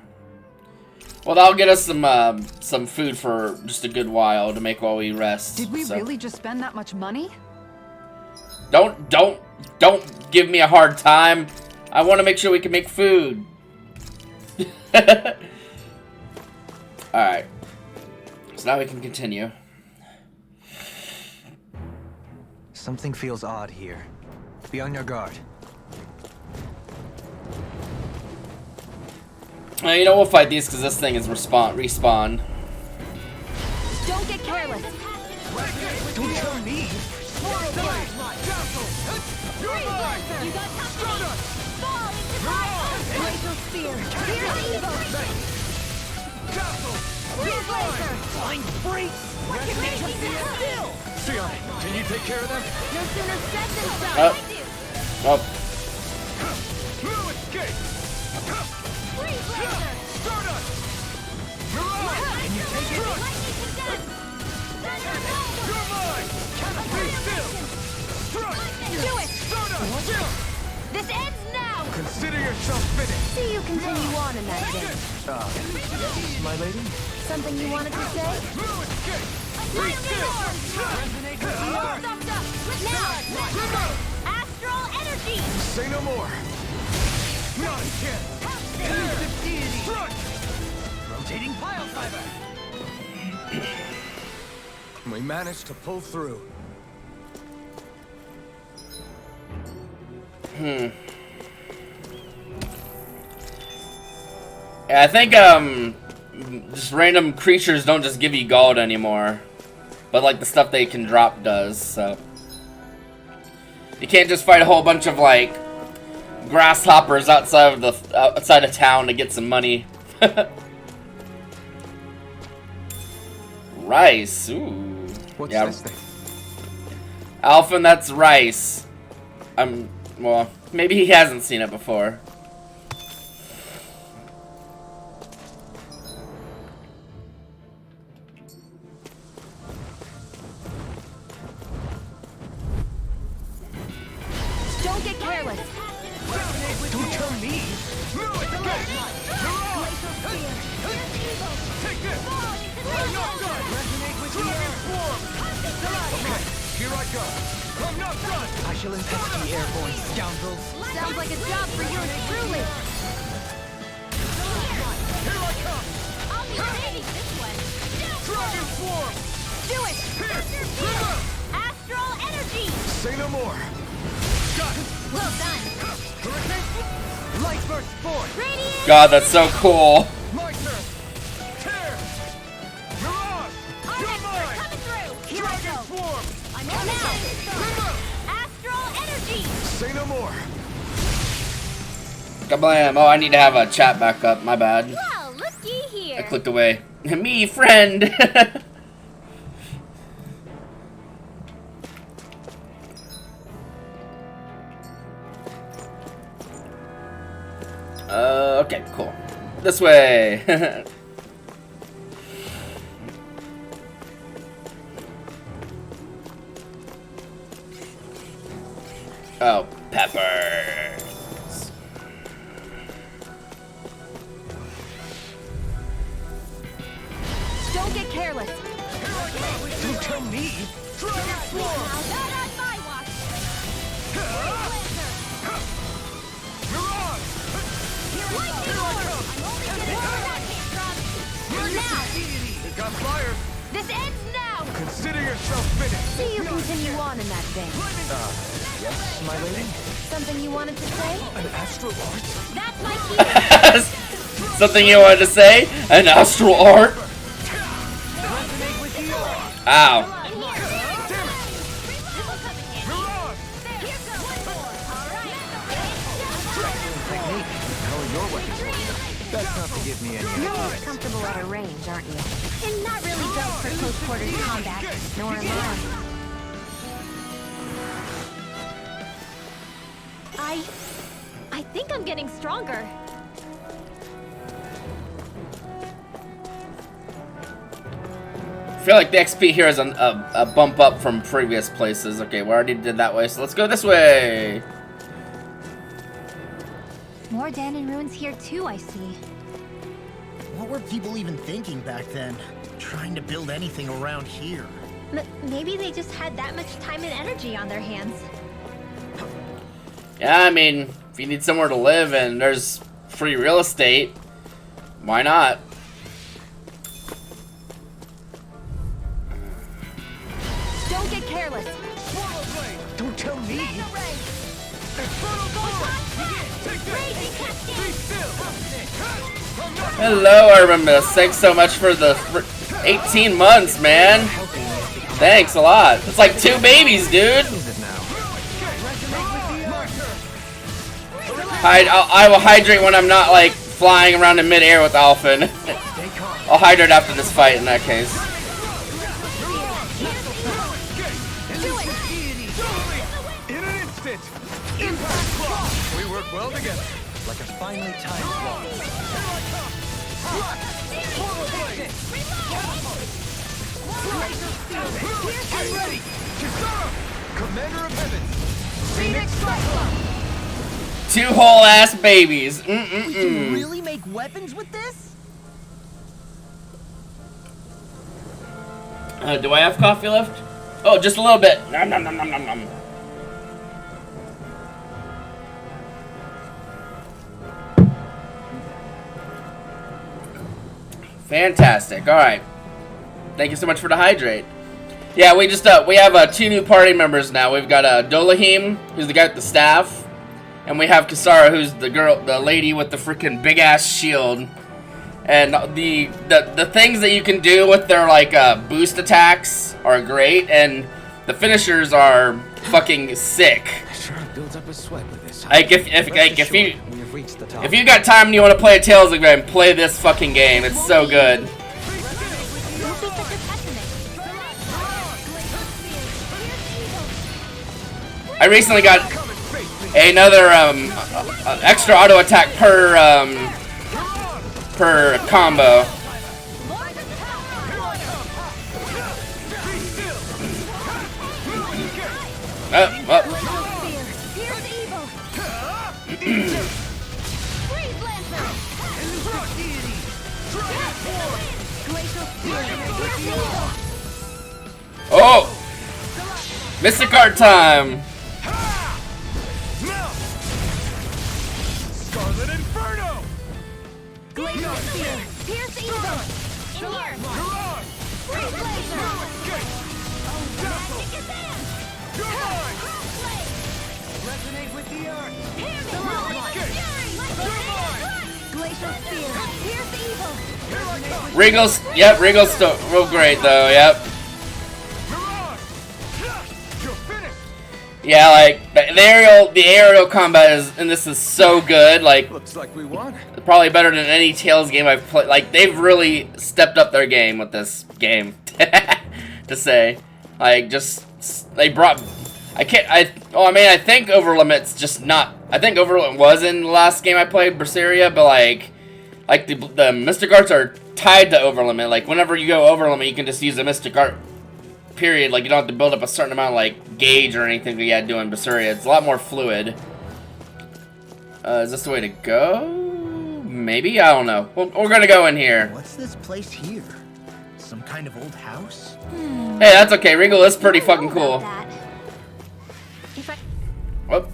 Well, that'll get us some food for just a good while to make while we rest. Did we really just spend that much money? Don't give me a hard time. I want to make sure we can make food. Alright. So now we can continue. Something feels odd here. Be on your guard. You know, we'll fight these because this thing is respawn. Don't get careless. Don't tell me. You got company. Fall into my Laser spear. Here's evil. Here's laser. Blind freak. What can make me still? Sion, can you take care of them? No sooner said than done. Oh. Blue escape. Freeze laser. Stardust. Mirage. Can you take it? Lightning condensed. Thunderbolt. You're mine. Canopy still. Strike. Do it. Stardust. Still. This ends now. Consider yourself finished. See you continue on in that vein. Yes, my lady? Something you wanted to say? Blue escape. Free still. Now. Astral energy. Say no more. Not a chance. Strike. Rotating pile fiber. We managed to pull through. Yeah, I think, just random creatures don't just give you gold anymore. But, like, the stuff they can drop does, so. You can't just fight a whole bunch of, like, grasshoppers outside of town to get some money. Rice, ooh. What's yeah. this thing? Alphen, that's rice. Well, maybe he hasn't seen it before. Don't get careless. Don't tell me. Blue escape. Take this. I'm not done. Dragon form. Okay, here I go. I'm not done. I shall infest the airborne scoundrels. Sounds like a job for yours truly. Here I come. I'll be taking this one. Dragon form. Do it. Astral energy. Say no more. Got it. Well done. Light burst forth. Radiant. God, that's so cool. My turn. Tear. Mirage. Our You're expert mine. coming through. Here I'm on now. Astral energy. Say no more. Kablam. Oh, I need to have a chat back up. My bad. Well, looky here. I clicked away. Me, friend. Okay, cool. This way. Oh, peppers. Don't get careless. Don't tell me. Not on my watch. Got fire. This ends now. Consider yourself finished. See you continue on in that vein. Yes, my lady? Something you wanted to say? An astral art? That's my key. Something you wanted to say? An astral art? Ow. Technique. How are your weapons working? That's not to give me any You're more ideas. comfortable at a range, aren't you? And not really built for close quarters combat. Nor am I. I think I'm getting stronger. I feel like the XP here is a bump up from previous places. Okay, we already did that way, so let's go this way. More Danon ruins here too, I see. What were people even thinking back then? Trying to build anything around here. Maybe they just had that much time and energy on their hands. Yeah, I mean, if you need somewhere to live and there's free real estate, why not? Don't get careless. Don't tell me. Hello, Urban Mist. Thanks so much for the 18 months, man. Thanks a lot. It's like 2 babies, dude. I will hydrate when I'm not like flying around in midair with Alphen. I'll hydrate after this fight in that case. In an instant. Impact block. We work well together. Like a finely timed wall. Get ready. Kisara, Commander of Heaven. Phoenix Cyclone. 2 whole ass babies. We can really make weapons with this? Do I have coffee left? Oh, just a little bit. Nom, nom, nom, nom, nom, nom. Fantastic. All right. Thank you so much for the hydrate. Yeah, we just we have 2 new party members now. We've got Dolahim, who's the guy with the staff, and we have Kisara, who's the lady with the freaking big ass shield. And the things that you can do with their like boost attacks are great, and the finishers are fucking sick. Sure builds up a sweat with this. Like if you got time and you want to play a Tales of game, play this fucking game. It's so good. I recently got another extra auto attack per combo. Oh! Mystic Art time! Scarlet Inferno. Glacial Spear. Pierce Evil. In here. Mirage. Freeze Laser. Magic Advance. Resonate with the earth. Here's the Glacial Spear. Pierce Evil. Regal's still real great though, yep. Yeah, like the aerial combat is, and this is so good. Like, Looks like we won. probably better than any Tales game I've played. Like, they've really stepped up their game with this game. To say, like, just they brought. I think Overlimit's just not. I think Overlimit was in the last game I played, Berseria, but like the Mystic Arts are tied to Overlimit. Like, whenever you go Overlimit, you can just use a Mystic Art. Period. Like, you don't have to build up a certain amount of like gauge or anything that you had to do in Berseria. It's a lot more fluid. Is this the way to go? Maybe? I don't know. We're gonna go in here. What's this place here? Some kind of old house? Hey, that's okay. Regal is pretty fucking cool. Whoop.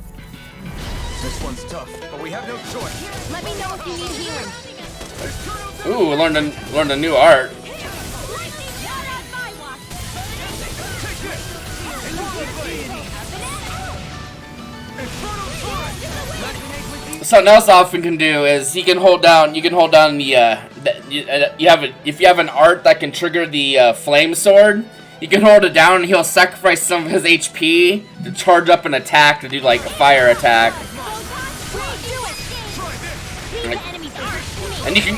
This one's tough, but we have no choice. Let me know if you need healing. Ooh, learned a new art. Something else Alphen can do is he can hold down. You can hold down if you have an art that can trigger the flame sword. You can hold it down, and he'll sacrifice some of his HP to charge up an attack to do like a fire attack. And you can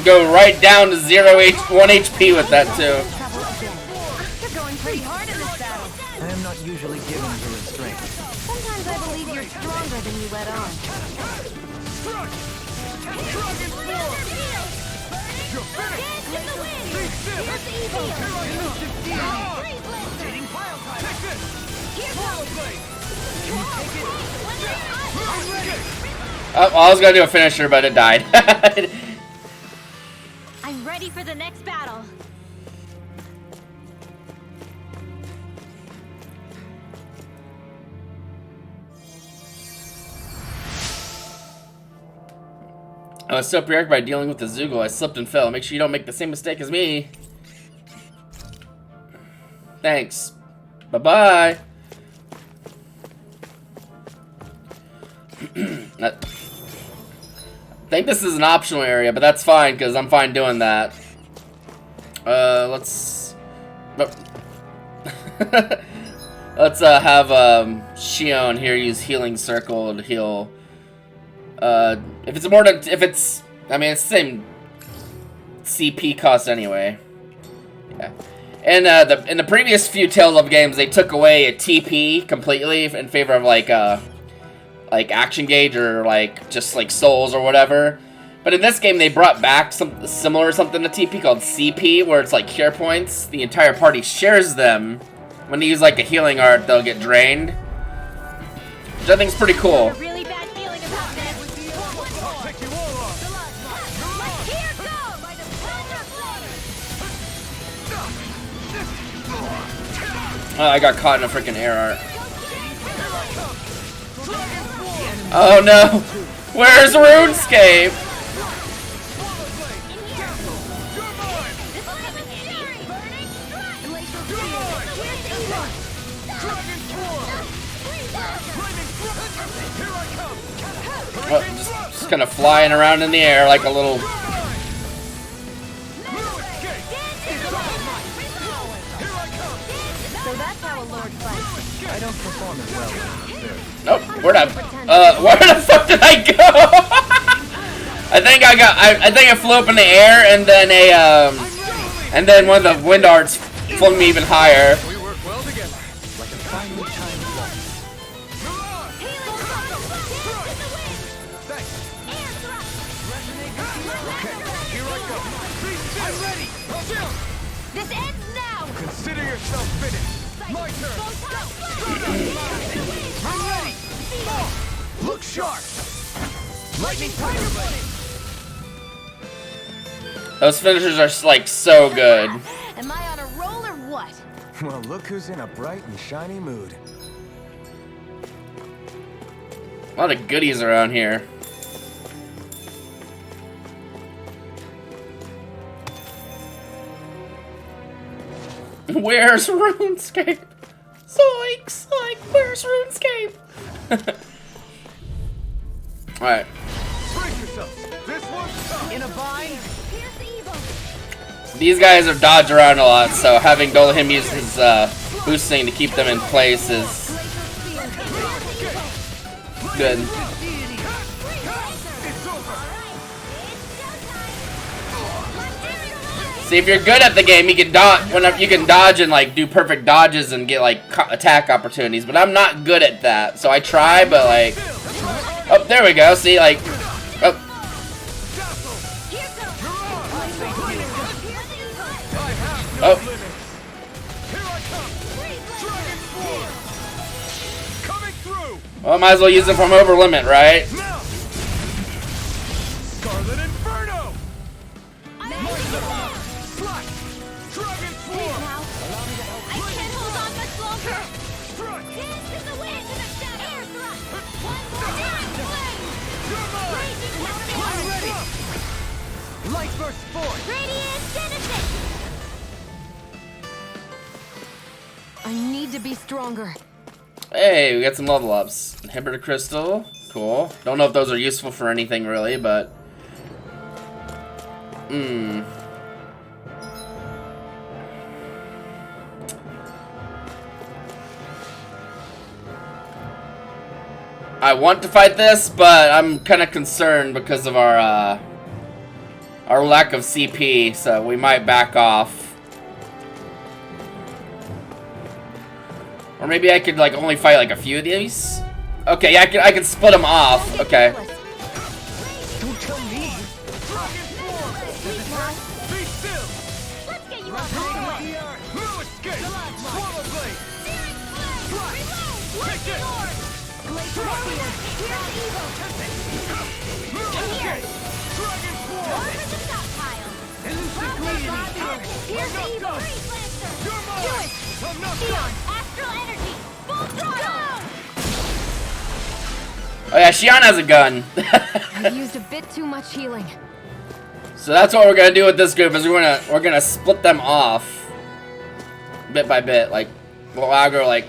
go right down to 1 HP with that too. You're going pretty hard in this battle. I am not usually given to restraint. Sometimes I believe you're stronger than you let on. Oh, well, I was gonna do a finisher, but it died. I'm ready for the next battle. I was so preoccupied by dealing with the Zoogle, I slipped and fell. Make sure you don't make the same mistake as me. Thanks. Bye-bye. I think this is an optional area, but that's fine, because I'm fine doing that. Let's have Shion here use Healing Circle to heal. If it's I mean, it's the same CP cost anyway. Yeah. And in the previous few Tales of games, they took away a TP completely in favor of like action gauge or like just like souls or whatever. But in this game, they brought back something similar to TP called CP, where it's like cure points. The entire party shares them. When they use like a healing art, they'll get drained. Which I think is pretty cool. Oh, I got caught in a freaking air art. Oh no! Where's RuneScape? Oh, just kind of flying around in the air like a little... I don't perform as well. Nope, where the fuck did I go? I think I flew up in the air and then one of the wind arts flung me even higher. We work well together, like a finely timed waltz. Here I go. I'm ready. This ends now. Consider yourself finished. My turn. I'm ready. Look sharp. Lightning Tiger Blade. Those finishers are like so good. Am I on a roll or what? Well, look who's in a bright and shiny mood. A lot of goodies around here. Where's RuneScape? Zoinks! Like, where's RuneScape? Alright. Brace yourselves. This one's tough. In a bind? these guys are dodge around a lot, so having Dolahim use his boosting to keep them in place is good. See, if you're good at the game, you can dodge. You can dodge and like do perfect dodges and get like attack opportunities. But I'm not good at that, so I try. But like, oh, there we go. See, like, oh. Oh. Well, might as well use it from over limit, right? Scarlet Inferno! Dragon Swarm! I can't hold on much longer! Dance to the wind! Air thrust! One more time! Raging I'm ready! Light burst forth! Radiant Genesis! I need to be stronger. Hey, we got some level ups. Inhibitor crystal, cool. Don't know if those are useful for anything really, but I want to fight this, but I'm kind of concerned because of our lack of CP, so we might back off. Or maybe I could like only fight like a few of these. Okay, yeah, I can split them off. Okay. Don't tell me! Dragon Swarm! Be still! Let's get you No off escape! Swallow Blade! Take it! Dragon Swarm! Over the stockpile! Elusive Greedy! Here's evil! You're mine! Do it! I'm not Eon, done! astral energy! Full throttle! Oh yeah, Xion has a gun. I used a bit too much healing. So that's what we're gonna do with this group is we're gonna split them off bit by bit. Like we'll aggro like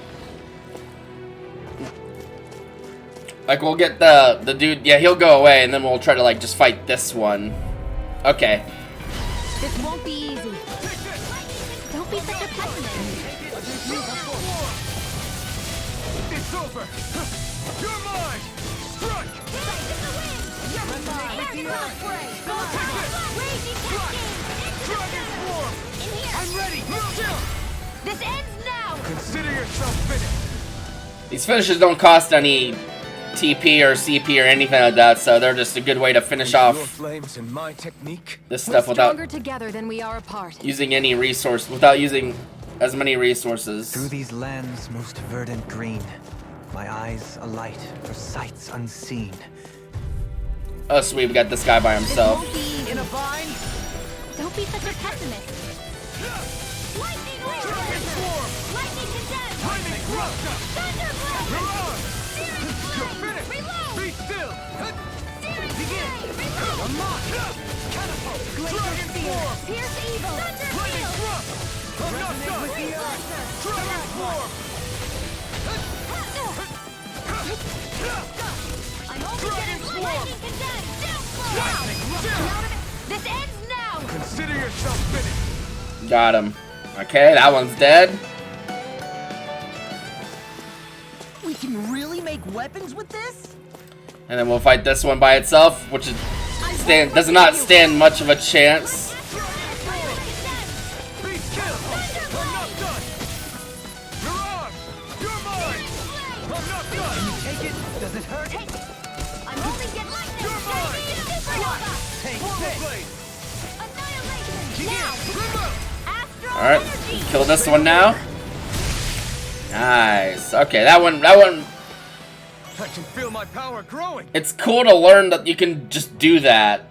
we'll get the dude, yeah, he'll go away and then we'll try to like just fight this one. Okay. This won't be easy. Don't be such a pessimist! It's over! You're mine! Strike! Dragon Swarm! I'm ready! This ends now! Consider yourself finished! These finishes don't cost any TP or CP or anything like that, so they're just a good way to finish Your off flames and my technique. this We're stuff without stronger together than we are apart. using any resource, without using as many resources. Through these lands most verdant green, my eyes alight for sights unseen. Oh sweet, we got this guy by himself. In a bind? Don't be such a pessimist! Lightning Laser! Lightning Condemned! Lightning Thrust! Thunder Blade! Mirage! Searing You're Flame! finished! Reload! Be still! Searing Begin! Flame! Reload! Unlock! Catapult! Dragon Swarm! Pierce Evil! Thunder Lightning Field! Thrust! I'm not done! Dragon Swarm! I'm only Dragon getting Swarm! Lightning Condemned! Down slow! Lightning Down! This ends now! Consider yourself finished! Got him. Okay, that one's dead. We can really make weapons with this? And then we'll fight this one by itself, which is does not stand much of a chance. Be still! I'm not done! Mirage! You're mine! I'm not done! Take it? Does it hurt? I'm only getting Lightning! You're mine! Supernova! Take Swallow this! Blade! Annihilation! Now! Remote! Astral Alright, energy! kill this one now. Nice. Okay, that one, I can feel my power growing! it's cool to learn that you can just do that.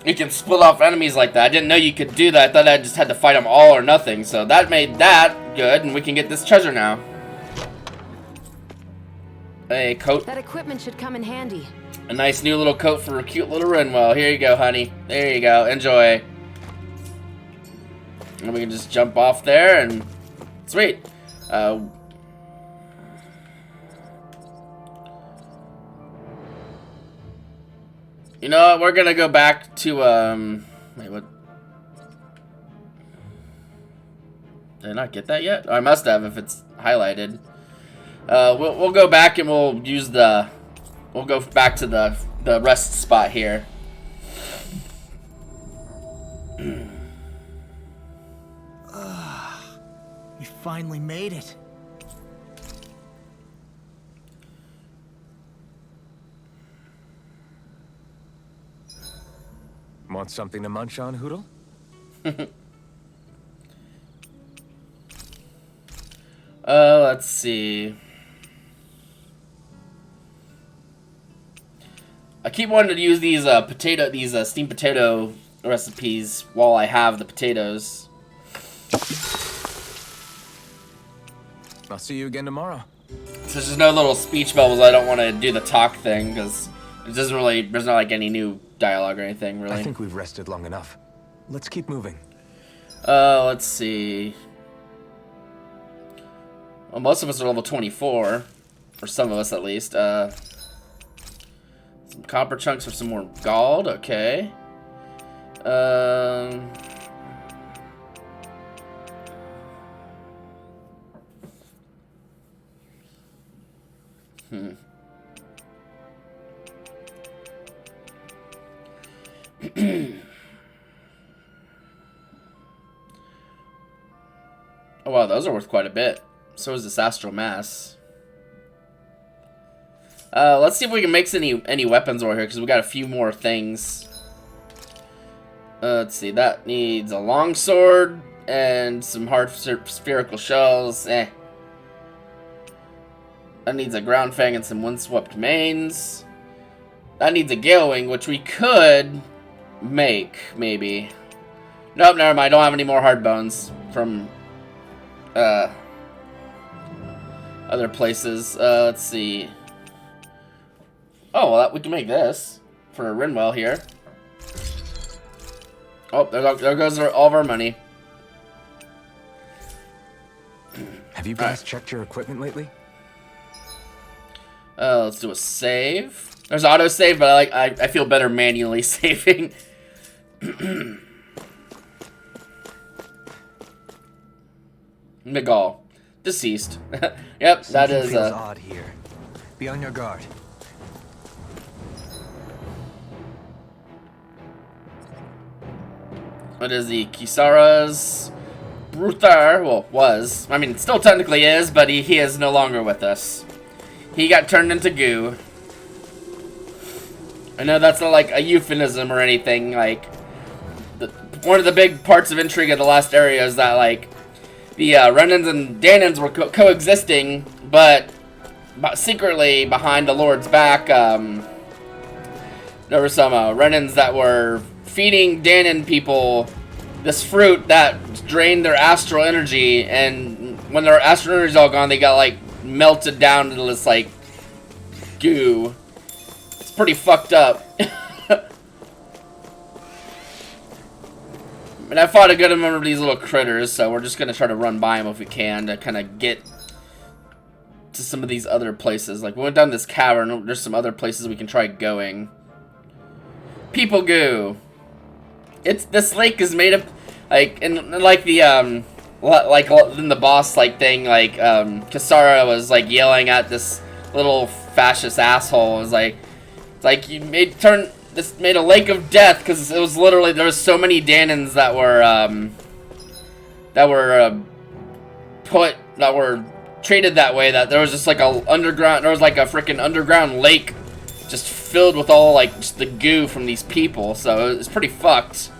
You can split off enemies like that. I didn't know you could do that. I thought I just had to fight them all or nothing. So that made that good, and we can get this treasure now. A coat. That equipment should come in handy. A nice new little coat for a cute little Rinwell. Here you go, honey. There you go. Enjoy. And we can just jump off there and... Sweet. You know what? We're gonna go back to, wait, what? Did I not get that yet? Oh, I must have if it's highlighted. We'll go back and we'll use we'll go back to the rest spot here. We finally made it. Want something to munch on, Hootle? Let's see. I keep wanting to use these steamed potato recipes while I have the potatoes. I'll see you again tomorrow. So there's just no little speech bubbles. I don't want to do the talk thing because it doesn't really. There's not like any new dialogue or anything really. I think we've rested long enough. Let's keep moving. Let's see. Well, most of us are level 24, or some of us at least. Some copper chunks for some more gold. Okay. Oh wow, those are worth quite a bit. So is this astral mass. Let's see if we can mix any weapons over here because we got a few more things. Let's see, that needs a longsword and some hard spherical shells. That needs a ground fang and some windswept manes. That needs a gale wing, which we could make, maybe. Nope, never mind. I don't have any more hard bones from other places. Let's see. Oh, well, we can make this for Rinwell here. Oh, there goes all of our money. Have you guys checked your equipment lately? Let's do a save. There's auto save, but I feel better manually saving. Miguel, deceased. Yep, that is. Feels odd here. Be on your guard. What is the Kisara's Bruthar? Well, was. I mean, still technically is, but he is no longer with us. He got turned into goo. I know that's not like a euphemism or anything. Like, one of the big parts of intrigue of the last area is that, like, the Renans and Danans were coexisting, but secretly behind the Lord's back, there were some Renans that were feeding Danan people this fruit that drained their astral energy, and when their astral energy is all gone, they got, like, melted down into this, like, goo. It's pretty fucked up. And I fought a good number of these little critters, so we're just gonna try to run by them if we can to kind of get to some of these other places. Like, we went down this cavern, there's some other places we can try going. People goo. This lake is made of, like, and like the, like in the boss, like, thing, like, Kisara was, like, yelling at this little fascist asshole. It was like, it's like, you made a lake of death, because it was literally, there was so many Danans that were treated that way, that there was just like a freaking underground lake just filled with all, like, just the goo from these people, so it's pretty fucked.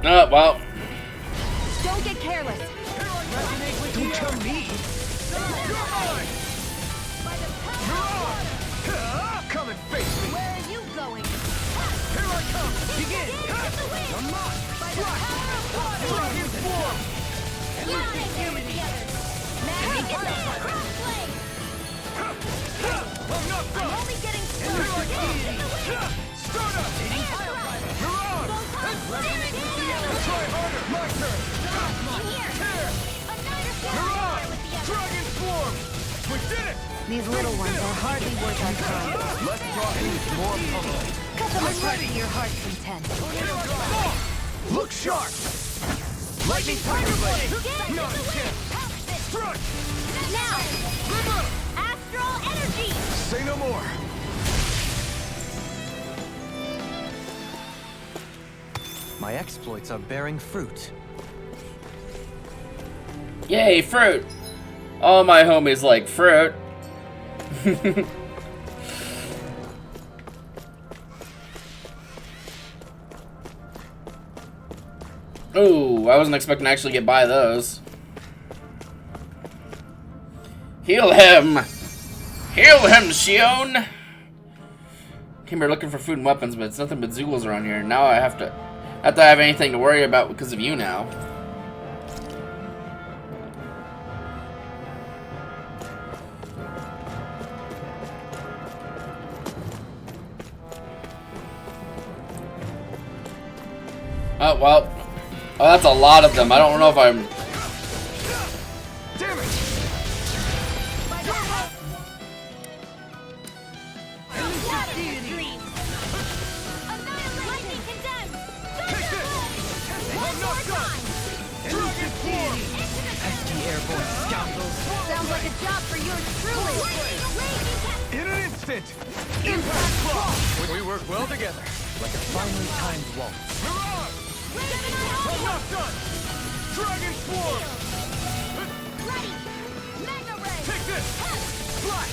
Oh, well. Don't get careless. Don't tell me. Come and face me. Where are you going? Here I come. Begin. Unlock. Dragon form. I'm only getting started. Start up. Mirage. Try harder. My turn. In here. Tear. A nighter Mirage. Dragon Swarm! We did it! These little ones are hardly worth our time. Less talking, more pummeling. Cut them apart to your heart's content. Look sharp! Lightning Tiger Blade! Not a chance! Strike! Now! Astral Energy! Say no more! My exploits are bearing fruit. Yay, fruit! All my homies like fruit. Ooh, I wasn't expecting to actually get by those. Heal him! Heal him, Shion! Came here looking for food and weapons, but it's nothing but Zoogles around here. Now I have to have anything to worry about because of you now. Oh, well. Oh, that's a lot of them. I don't know if I'm... Damn it! Lightning Condemned! Take this! I'm not done! Dragon Swarm! Pesky airborne scoundrels. Sounds like a job for yours truly! In an instant! Impact Claw! We work well together, like a finely timed waltz. Mirage! I'm not done! Dragon Swarm! Ready! Mega Ray! Take this! Fly!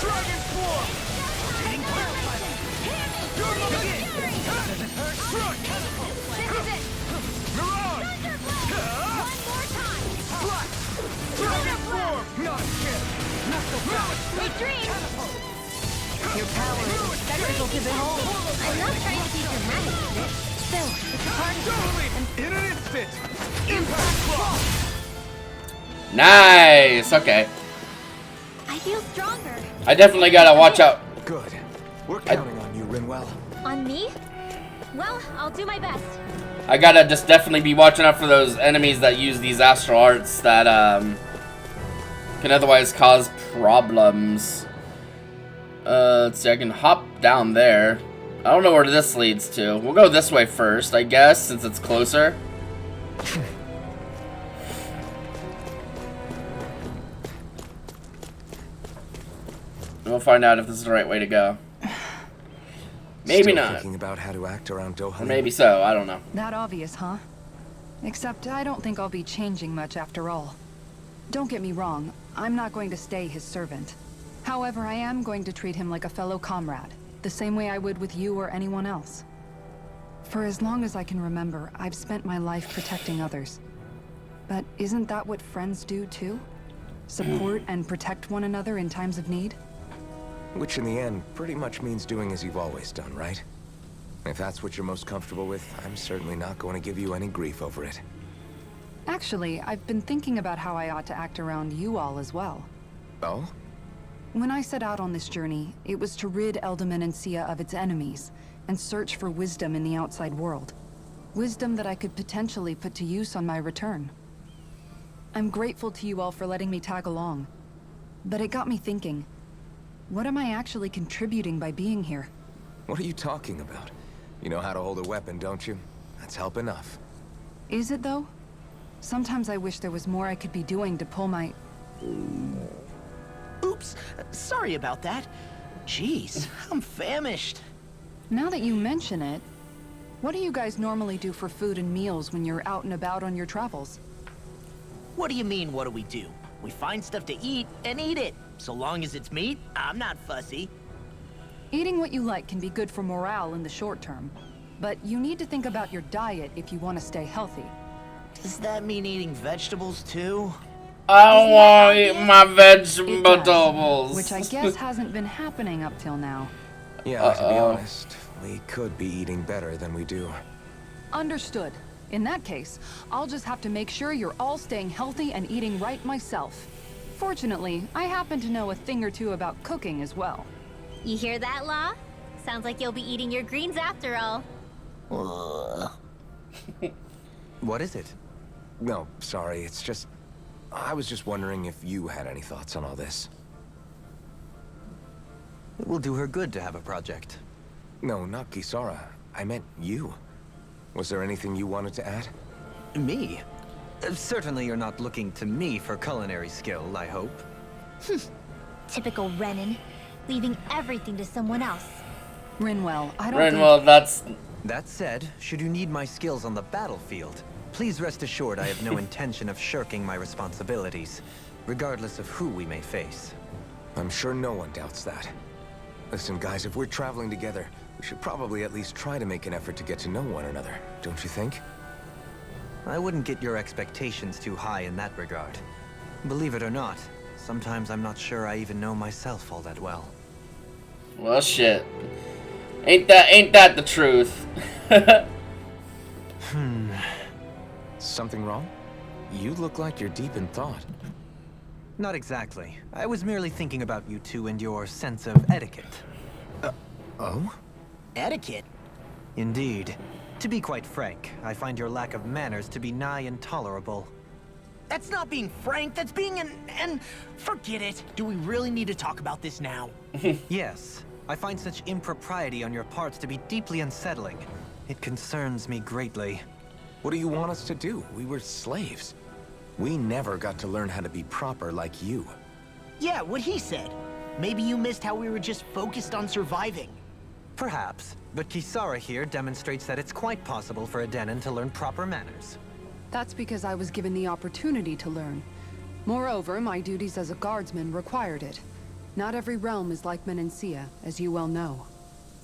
Dragon Swarm! You're looking! Strike! Mirage! One more time! Fly! Dragon Swarm! Not a chance! Retreat! Your power is a spectacle to behold. I'm not trying to be dramatic with it. Still, it's a party. Totally! In an instant! Impact Claw! Nice! Okay. I feel stronger. I definitely gotta watch out. Good. We're counting on you, Rinwell. On me? Well, I'll do my best. I gotta just definitely be watching out for those enemies that use these astral arts that can otherwise cause problems. Let's see, I can hop down there. I don't know where this leads to. We'll go this way first, I guess, since it's closer. We'll find out if this is the right way to go. Maybe Still not. Thinking about how to act around Doha. Or maybe so, I don't know. That obvious, huh? Except I don't think I'll be changing much after all. Don't get me wrong, I'm not going to stay his servant. However, I am going to treat him like a fellow comrade, the same way I would with you or anyone else. For as long as I can remember, I've spent my life protecting others. But isn't that what friends do too? Support and protect one another in times of need? Which in the end pretty much means doing as you've always done, right? If that's what you're most comfortable with, I'm certainly not going to give you any grief over it. Actually, I've been thinking about how I ought to act around you all as well. Oh? When I set out on this journey, it was to rid Eldaman and Sia of its enemies, and search for wisdom in the outside world. Wisdom that I could potentially put to use on my return. I'm grateful to you all for letting me tag along. But it got me thinking, what am I actually contributing by being here? What are you talking about? You know how to hold a weapon, don't you? That's help enough. Is it though? Sometimes I wish there was more I could be doing to pull my... Oops, sorry about that. Jeez, I'm famished. Now that you mention it, what do you guys normally do for food and meals when you're out and about on your travels? What do you mean, what do? We find stuff to eat and eat it. So long as it's meat, I'm not fussy. Eating what you like can be good for morale in the short term, but you need to think about your diet if you want to stay healthy. Does that mean eating vegetables too? I want to eat my It does, vegetables. which I guess hasn't been happening up till now. Yeah, to be honest, we could be eating better than we do. Understood. In that case, I'll just have to make sure you're all staying healthy and eating right myself. Fortunately, I happen to know a thing or two about cooking as well. You hear that, Law? Sounds like you'll be eating your greens after all. Ugh. What is it? No, sorry, it's just... I was just wondering if you had any thoughts on all this. It will do her good to have a project. No, not Kisara. I meant you. Was there anything you wanted to add? Me? Certainly you're not looking to me for culinary skill, I hope. Typical Renan, leaving everything to someone else. Rinwell, I don't Renwell, that's... That said, should you need my skills on the battlefield, please rest assured I have no intention of shirking my responsibilities, regardless of who we may face. I'm sure no one doubts that. Listen, guys, if we're traveling together, we should probably at least try to make an effort to get to know one another, don't you think? I wouldn't get your expectations too high in that regard. Believe it or not, sometimes I'm not sure I even know myself all that well. Well, shit. Ain't that the truth? Something wrong? You look like you're deep in thought. Not exactly. I was merely thinking about you two and your sense of etiquette. Oh? Etiquette? Indeed. To be quite frank, I find your lack of manners to be nigh intolerable. That's not being frank, that's being an... Forget it. Do we really need to talk about this now? Yes. I find such impropriety on your parts to be deeply unsettling. It concerns me greatly. What do you want us to do? We were slaves. We never got to learn how to be proper like you. Yeah, what he said. Maybe you missed how we were just focused on surviving. Perhaps, but Kisara here demonstrates that it's quite possible for a Denon to learn proper manners. That's because I was given the opportunity to learn. Moreover, my duties as a guardsman required it. Not every realm is like Menancia, as you well know.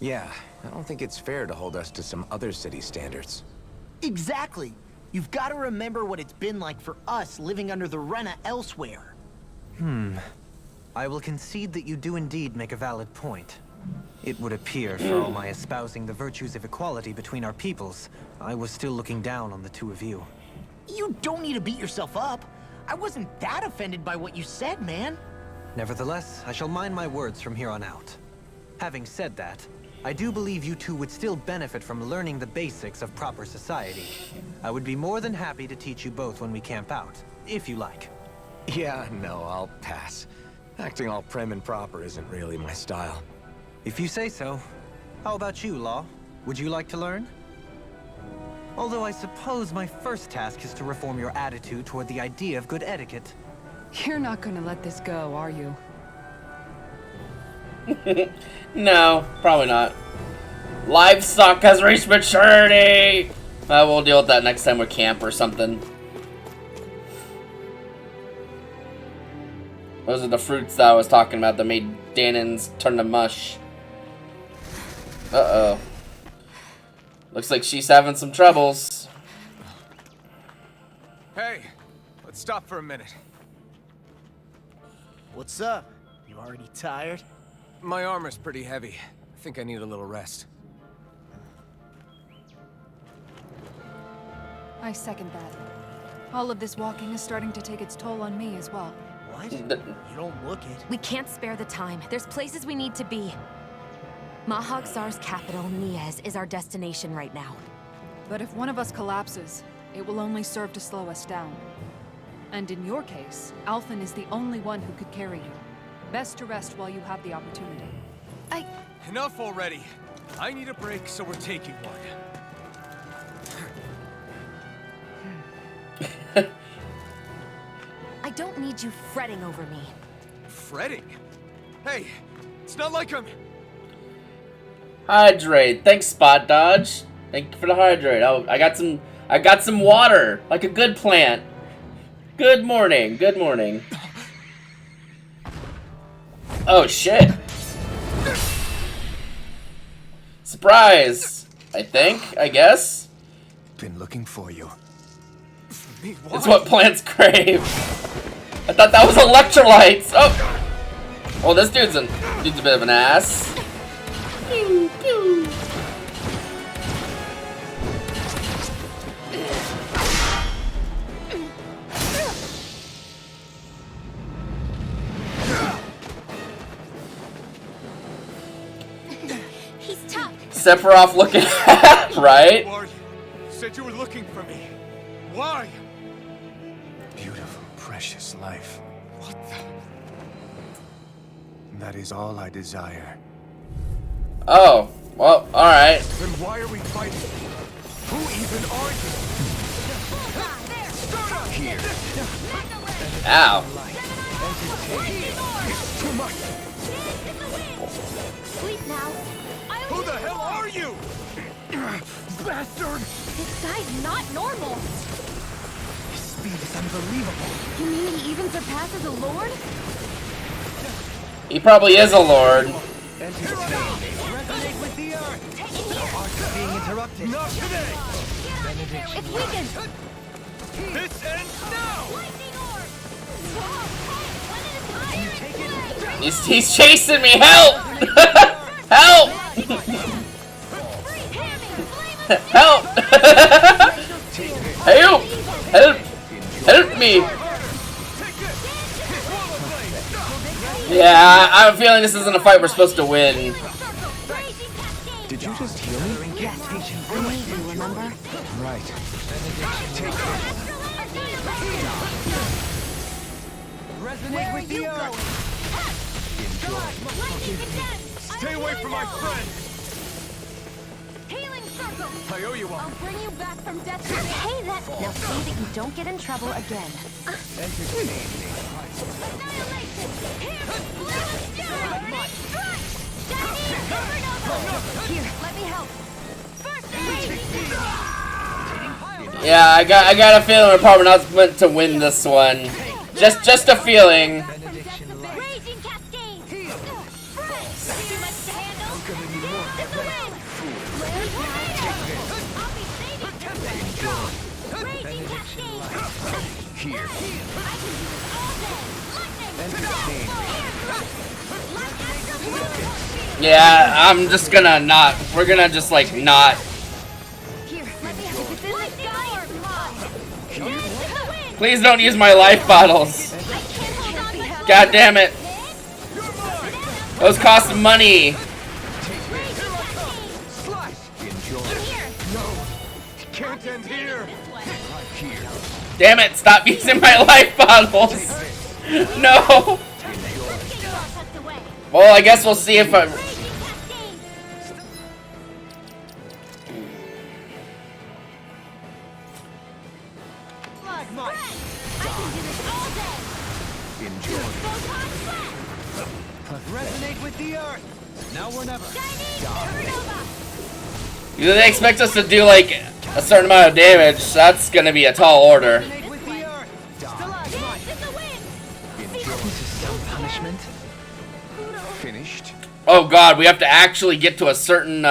Yeah, I don't think it's fair to hold us to some other city standards. Exactly. You've got to remember what it's been like for us living under the Rena elsewhere. I will concede that you do indeed make a valid point. It would appear, for all my espousing the virtues of equality between our peoples, I was still looking down on the two of you. You don't need to beat yourself up. I wasn't that offended by what you said, man. Nevertheless, I shall mind my words from here on out. Having said that, I do believe you two would still benefit from learning the basics of proper society. I would be more than happy to teach you both when we camp out, if you like. Yeah, no, I'll pass. Acting all prim and proper isn't really my style. If you say so. How about you, Law? Would you like to learn? Although I suppose my first task is to reform your attitude toward the idea of good etiquette. You're not gonna let this go, are you? No, probably not. Livestock has reached maturity! We'll deal with that next time we camp or something. Those are the fruits that I was talking about that made Danons turn to mush. Uh-oh. Looks like she's having some troubles. Hey, let's stop for a minute. What's up? You already tired? My armor's pretty heavy. I think I need a little rest. I second that. All of this walking is starting to take its toll on me as well. What? You don't look it. We can't spare the time. There's places we need to be. Mahag Sar's capital, Niez, is our destination right now. But if one of us collapses, it will only serve to slow us down. And in your case, Alphen is the only one who could carry you. Best to rest while you have the opportunity. Enough already. I need a break, so we're taking one. I don't need you fretting over me. Fretting? Hey, it's not like I'm... Hydrate. Thanks, Spot Dodge. Thank you for the hydrate. Oh, I got some water, like a good plant. Good morning. Good morning. Oh shit. Surprise. I guess. Been looking for you. For me, It's what plants crave. I thought that was electrolytes. Oh, this dude's a bit of an ass. Pew, pew. He's tough. Sephiroth looking at, right? You said you were looking for me. Why? Beautiful precious life. What the? That is all I desire. Oh, well, alright. Then why are we fighting? Who even are you? Here. Ow. It's too much. Sleep now. Who the hell are you? Bastard! This guy's not normal. His speed is unbelievable. You mean he even surpasses a lord? He probably is a lord. Resonate with the earth. The arc is being interrupted. Not today! It's weakened. This ends now! He's chasing me. Help! Help! Help! Help! Help! Help me! Yeah, I have a feeling this isn't a fight we're supposed to win. Did you just heal me? Yes, I made you, remember? Right. Resonate with the earth. Stay away from my friend! Healing circle! I owe you one. I'll bring you back from death. Hey, that. Now see that you don't get in trouble again. Annihilation! Here! Here, let me help. Yeah, I got a feeling we're probably not meant to win this one. Just a feeling. Raging cascade! Too much to handle? This is a win! I'll be saving you! Raging cascade! Here. I can do this all day! Lightning! Light astral Yeah, I'm just gonna not. We're gonna just like not. Here, let me help. This lightning orb! Please don't use my life bottles. God damn it. Those cost money. Can't end here! Damn it, stop using my life bottles. No. Well, I guess we'll see if I... Resonate with the earth. Now or never. Do they expect us to do like a certain amount of damage? That's gonna be a tall order. Resonate with the earth. This is some punishment. Finished? Oh god, we have to actually get to a certain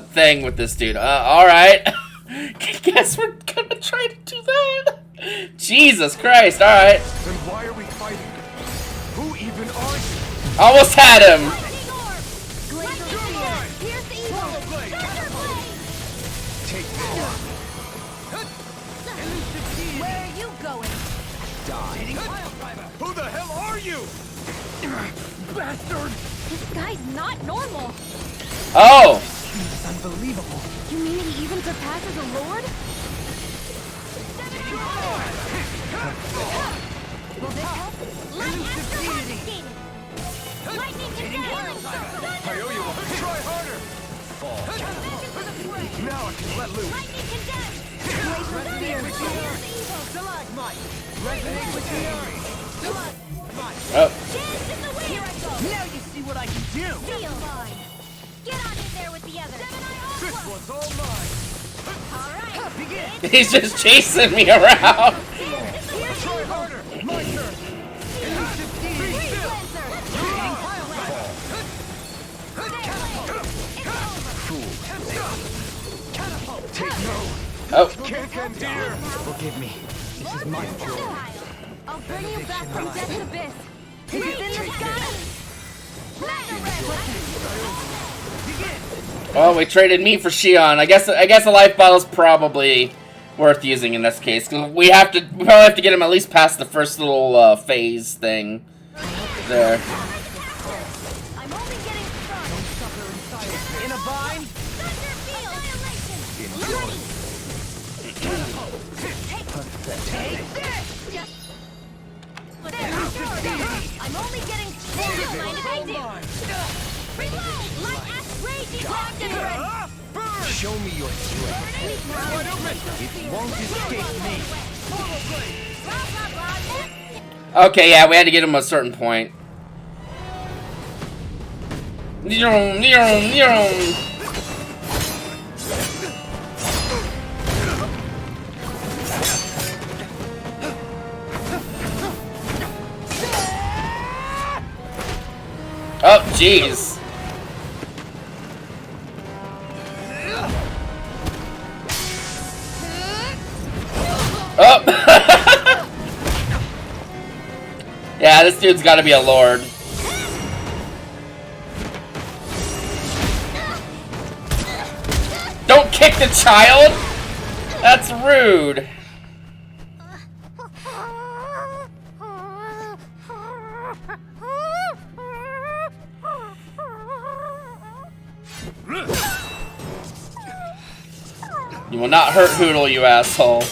thing with this dude. Alright. Guess we're gonna try to do that. Jesus Christ, alright. Then why are we fighting? Who even are you? Almost had him. Take this. Where are you going? Who the hell are you? Bastard! This guy's not normal. Oh. Speed is unbelievable. You mean he even surpasses a lord? Will this help? Light astral confiscated! Lightning healing circle! I owe you one. Try harder! Now I can let loose. Lightning condemned! Resonate with the earth. Stalagmite. Resonate with the earth. Stalagmite. Oh. Dance in the wind! Here I go! Now you see what I can do. Feel fine! Get on in there with the others! This one's all mine. Alright! Begin. He's just chasing me around. Try harder. My turn. Elusive deity. Oh. Can't end here. Forgive me. This is my fault. I'll bring you back from death's abyss! It's in the sky! Well, we traded me for Shion. I guess a life bottle's probably worth using in this case. 'Cause we probably have to get him at least past the first little phase thing there. I'm only getting started! In a vine. Thunder field! Annihilation! Take this! mind if I do? Reload! Light act raging dragon red! Show me your strength. It won't escape me. Okay, yeah, we had to get him a certain point. Neon, neon, neon. Oh, jeez. Oh! Yeah, this dude's gotta be a lord. Don't kick the child! That's rude. You will not hurt Hootle, you asshole.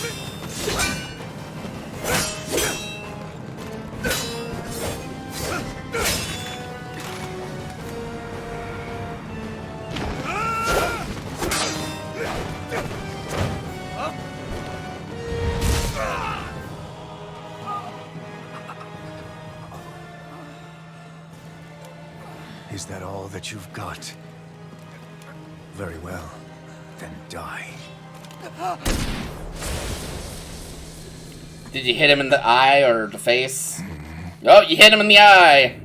Is that all that you've got? Very well. Then die. Did you hit him in the eye or the face? Oh, you hit him in the eye!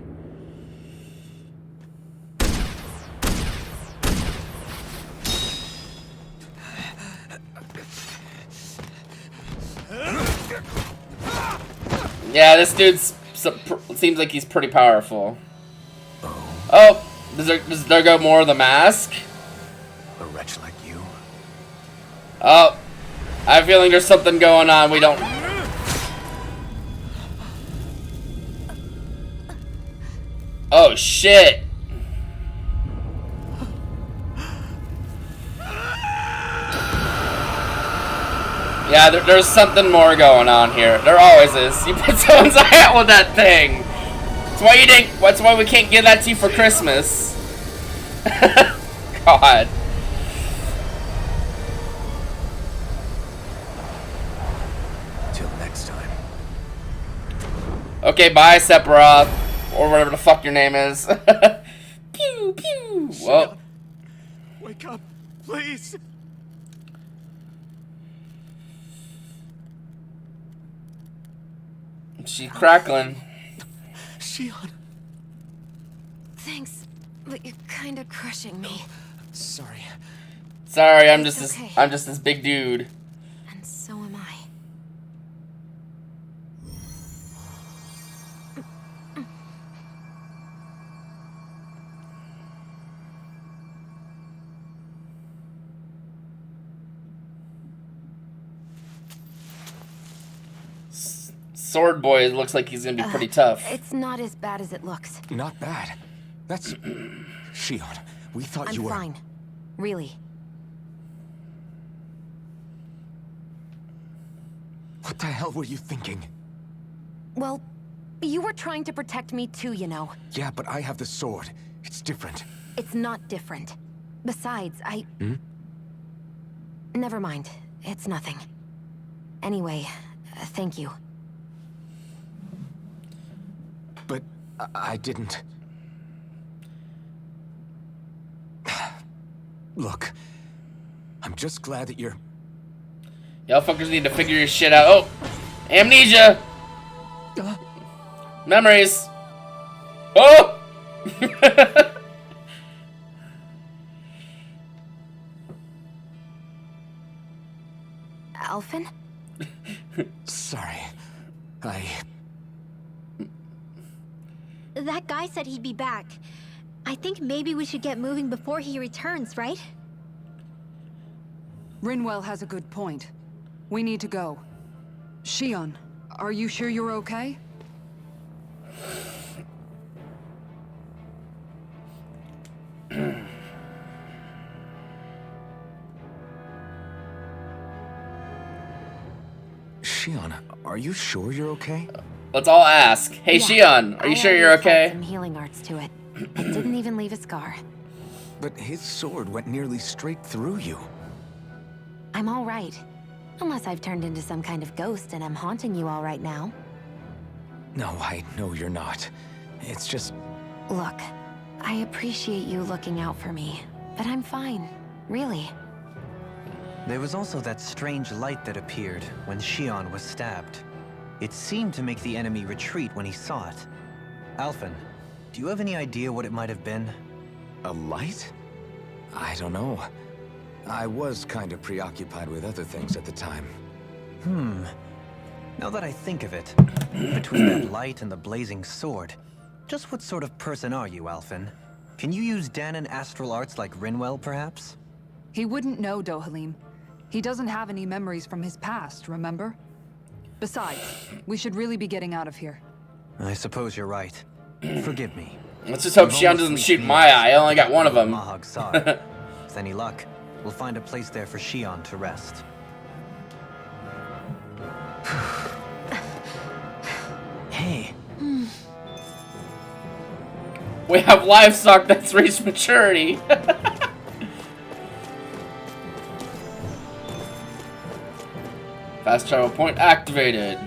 Yeah, this dude's seems like he's pretty powerful. Oh, does there go more of the mask? A wretch like you? Oh, I have a feeling there's something going on we don't... Oh, shit. Yeah, there's something more going on here. There always is. You put someone's eye out with that thing. That's why you didn't. That's why we can't give that to you for Christmas. God. Till next time. Okay, bye, Sephiroth, or whatever the fuck your name is. Pew pew. Whoa. Wake up, please. She's crackling. Shion. Thanks, but you're kind of crushing me. Sorry. Sorry, I'm It's just okay. I'm just this big dude. And so am I. Sword Boy looks like he's gonna be pretty tough. It's not as bad as it looks. Not bad. That's... Shion, we thought I'm you were... fine. Really. What the hell were you thinking? Well, you were trying to protect me too, you know. Yeah, but I have the sword. It's different. It's not different. Besides, Never mind. It's nothing. Anyway, thank you. But I didn't... Look, I'm just glad that you're... Y'all fuckers need to figure your shit out. Oh! Amnesia! Memories! Oh! Alphen? Sorry. That guy said he'd be back. I think maybe we should get moving before he returns, right? Rinwell has a good point. We need to go. Shion, are you sure you're okay? Shion, are you sure you're okay? let's all ask. Hey, Shion, are you sure you're okay? Some healing arts to it. It didn't even leave a scar. But his sword went nearly straight through you. I'm all right. Unless I've turned into some kind of ghost and I'm haunting you all right now. No, I know you're not. It's just... Look, I appreciate you looking out for me, but I'm fine. Really. There was also that strange light that appeared when Shion was stabbed. It seemed to make the enemy retreat when he saw it. Alphen, do you have any idea what it might have been? A light? I don't know. I was kind of preoccupied with other things at the time. Now that I think of it, between that light and the blazing sword, just what sort of person are you, Alphen? Can you use Dahnan astral arts like Rinwell, perhaps? He wouldn't know, Dohalim. He doesn't have any memories from his past, remember? Besides, we should really be getting out of here. I suppose you're right. Forgive me. Let's just hope Shion doesn't shoot my eye. I only got one of them. Mahag Saar. With any luck, we'll find a place there for Shion to rest. Hey. We have livestock that's reached maturity. Fast travel point activated.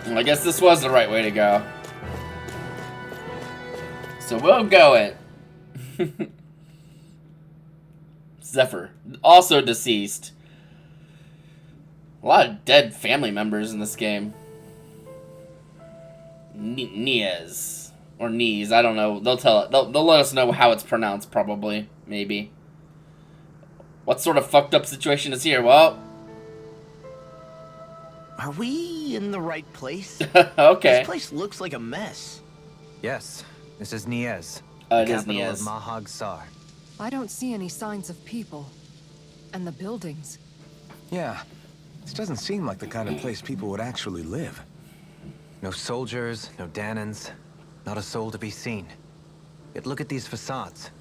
Well, I guess this was the right way to go. So we'll go it. Zephyr, also deceased. A lot of dead family members in this game. Niaz or Nies, I don't know. They'll let us know how it's pronounced, probably, maybe. What sort of fucked up situation is here? Well, Are we in the right place? okay. This place looks like a mess. Yes, this is Niez, It the is capital Niez. of Mahag Saar. I don't see any signs of people. And the buildings. Yeah, this doesn't seem like the kind of place people would actually live. No soldiers, no Dahnans, not a soul to be seen. Yet look at these facades.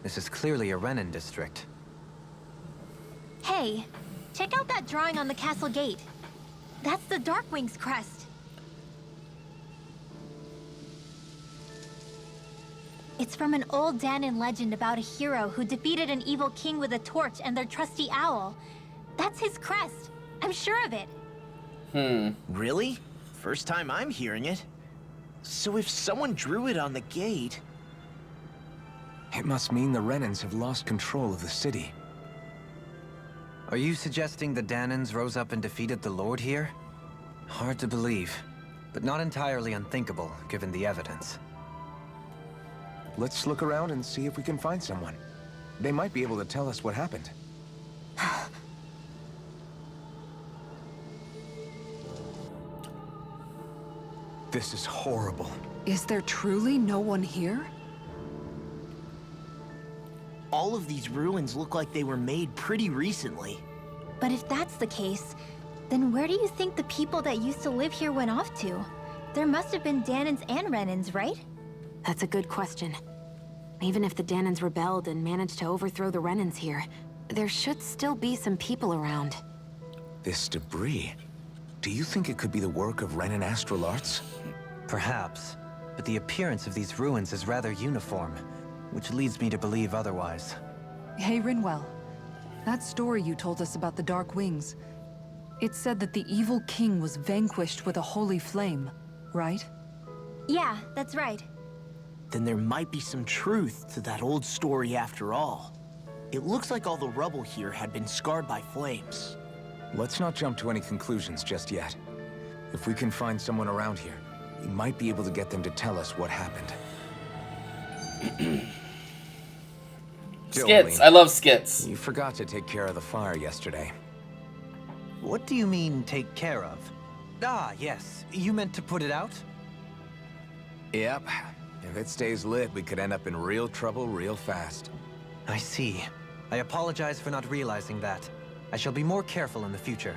This is clearly a Renan district. Hey, check out that drawing on the castle gate. That's the Darkwing's crest. It's from an old Dahnan legend about a hero who defeated an evil king with a torch and their trusty owl. That's his crest. I'm sure of it. Really? First time I'm hearing it. So if someone drew it on the gate... It must mean the Renans have lost control of the city. Are you suggesting the Dahnans rose up and defeated the Lord here? Hard to believe, but not entirely unthinkable, given the evidence. Let's look around and see if we can find someone. They might be able to tell us what happened. This is horrible. Is there truly no one here? All of these ruins look like they were made pretty recently. But if that's the case, then where do you think the people that used to live here went off to? There must have been Dahnans and Renans, right? That's a good question. Even if the Dahnans rebelled and managed to overthrow the Renans here, there should still be some people around. This debris. Do you think it could be the work of Renan astral arts? Perhaps, but the appearance of these ruins is rather uniform, which leads me to believe otherwise. Hey, Rinwell. That story you told us about the Dark Wings. It said that the evil king was vanquished with a holy flame, right? Yeah, that's right. Then there might be some truth to that old story after all. It looks like all the rubble here had been scarred by flames. Let's not jump to any conclusions just yet. If we can find someone around here, we might be able to get them to tell us what happened. Skits. I love skits. You forgot to take care of the fire yesterday. What do you mean, take care of? Ah, yes. You meant to put it out? Yep. If it stays lit, we could end up in real trouble real fast. I see. I apologize for not realizing that. I shall be more careful in the future.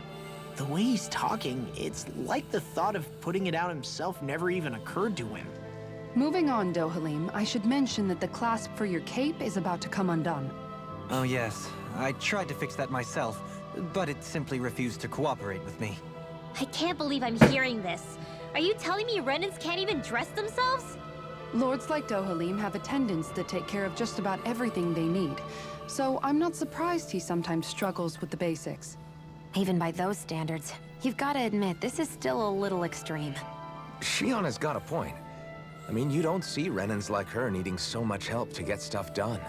The way he's talking, it's like the thought of putting it out himself never even occurred to him. Moving on, Dohalim, I should mention that the clasp for your cape is about to come undone. Oh yes, I tried to fix that myself, but it simply refused to cooperate with me. I can't believe I'm hearing this. Are you telling me Renans can't even dress themselves? Lords like Dohalim have attendants that take care of just about everything they need. So I'm not surprised he sometimes struggles with the basics. Even by those standards, you've got to admit, this is still a little extreme. Shionna's got a point. I mean, you don't see Renans like her needing so much help to get stuff done.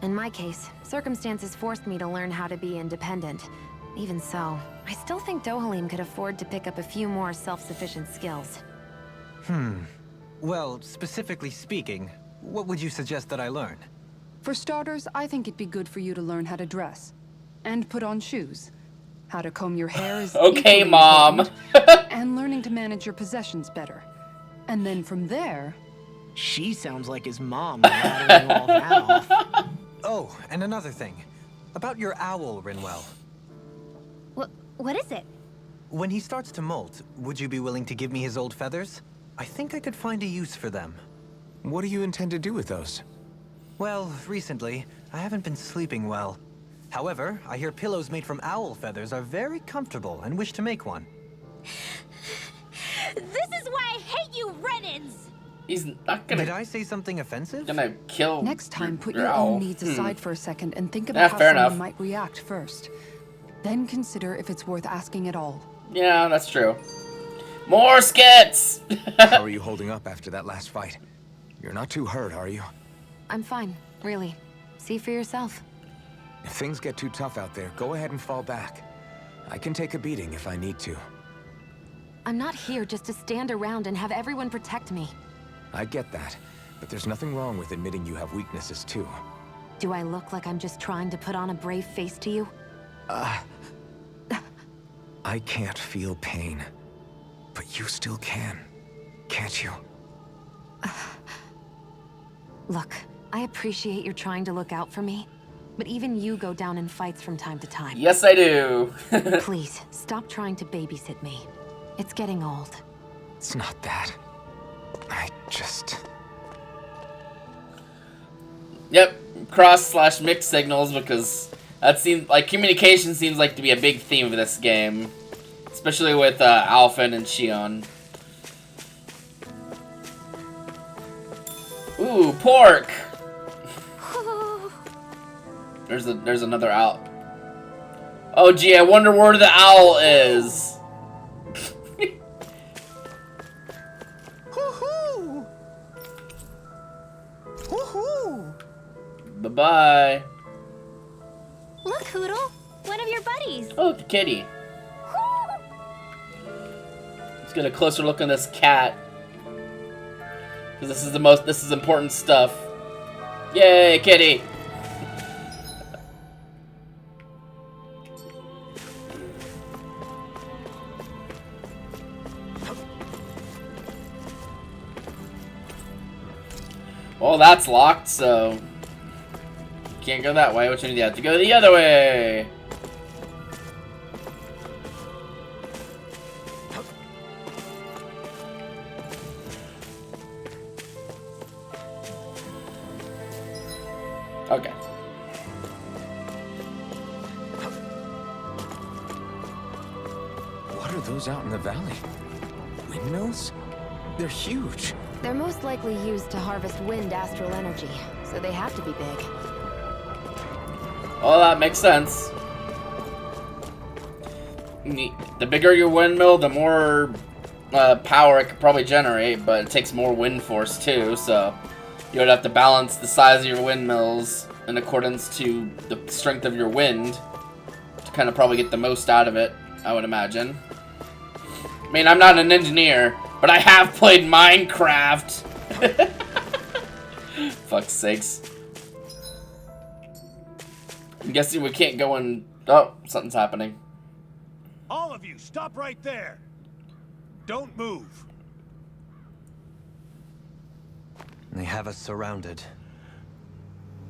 In my case, circumstances forced me to learn how to be independent. Even so, I still think Dohalim could afford to pick up a few more self-sufficient skills. Well, specifically speaking, what would you suggest that I learn? For starters, I think it'd be good for you to learn how to dress. And put on shoes. How to comb your hair is Okay, equally Mom. important, and learning to manage your possessions better. And then from there... She sounds like his mom rattling all that off. Oh, and another thing. About your owl, Rinwell. What is it? When he starts to molt, would you be willing to give me his old feathers? I think I could find a use for them. What do you intend to do with those? Well, recently, I haven't been sleeping well. However, I hear pillows made from owl feathers are very comfortable and wish to make one. This is why I hate you, Renans! He's not gonna. Did I say something offensive? Gonna kill. Next time, put your your owl. own needs aside for a second and think Yeah, about how fair someone enough. might react first. Then consider if it's worth asking at all. Yeah, that's true. More skits. How are you holding up after that last fight? You're not too hurt, are you? I'm fine, really. See for yourself. If things get too tough out there, go ahead and fall back. I can take a beating if I need to. I'm not here just to stand around and have everyone protect me. I get that, but there's nothing wrong with admitting you have weaknesses too. Do I look like I'm just trying to put on a brave face to you? I can't feel pain, but you still can, can't you? Look, I appreciate you're trying to look out for me, but even you go down in fights from time to time. Yes, I do. Please, stop trying to babysit me. It's getting old. It's not that. I just... Yep, cross/mixed signals, because that seems like communication seems like to be a big theme of this game, especially with Alphen and Shion. Ooh, pork. There's another owl. Oh gee, I wonder where the owl is. Bye-bye. Look, Hootle! One of your buddies! Oh, the kitty. Let's get a closer look on this cat. Because this is important stuff. Yay, kitty! Well, that's locked, so can't go that way, which means you have to go the other way. Okay. What are those out in the valley? Windmills? They're huge. They're most likely used to harvest wind astral energy, so they have to be big. Well, that makes sense. The bigger your windmill, the more power it could probably generate, but it takes more wind force too, so you would have to balance the size of your windmills in accordance to the strength of your wind to kind of probably get the most out of it, I would imagine. I mean, I'm not an engineer, but I have played Minecraft. Fuck's sakes. I'm guessing we can't go in... Oh, something's happening. All of you, stop right there! Don't move! They have us surrounded.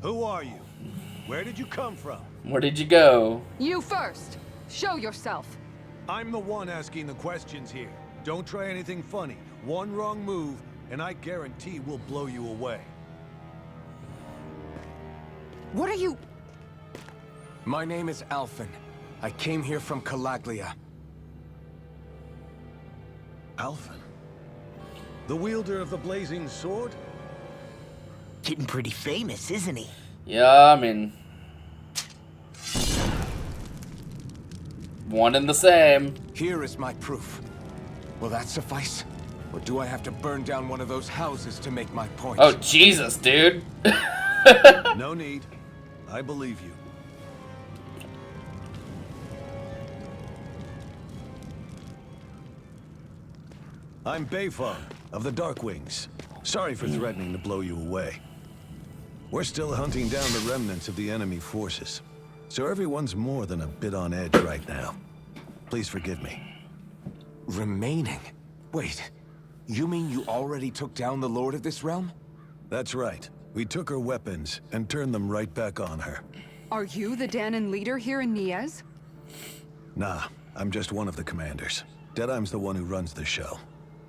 Who are you? Where did you come from? Where did you go? You first! Show yourself! I'm the one asking the questions here. Don't try anything funny. One wrong move, and I guarantee we'll blow you away. What are you... My name is Alphen. I came here from Calaglia. Alphen? The wielder of the blazing sword? Getting pretty famous, isn't he? Yeah, I mean, one and the same. Here is my proof. Will that suffice? Or do I have to burn down one of those houses to make my point? Oh, Jesus, dude. No need. I believe you. I'm Beifong of the Darkwings. Sorry for threatening to blow you away. We're still hunting down the remnants of the enemy forces, so everyone's more than a bit on edge right now. Please forgive me. Remaining? Wait, you mean you already took down the Lord of this realm? That's right. We took her weapons and turned them right back on her. Are you the Dahnan leader here in Niez? Nah, I'm just one of the commanders. Deadeye's the one who runs the show.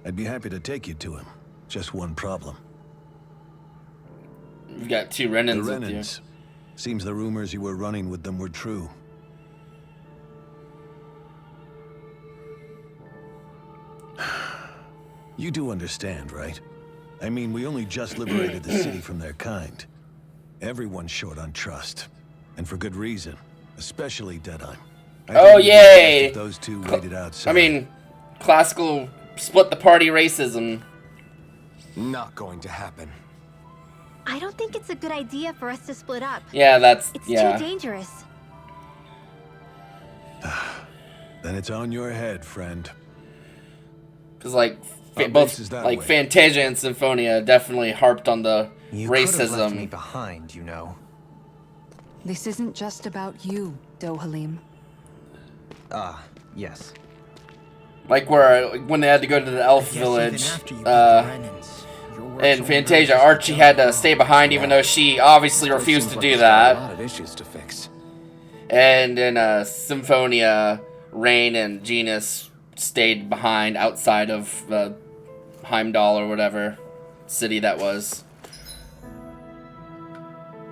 I'd be happy to take you to him. Just one problem. You've got two Renans The with you. Renans. Seems the rumors you were running with them were true. You do understand, right? I mean, we only just liberated the city from their kind. Everyone's short on trust. And for good reason. Especially Deadeye. Oh, yay! Those two waited outside. I mean, classical split the party racism. Not going to happen. I don't think it's a good idea for us to split up. Yeah, that's, It's yeah. too dangerous. Then it's on your head, friend. Because, like, Our both, base is that like, way. Fantasia and Symphonia definitely harped on the You could have left me racism. behind, you know. This isn't just about you, Dohalim. Ah, yes. Like, where, when they had to go to the elf village, in Fantasia, Archie had to stay behind even though she obviously refused to do A lot that. of issues to fix. And in Symphonia, Rain and Genus stayed behind outside of Heimdall or whatever city that was.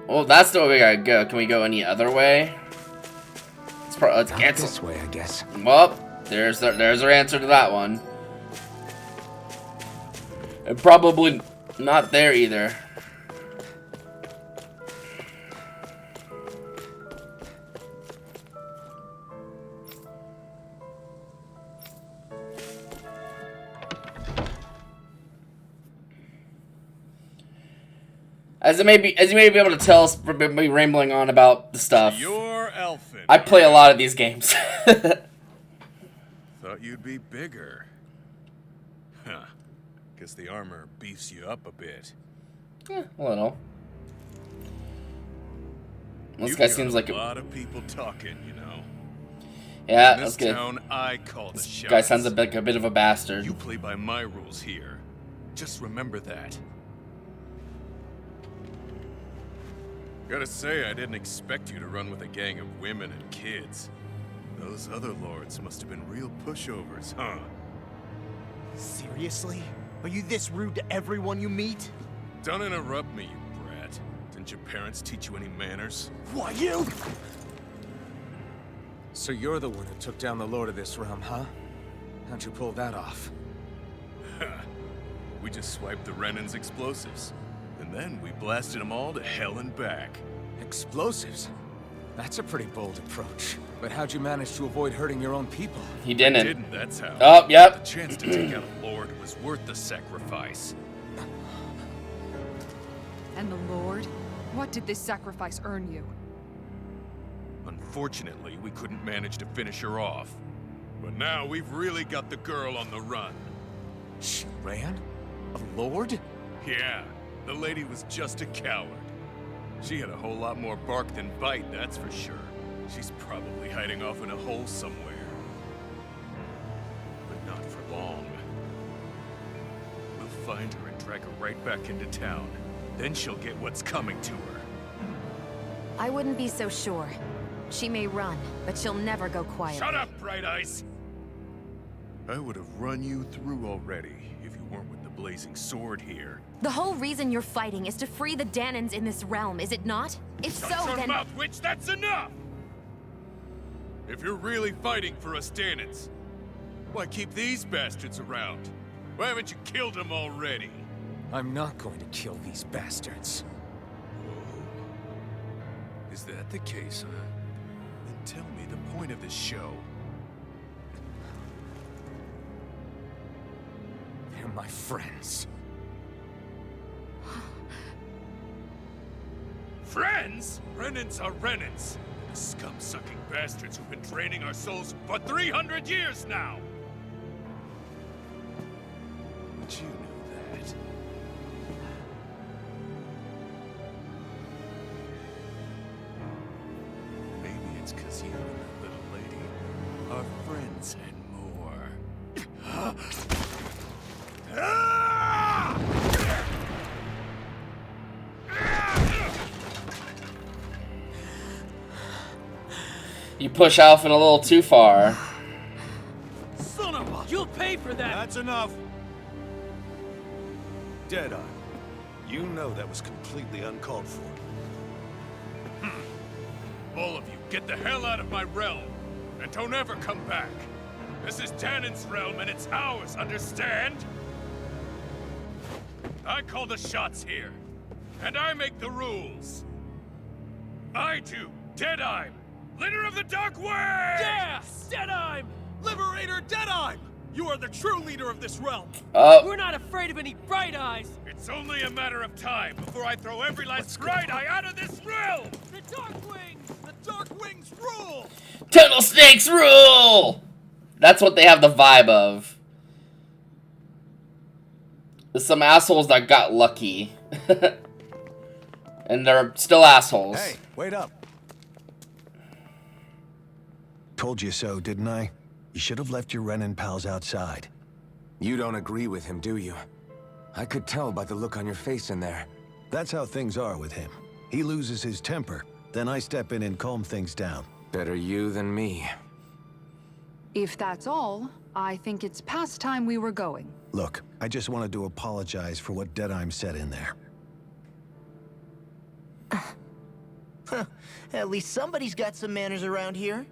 Well, that's the way we gotta go. Can we go any other way? Let's Not cancel. this way, I guess. Well, there's our answer to that one. And probably not there either. As you may be able to tell us from me rambling on about the stuff, You're Elfin. I play a lot of these games. Thought you'd be bigger. Huh. Guess the armor beefs you up a bit. A little. This You've guy got seems like a lot of people talking, you know. Yeah, In that's this good. town, I call the This shots. guy sounds a bit of a bastard. You play by my rules here. Just remember that. Gotta say, I didn't expect you to run with a gang of women and kids. Those other lords must have been real pushovers, huh? Seriously? Are you this rude to everyone you meet? Don't interrupt me, you brat. Didn't your parents teach you any manners? Why, you? So you're the one who took down the Lord of this realm, huh? How'd you pull that off? We just swiped the Renan's explosives. And then we blasted them all to hell and back. Explosives? That's a pretty bold approach. But how'd you manage to avoid hurting your own people? He didn't. Didn't, that's how. Oh, yep. The chance to take out a lord was worth the sacrifice. And the Lord? What did this sacrifice earn you? Unfortunately, we couldn't manage to finish her off. But now we've really got the girl on the run. She ran? A lord? Yeah, the lady was just a coward. She had a whole lot more bark than bite, that's for sure. She's probably hiding off in a hole somewhere. But not for long. We'll find her and drag her right back into town. Then she'll get what's coming to her. I wouldn't be so sure. She may run, but she'll never go quiet. Shut up, Bright Eyes! I would have run you through already if you weren't with the blazing sword here. The whole reason you're fighting is to free the Dahnans in this realm, is it not? If Shut so, your then... mouth, witch! That's enough! If you're really fighting for us Dahnans, why keep these bastards around? Why haven't you killed them already? I'm not going to kill these bastards. Is that the case, huh? Then tell me the point of this show. They're my friends. Friends? Renans are Renans. The scum-sucking bastards who've been draining our souls for 300 years now! But you knew that. Maybe it's 'cause you and that little lady are friends and more. You push Alphen a little too far. Son of a... You'll pay for that! That's enough. Deadeye, you know that was completely uncalled for. All of you, get the hell out of my realm! And don't ever come back! This is Dahnan's realm and it's ours, understand? I call the shots here. And I make the rules. I do, Deadeye, leader of the Dark Way! Yeah! Deadeye! Liberator Deadeye! You are the true leader of this realm! We're not afraid of any Bright Eyes! It's only a matter of time before I throw every last Bright Eye out of this realm! The Dark Wings! The Dark Wings rule! Tunnel Snakes rule! That's what they have the vibe of. There's some assholes that got lucky. And they're still assholes. Hey, wait up. Told you so, didn't I? You should have left your Renan pals outside. You don't agree with him, do you? I could tell by the look on your face in there. That's how things are with him. He loses his temper, then I step in and calm things down. Better you than me. If that's all, I think it's past time we were going. Look, I just wanted to apologize for what Deadeye said in there. At least somebody's got some manners around here.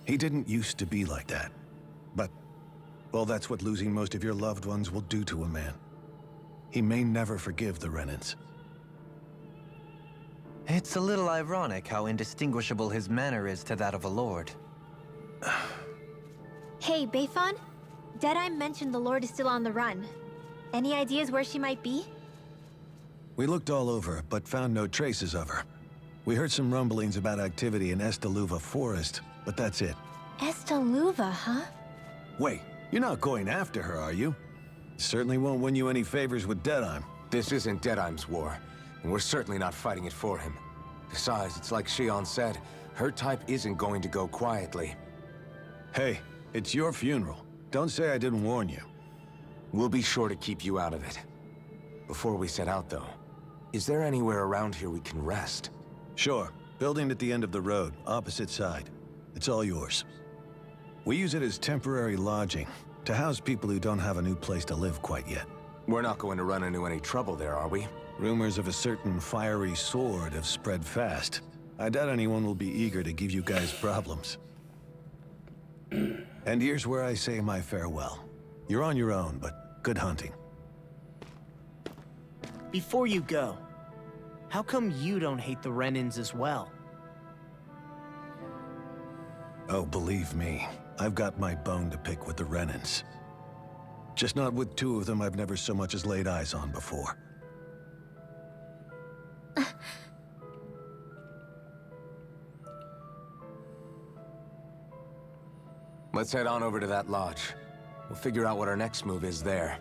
He didn't used to be like that. But, well, that's what losing most of your loved ones will do to a man. He may never forgive the Renans. It's a little ironic how indistinguishable his manner is to that of a lord. Hey, Bayfon? Deadeye mentioned the Lord is still on the run. Any ideas where she might be? We looked all over, but found no traces of her. We heard some rumblings about activity in Estaluva Forest, but that's it. Estaluva, huh? Wait, you're not going after her, are you? Certainly won't win you any favors with Deadeye. This isn't Deadeye's war, and we're certainly not fighting it for him. Besides, it's like Shion said, her type isn't going to go quietly. Hey, it's your funeral. Don't say I didn't warn you. We'll be sure to keep you out of it. Before we set out, though, is there anywhere around here we can rest? Sure. Building at the end of the road, opposite side. It's all yours. We use it as temporary lodging, to house people who don't have a new place to live quite yet. We're not going to run into any trouble there, are we? Rumors of a certain fiery sword have spread fast. I doubt anyone will be eager to give you guys problems. And here's where I say my farewell. You're on your own, but good hunting. Before you go, how come you don't hate the Renans as well? Oh, believe me, I've got my bone to pick with the Renans. Just not with two of them I've never so much as laid eyes on before. Let's head on over to that lodge. We'll figure out what our next move is there.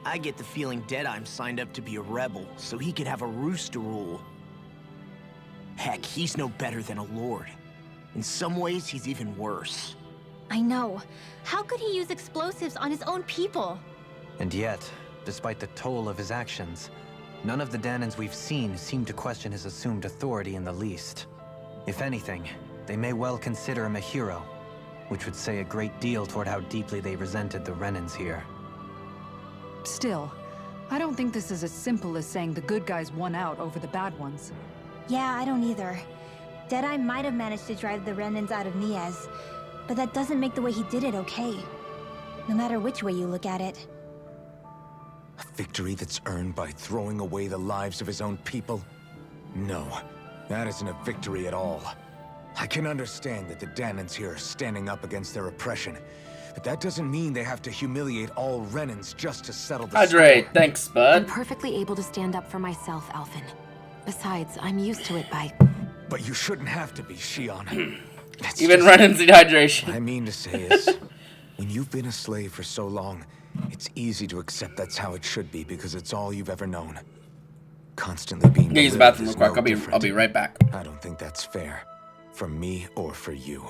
I get the feeling Deadeye's signed up to be a rebel, so he could have a roost to rule. Heck, he's no better than a lord. In some ways, he's even worse. I know. How could he use explosives on his own people? And yet, despite the toll of his actions, none of the Dahnans we've seen seem to question his assumed authority in the least. If anything, they may well consider him a hero. which would say a great deal toward how deeply they resented the Renans here. Still, I don't think this is as simple as saying the good guys won out over the bad ones. Yeah, I don't either. Deadeye might have managed to drive the Renans out of Niez, but that doesn't make the way he did it okay. No matter which way you look at it. A victory that's earned by throwing away the lives of his own people? No, that isn't a victory at all. I can understand that the Dahnans here are standing up against their oppression, but that doesn't mean they have to humiliate all Renans just to settle the Hydrate, score. thanks, I'm bud. perfectly able to stand up for myself, Alphen. Besides, I'm used to it by... But you shouldn't have to be, Shion. That's Even just- Renans need hydration. What I mean to say is, when you've been a slave for so long, it's easy to accept that's how it should be because it's all you've ever known. Constantly being Yeah, use the belittled bathroom is real quick. no I'll be right back. I don't think that's fair. For me or for you.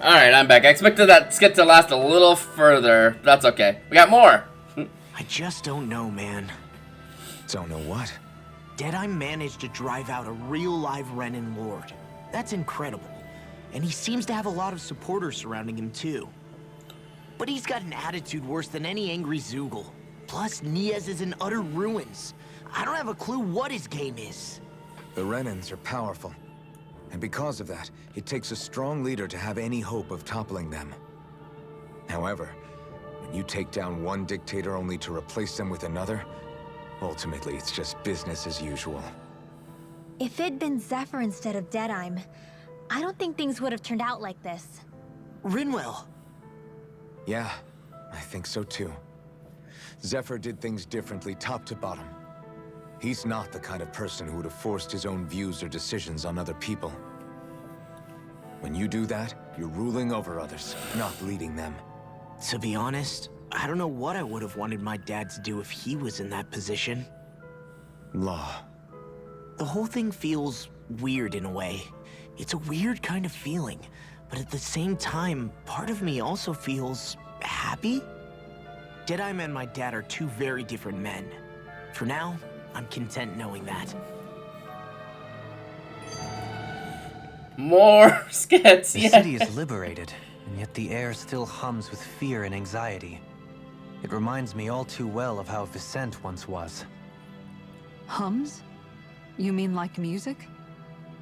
Alright, I'm back. I expected that skit to last a little further, but that's okay. We got more. I just don't know, man. Don't know what? Deadeye managed to drive out a real live Renan Lord. That's incredible. And he seems to have a lot of supporters surrounding him too. But he's got an attitude worse than any angry Zoogle. Plus, Niez is in utter ruins. I don't have a clue what his game is. The Renans are powerful. And because of that, it takes a strong leader to have any hope of toppling them. However, when you take down one dictator only to replace them with another, ultimately it's just business as usual. If it'd been Zephyr instead of Deadeye, I don't think things would have turned out like this. Rinwell. Yeah, I think so too. Zephyr did things differently top to bottom. He's not the kind of person who would have forced his own views or decisions on other people. When you do that, you're ruling over others, not leading them. To be honest, I don't know what I would have wanted my dad to do if he was in that position. Law. The whole thing feels weird in a way. It's a weird kind of feeling, but at the same time, part of me also feels happy. Deadeye and my dad are two very different men. For now, I'm content knowing that. More skits, The yeah. city is liberated, and yet the air still hums with fear and anxiety. It reminds me all too well of how Vicente once was. Hums? You mean like music?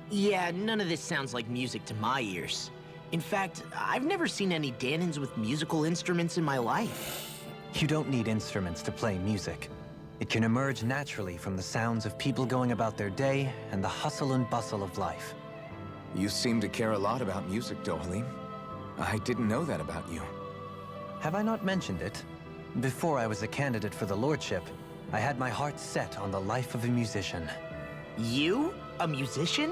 Yeah, none of this sounds like music to my ears. In fact, I've never seen any Dahnans with musical instruments in my life. You don't need instruments to play music. It can emerge naturally from the sounds of people going about their day and the hustle and bustle of life. You seem to care a lot about music, Dohalim. I didn't know that about you. Have I not mentioned it? Before I was a candidate for the lordship, I had my heart set on the life of a musician. You? A musician?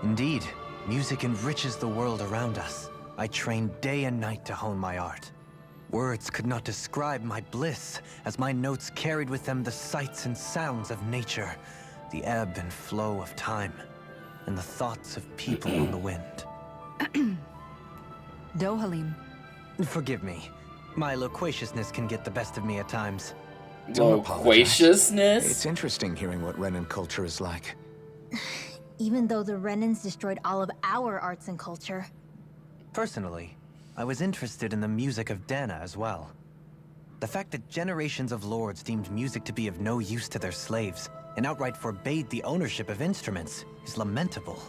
Indeed, music enriches the world around us. I trained day and night to hone my art. Words could not describe my bliss, as my notes carried with them the sights and sounds of nature, the ebb and flow of time, and the thoughts of people on the wind. Dohalim. Forgive me. My loquaciousness can get the best of me at times. Don't apologize. Loquaciousness? It's interesting hearing what Renan culture is like. Even though the Renans destroyed all of our arts and culture. Personally, I was interested in the music of Dana as well. The fact that generations of lords deemed music to be of no use to their slaves, and outright forbade the ownership of instruments, is lamentable.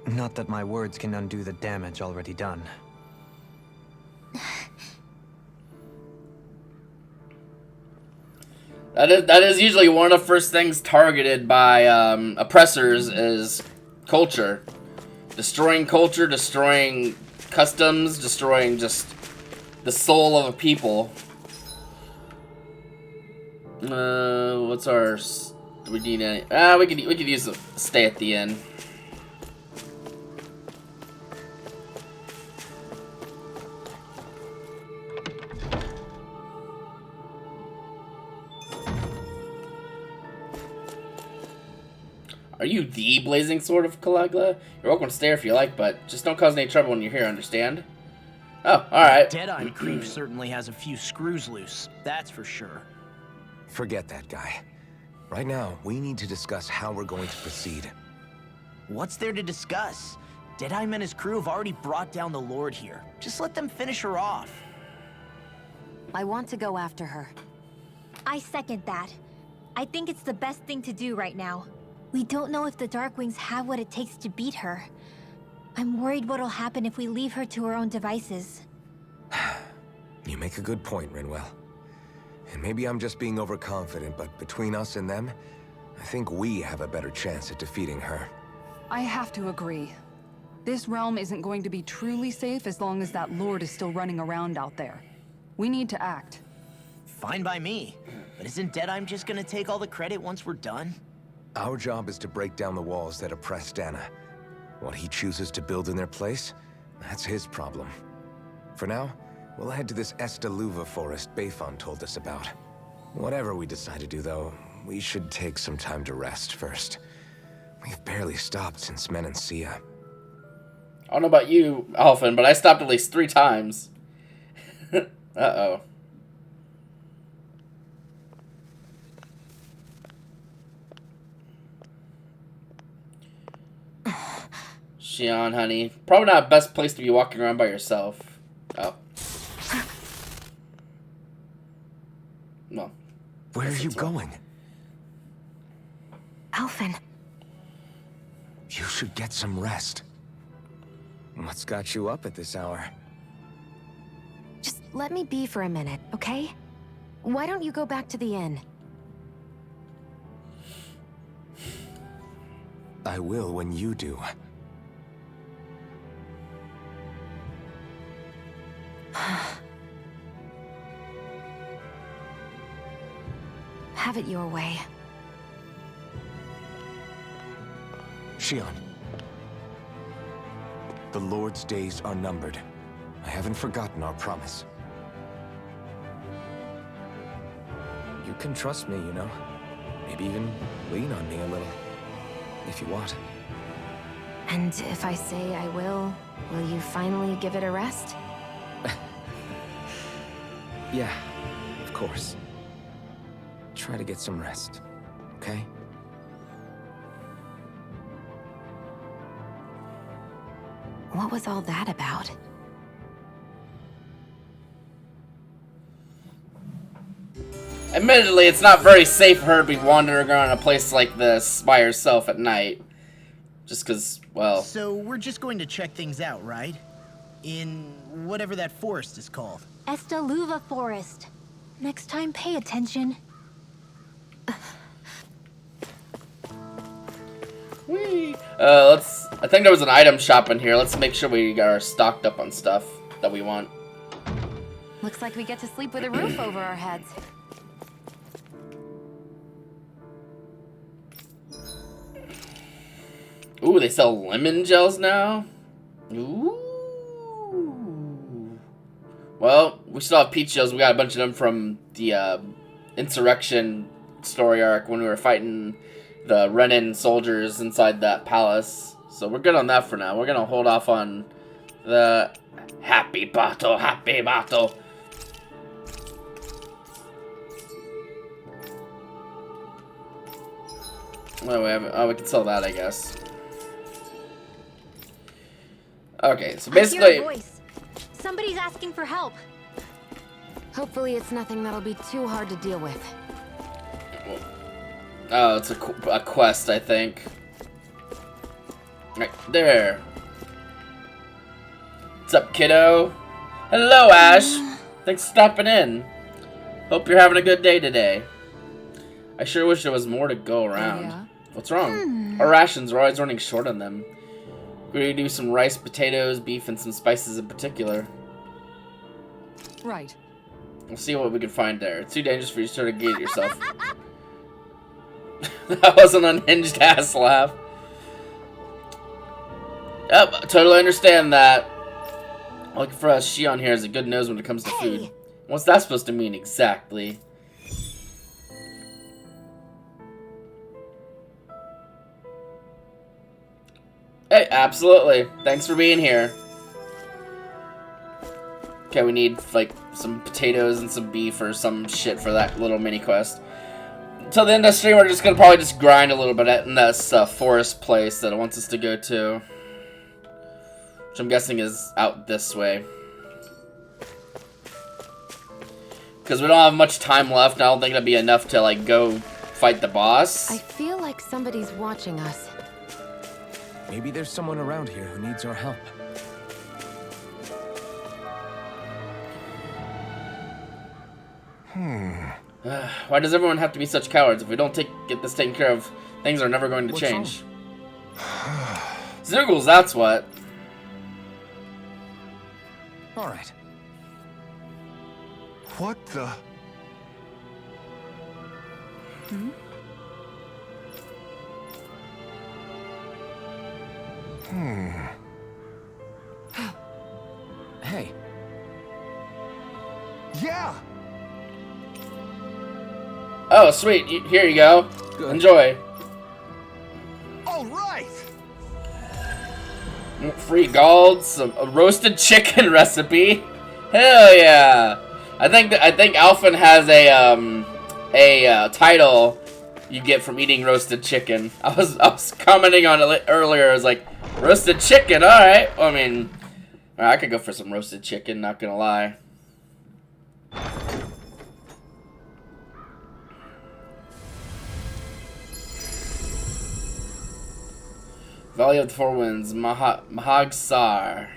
Not that my words can undo the damage already done. That is usually one of the first things targeted by oppressors is culture. Destroying culture, destroying customs, destroying just the soul of a people. What's our... Do we need any... we could use a stay at the inn. Are you the Blazing Sword of Caligula? You're welcome to stay if you like, but just don't cause any trouble when you're here, understand? Oh, alright. Deadeye Creep certainly has a few screws loose, that's for sure. Forget that guy. Right now, we need to discuss how we're going to proceed. What's there to discuss? Deadeye and his crew have already brought down the Lord here. Just let them finish her off. I want to go after her. I second that. I think it's the best thing to do right now. We don't know if the Darkwings have what it takes to beat her. I'm worried what'll happen if we leave her to her own devices. You make a good point, Rinwell. And maybe I'm just being overconfident, but between us and them, I think we have a better chance at defeating her. I have to agree. This realm isn't going to be truly safe as long as that Lord is still running around out there. We need to act. Fine by me. But isn't Deadeye just gonna take all the credit once we're done? Our job is to break down the walls that oppress Dana. What he chooses to build in their place, that's his problem. For now, we'll head to this Estaluva forest Bayfon told us about. Whatever we decide to do, though, we should take some time to rest first. We've barely stopped since Menancia. I don't know about you, Alphen, but I stopped at least 3 times. Uh-oh. Xion, honey. Probably not the best place to be walking around by yourself. Oh. No. Where are you going? Alphen. You should get some rest. What's got you up at this hour? Just let me be for a minute, okay? Why don't you go back to the inn? I will when you do. Have it your way. Xion. The Lord's days are numbered. I haven't forgotten our promise. You can trust me, you know. Maybe even lean on me a little. If you want. And if I say I will you finally give it a rest? Yeah, of course. Try to get some rest, okay? What was all that about? Admittedly, it's not very safe for her to be wandering around a place like this by herself at night. Just because, well... So we're just going to check things out, right? In whatever that forest is called. Estaluva Forest. Next time, pay attention. Whee! I think there was an item shop in here. Let's make sure we are stocked up on stuff that we want. Looks like we get to sleep with a roof over our heads. Ooh, they sell lemon gels now? Ooh. Well, we still have peach gels. We got a bunch of them from the Insurrection story arc when we were fighting the Renin soldiers inside that palace. So we're good on that for now. We're gonna hold off on the happy battle, happy battle. Well, we can sell that, I guess. Okay, so basically... I hear a voice. Somebody's asking for help. Hopefully it's nothing that'll be too hard to deal with. Oh, it's a quest, I think. Right there. What's up, kiddo? Hello, Ash. Thanks for stopping in. Hope you're having a good day today. I sure wish there was more to go around. Yeah? What's wrong? Our rations are always running short on them. We're gonna do some rice, potatoes, beef, and some spices in particular. Right. We'll see what we can find there. It's too dangerous for you to sort of get yourself. That was an unhinged ass laugh. Yep, totally understand that. Looking for us, Shion here has a good nose when it comes to food. What's that supposed to mean exactly? Hey, absolutely. Thanks for being here. Okay, we need, like, some potatoes and some beef or some shit for that little mini quest. Until the end of the stream, we're just gonna probably just grind a little bit in this forest place that it wants us to go to. Which I'm guessing is out this way. Because we don't have much time left, and I don't think it'll be enough to, like, go fight the boss. I feel like somebody's watching us. Maybe there's someone around here who needs our help. Why does everyone have to be such cowards? If we don't get this taken care of, things are never going to change. Zoogles, that's what. All right. What the? Hey. Yeah! Oh, sweet. Here you go. Good. Enjoy. All right! Free gold, a roasted chicken recipe. Hell yeah! I think Alphen has a title you get from eating roasted chicken. I was commenting on it earlier. I was like, roasted chicken. All right. Well, I mean, I could go for some roasted chicken. Not gonna lie. Valley of the Four Winds, Mahag-Saar.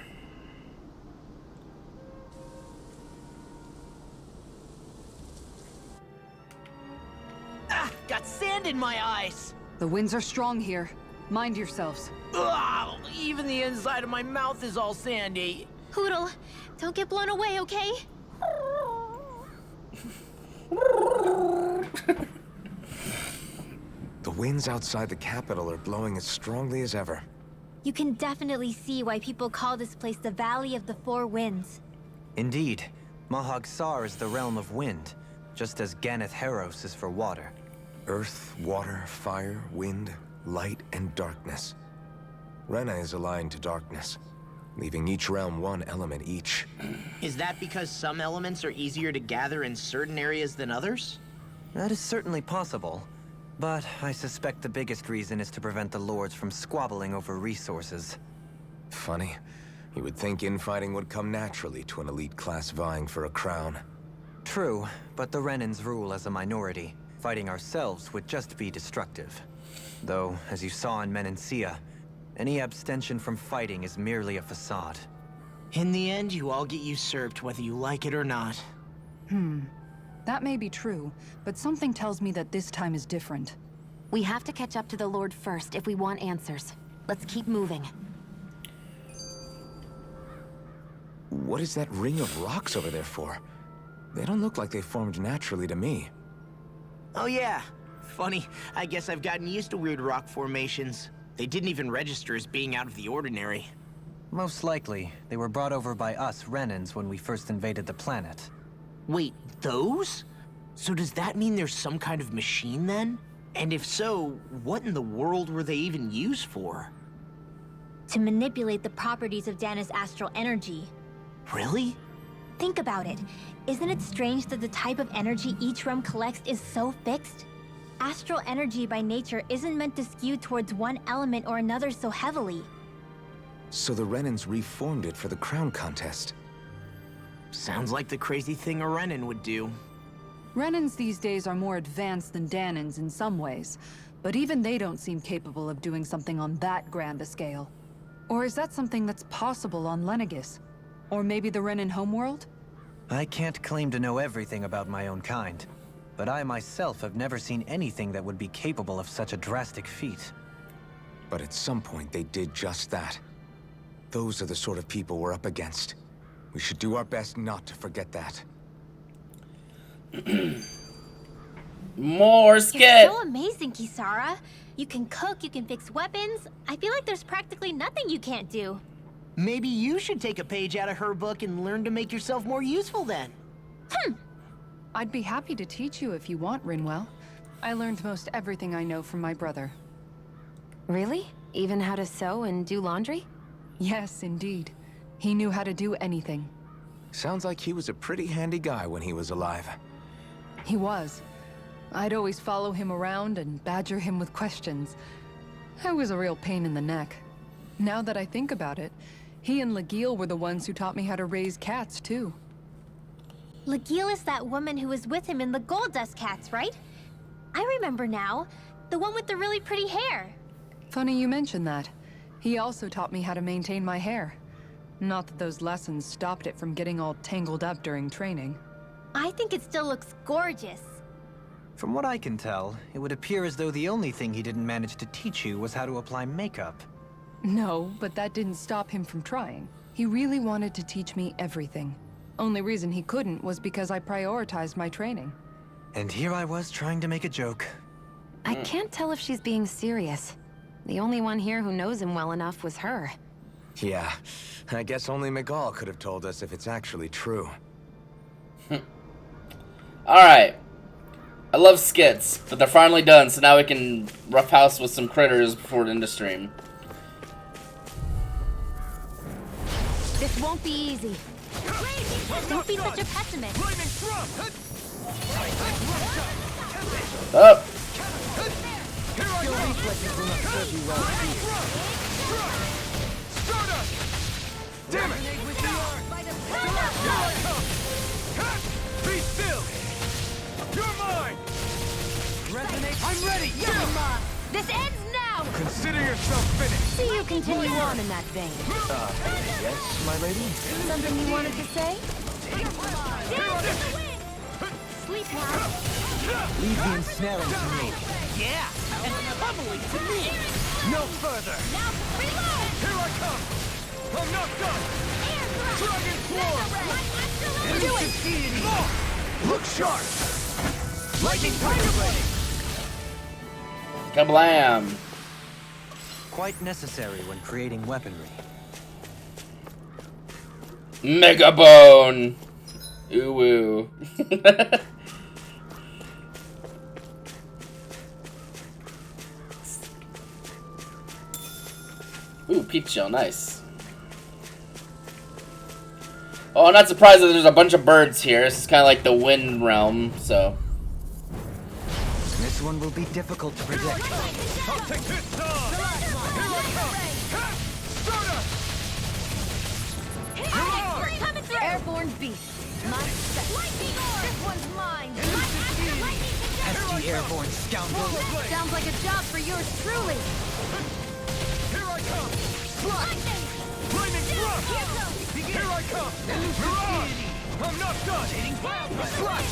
Ah, got sand in my eyes. The winds are strong here. Mind yourselves. Ugh, even the inside of my mouth is all sandy. Hootle, don't get blown away, okay? The winds outside the capital are blowing as strongly as ever. You can definitely see why people call this place the Valley of the Four Winds. Indeed. Mahag-Saar is the realm of wind, just as Ganeth Heros is for water. Earth, water, fire, wind, light, and darkness. Rena is aligned to darkness, leaving each realm one element each. Is that because some elements are easier to gather in certain areas than others? That is certainly possible. But I suspect the biggest reason is to prevent the lords from squabbling over resources. Funny. You would think infighting would come naturally to an elite class vying for a crown. True, but the Renans rule as a minority. Fighting ourselves would just be destructive. Though, as you saw in Menancia, any abstention from fighting is merely a facade. In the end, you all get usurped whether you like it or not. That may be true, but something tells me that this time is different. We have to catch up to the Lord first if we want answers. Let's keep moving. What is that ring of rocks over there for? They don't look like they formed naturally to me. Oh yeah. Funny, I guess I've gotten used to weird rock formations. They didn't even register as being out of the ordinary. Most likely, they were brought over by us Renans when we first invaded the planet. Wait, those? So does that mean there's some kind of machine then? And if so, what in the world were they even used for? To manipulate the properties of Dana's astral energy. Really? Think about it. Isn't it strange that the type of energy each realm collects is so fixed? Astral energy by nature isn't meant to skew towards one element or another so heavily. So the Renans reformed it for the crown contest. Sounds like the crazy thing a Renan would do. Renans these days are more advanced than Danans in some ways, but even they don't seem capable of doing something on that grand a scale. Or is that something that's possible on Lenegis? Or maybe the Renan homeworld? I can't claim to know everything about my own kind. but I myself have never seen anything that would be capable of such a drastic feat. But at some point, they did just that. Those are the sort of people we're up against. We should do our best not to forget that. More You're skit. so amazing, Kisara. You can cook, you can fix weapons. I feel like there's practically nothing you can't do. Maybe you should take a page out of her book and learn to make yourself more useful then. I'd be happy to teach you if you want, Rinwell. I learned most everything I know from my brother. Really? Even how to sew and do laundry? Yes, indeed. He knew how to do anything. Sounds like he was a pretty handy guy when he was alive. He was. I'd always follow him around and badger him with questions. I was a real pain in the neck. Now that I think about it, he and Legil were the ones who taught me how to raise cats, too. Legil is that woman who was with him in the Gold Dust Cats, right? I remember now. The one with the really pretty hair. Funny you mention that. He also taught me how to maintain my hair. Not that those lessons stopped it from getting all tangled up during training. I think it still looks gorgeous. From what I can tell, it would appear as though the only thing he didn't manage to teach you was how to apply makeup. No, but that didn't stop him from trying. He really wanted to teach me everything. Only reason he couldn't was because I prioritized my training. And here I was trying to make a joke. I can't tell if she's being serious. The only one here who knows him well enough was her. Yeah, I guess only Miguel could have told us if it's actually true. Alright. I love skits, but they're finally done, so now we can roughhouse with some critters before the end of stream. This won't be easy. Don't be such a pessimist. Up. Damn it! Be still! You're mine! I'm ready! This ends now! Consider yourself finished! See you continue on in that vein. Yes, my lady? Something you wanted to say? Sleep now. Leave the ensnaring to me. Yeah, and pummeling to me. No further! Now reload! Here I come! I'm not done! Dragon Force! Do it! Look sharp! Lightning Tiger Blade! Kablam. Quite necessary when creating weaponry. Mega Bone. Ooh woo. Ooh, peep shell, nice. Oh, I'm not surprised that there's a bunch of birds here. This is kind of like the wind realm, so. This one will be difficult to predict. I'll take this on! Here I come! Stardust! Coming through! Airborne beast. This one's mine. Pesky airborne scoundrel. Sounds like a job for yours truly. Here I come! Slide! Flaming thrust! Here I come! Mirage! I'm not done! Slash!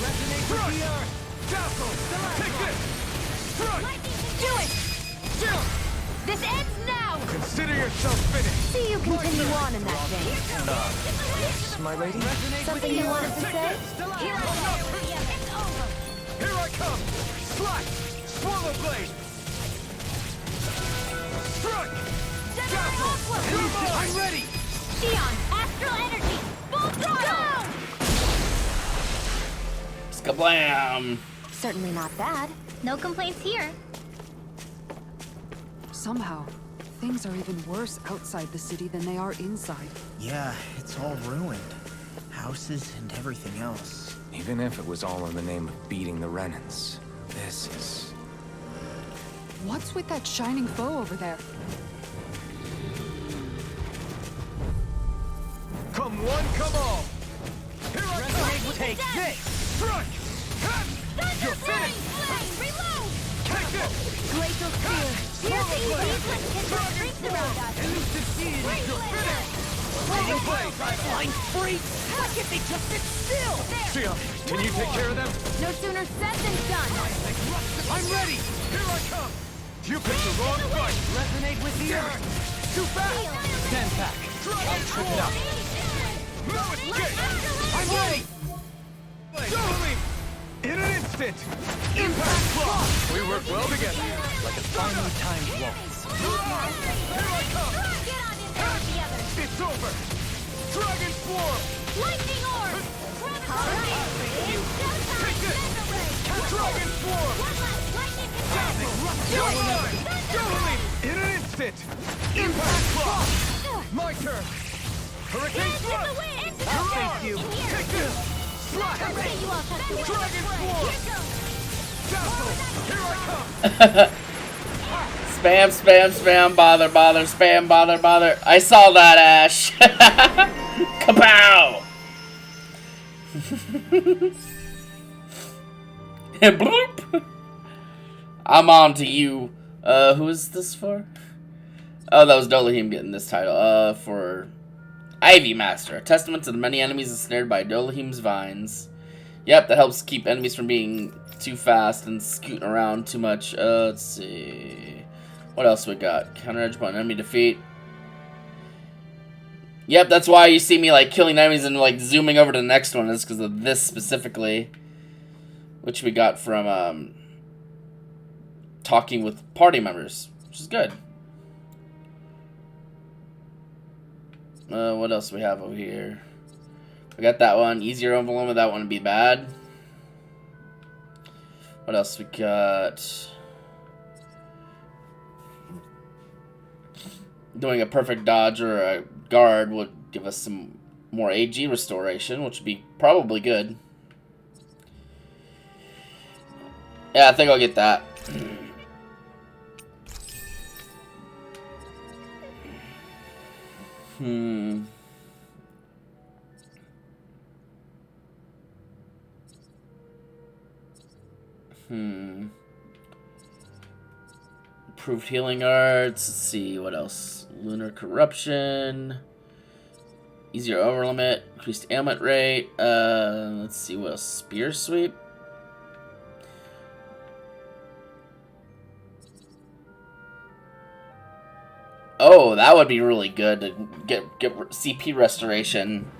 Resonate with the earth! Dazzle! Take this! Strike! Do it! Jump! This ends now! Consider yourself finished! See you continue on in that vein. Yes, my lady? Something you wanted to say? Here I come! Slash! Swallow blade! Strike! Dazzle! I'm ready! Xion, astral energy! Full throttle! Skablam. Certainly not bad. No complaints here. Somehow, things are even worse outside the city than they are inside. Yeah, it's all ruined. Houses and everything else. Even if it was all in the name of beating the Renans, this is... What's with that shining foe over there? Come one, come all! Here I come! Take this! Strike! You're finished! Reload! Take this! Glacial Spear! Here's easy! Can strength around us! Elucidate! You're finished! Flying freaks! Why can't they just sit still? Sia, can you take care of them? No sooner said than done. I'm ready! Here I come! You picked the wrong fight! Resonate with the earth! Too fast! Stand back. I'll trip it up. No escape! I'm ready! Dohuli! In an instant! Impact block! We work well together. Like a finely timed waltz. Here I come! Get on in there with the others. It's over! Dragon Swarm! Lightning orb. Take this! Dragon Swarm! You're mine! Dohuli! In an instant! Impact block! My turn! Hurricane Thrust! Thank you! Take this! Slash! Dragon Swarm! Dazzle! Here I come! Spam, spam, spam, bother, bother, spam, bother, bother. I saw that, Ash. Kapow! Bloop! I'm on to you. Who is this for? Oh, that was Dolohim getting this title. For Ivy Master, a testament to the many enemies ensnared by Dolohim's vines. Yep, that helps keep enemies from being too fast and scooting around too much. Let's see. What else we got? Counter edge upon enemy defeat. Yep, that's why you see me like killing enemies and like zooming over to the next one. Is because of this specifically. Which we got from talking with party members, which is good. What else do we have over here? We got that one. Easier overload. That one would be bad. What else we got? Doing a perfect dodge or a guard would give us some more AG restoration, which would be probably good. Yeah, I think I'll get that. Improved healing arts. Let's see, what else? Lunar corruption. Easier over limit. Increased ailment rate. Let's see what else. Spear sweep. Oh, that would be really good to get CP restoration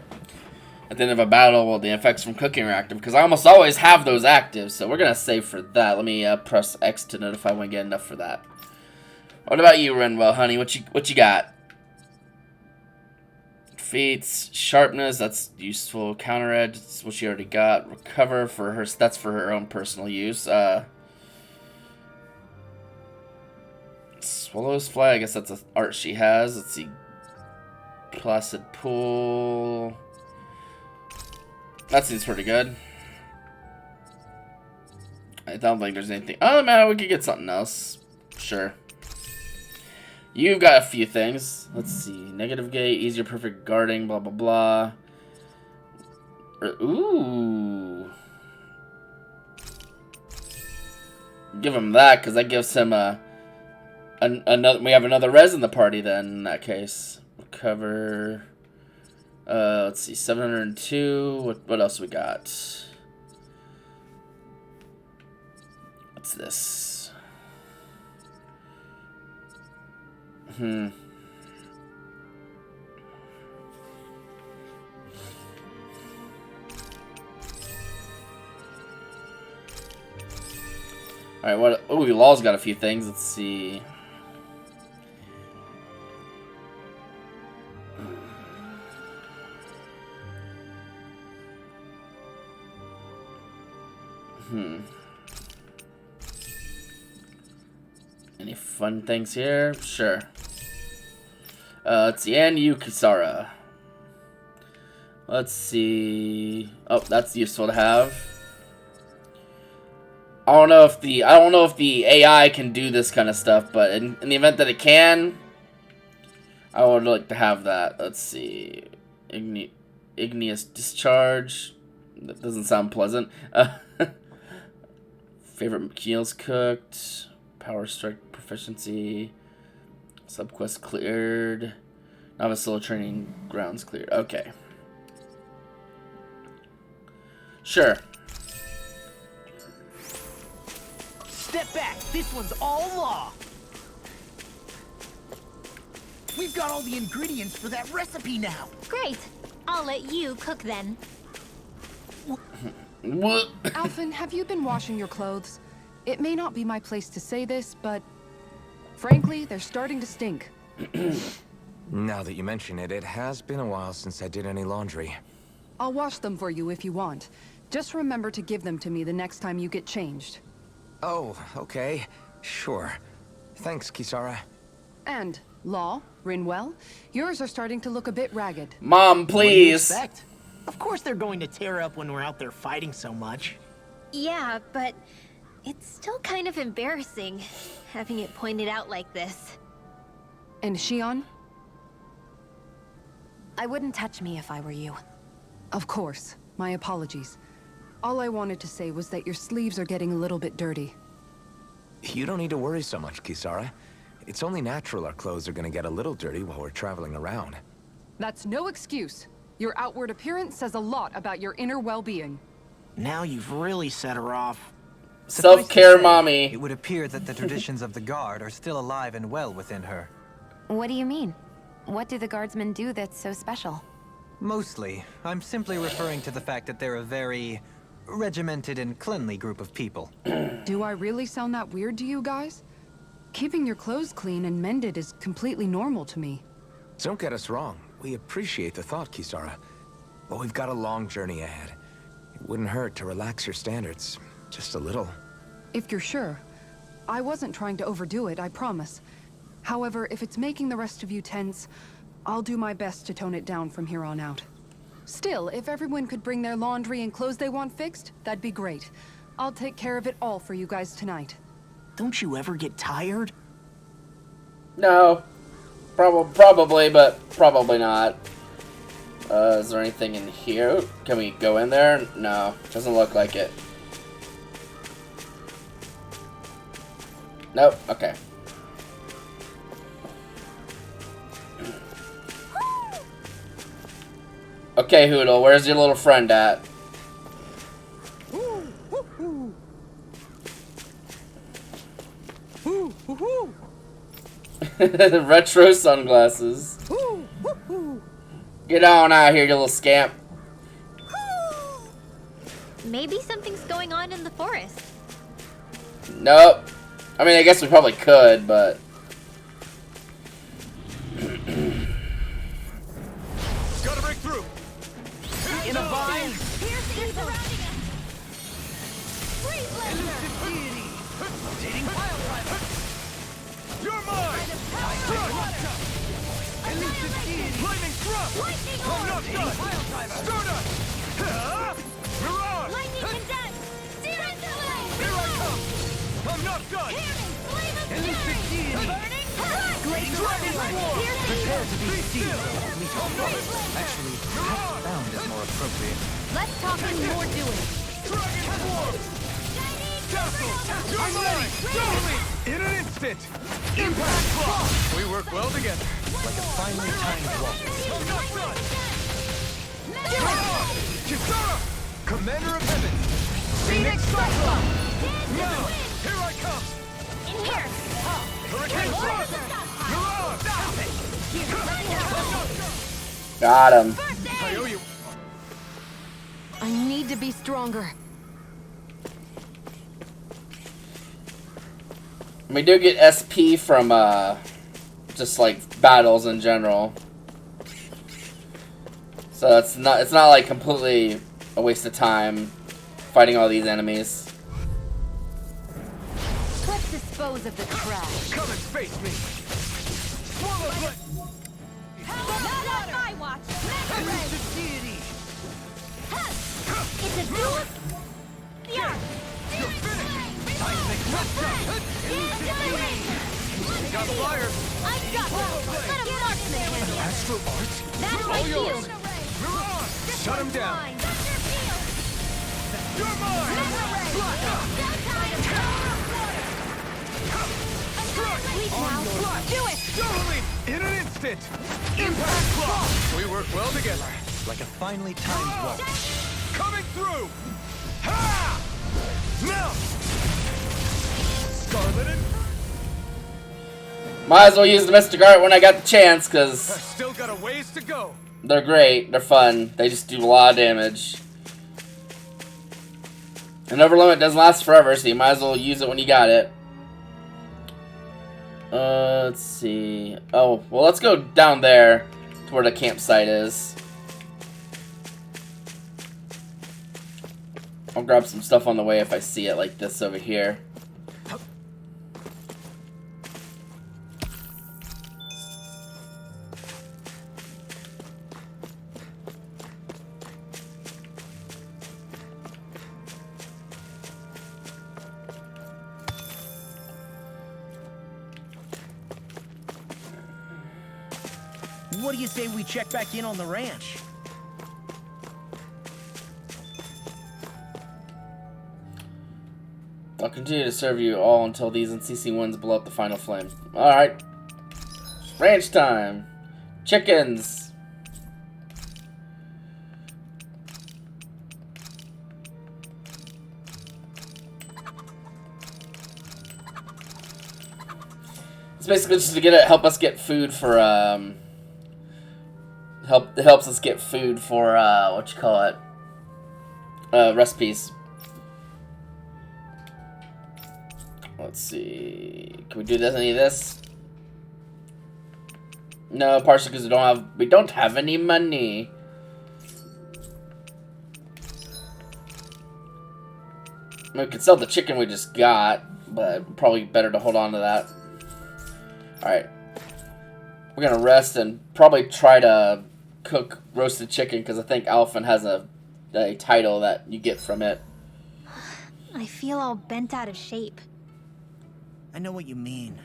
at the end of a battle while the effects from cooking are active, because I almost always have those active, so we're gonna save for that. Let me press X to notify when I get enough for that. What about you, Renwell, honey? What you got? Feats, sharpness, that's useful. Counter edge, that's what she already got. Recover for her, that's for her own personal use. Swallow's Fly, I guess that's an art she has. Let's see. Placid Pool. That seems pretty good. I don't think there's anything. Oh, man, we could get something else. Sure. You've got a few things. Let's see. Negative gate, easier perfect guarding, blah, blah, blah. Ooh. Give him that, because that gives him another. We have another res in the party then, in that case. Recover. Let's see. 702. What else we got? What's this? Alright, what? Oh, Law's got a few things. Let's see. Any fun things here? Sure. Let's see. And you, Kisara. Let's see. Oh, that's useful to have. I don't know if the AI can do this kind of stuff, but in the event that it can, I would like to have that. Let's see. Igneous Discharge. That doesn't sound pleasant. Favorite meals cooked. Power Strike Proficiency. Subquest cleared. Novice Soul training grounds cleared. Okay. Sure. Step back. This one's all law. We've got all the ingredients for that recipe now. Great. I'll let you cook then. What? Alphen, have you been washing your clothes? It may not be my place to say this, but frankly, they're starting to stink. Now that you mention it, it has been a while since I did any laundry. I'll wash them for you if you want. Just remember to give them to me the next time you get changed. Oh, okay. Sure. Thanks, Kisara. And, Law, Rinwell, yours are starting to look a bit ragged. Mom, What do you please. expect? Of course they're going to tear up when we're out there fighting so much. Yeah, but it's still kind of embarrassing having it pointed out like this. And Shion? I wouldn't touch me if I were you. Of course. My apologies. All I wanted to say was that your sleeves are getting a little bit dirty. You don't need to worry so much, Kisara. It's only natural our clothes are gonna get a little dirty while we're traveling around. That's no excuse. Your outward appearance says a lot about your inner well-being. Now you've really set her off. Self-care mommy. It would appear that the traditions of the Guard are still alive and well within her. What do you mean? What do the guardsmen do that's so special? Mostly, I'm simply referring to the fact that they're a very regimented and cleanly group of people. Do I really sound that weird to you guys? Keeping your clothes clean and mended is completely normal to me. Don't get us wrong. We appreciate the thought, Kisara. But we've got a long journey ahead. It wouldn't hurt to relax your standards. Just a little. If you're sure. I wasn't trying to overdo it, I promise. However, if it's making the rest of you tense, I'll do my best to tone it down from here on out. Still, if everyone could bring their laundry and clothes they want fixed, that'd be great. I'll take care of it all for you guys tonight. Don't you ever get tired? No. Probably, but probably not. Is there anything in here? Can we go in there? No. Doesn't look like it. Nope. Okay. Okay, Hootle, where's your little friend at? Retro sunglasses. Get on out here, you little scamp. Maybe something's going on in the forest. Nope. I mean, I guess we probably could, but... Gotta break through. In a vine. They're surrounding us. Freeze Lesnar! Rotating pile driver. You're mine. Elusive deity. Lightning thrust. Lightning I'm not orb! done. Pile driver. Stardust. Mirage. Lightning condense! Searing flame! Here I come. I'm not done. Cannon! Flame of Elusive fury! deity. Burning hot! Glacier Dragon War. Prepare to be sealed. Freeze Lesnar! Actually, perhaps bound is more appropriate. Let's talk and more doing. Dragon War. Castle. You're mine. Totally. In an instant. Impact block. We work well together. Like a finely timed walk. I'm not done. Kisara. Commander of Heaven. Phoenix Cyclone. Now. Here I come. In here! Hurricane Frost. Mirage. Got him. I owe you. I need to be stronger. We do get SP from, just like battles in general. So it's not like completely a waste of time fighting all these enemies. Let's dispose of the trash. Come and face me. Swallow blood. Not on my watch! Elusive deity. It's a duel! Yeah! You're finished. Seismic rupture. Got fire. I've got one! Let a marksman handle it! Astral art? That's my All yours. shield! Mirage. Shut him down. You're mine. Please now! Do it! Totally. In an instant! Impact Claw! We work well together. Like a finely timed walk. Coming through! Ha! Now! Scarlet and... Might as well use the Mystic Art when I got the chance, because Still got a ways to go. they're great, they're fun, they just do a lot of damage. And Overlimit doesn't last forever, so you might as well use it when you got it. Let's see. Oh, well, let's go down there to where the campsite is. I'll grab some stuff on the way if I see it like this over here. What do you say we check back in on the ranch? I'll continue to serve you all until these NCC-1s blow up the final flame. Alright. Ranch time. Chickens. It's basically just to help us get food for, it helps us get food for, recipes. Let's see. Can we do this? Any of this? No, partially because we don't have any money. We could sell the chicken we just got, but probably better to hold on to that. Alright. We're gonna rest and probably try to cook roasted chicken because I think Alphen has a title that you get from it. I feel all bent out of shape. I know what you mean.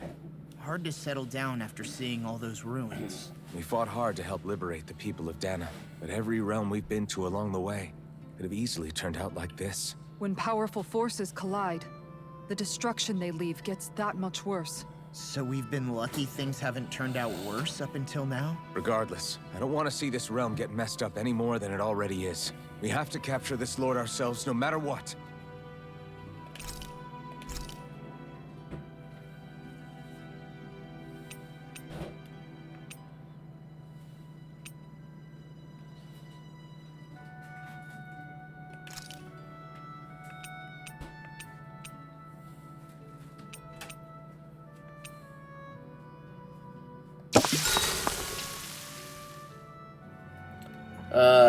Hard to settle down after seeing all those ruins. We fought hard to help liberate the people of Dana, but every realm we've been to along the way could have easily turned out like this. When powerful forces collide, the destruction they leave gets that much worse. So we've been lucky things haven't turned out worse up until now? Regardless, I don't want to see this realm get messed up any more than it already is. We have to capture this lord ourselves no matter what.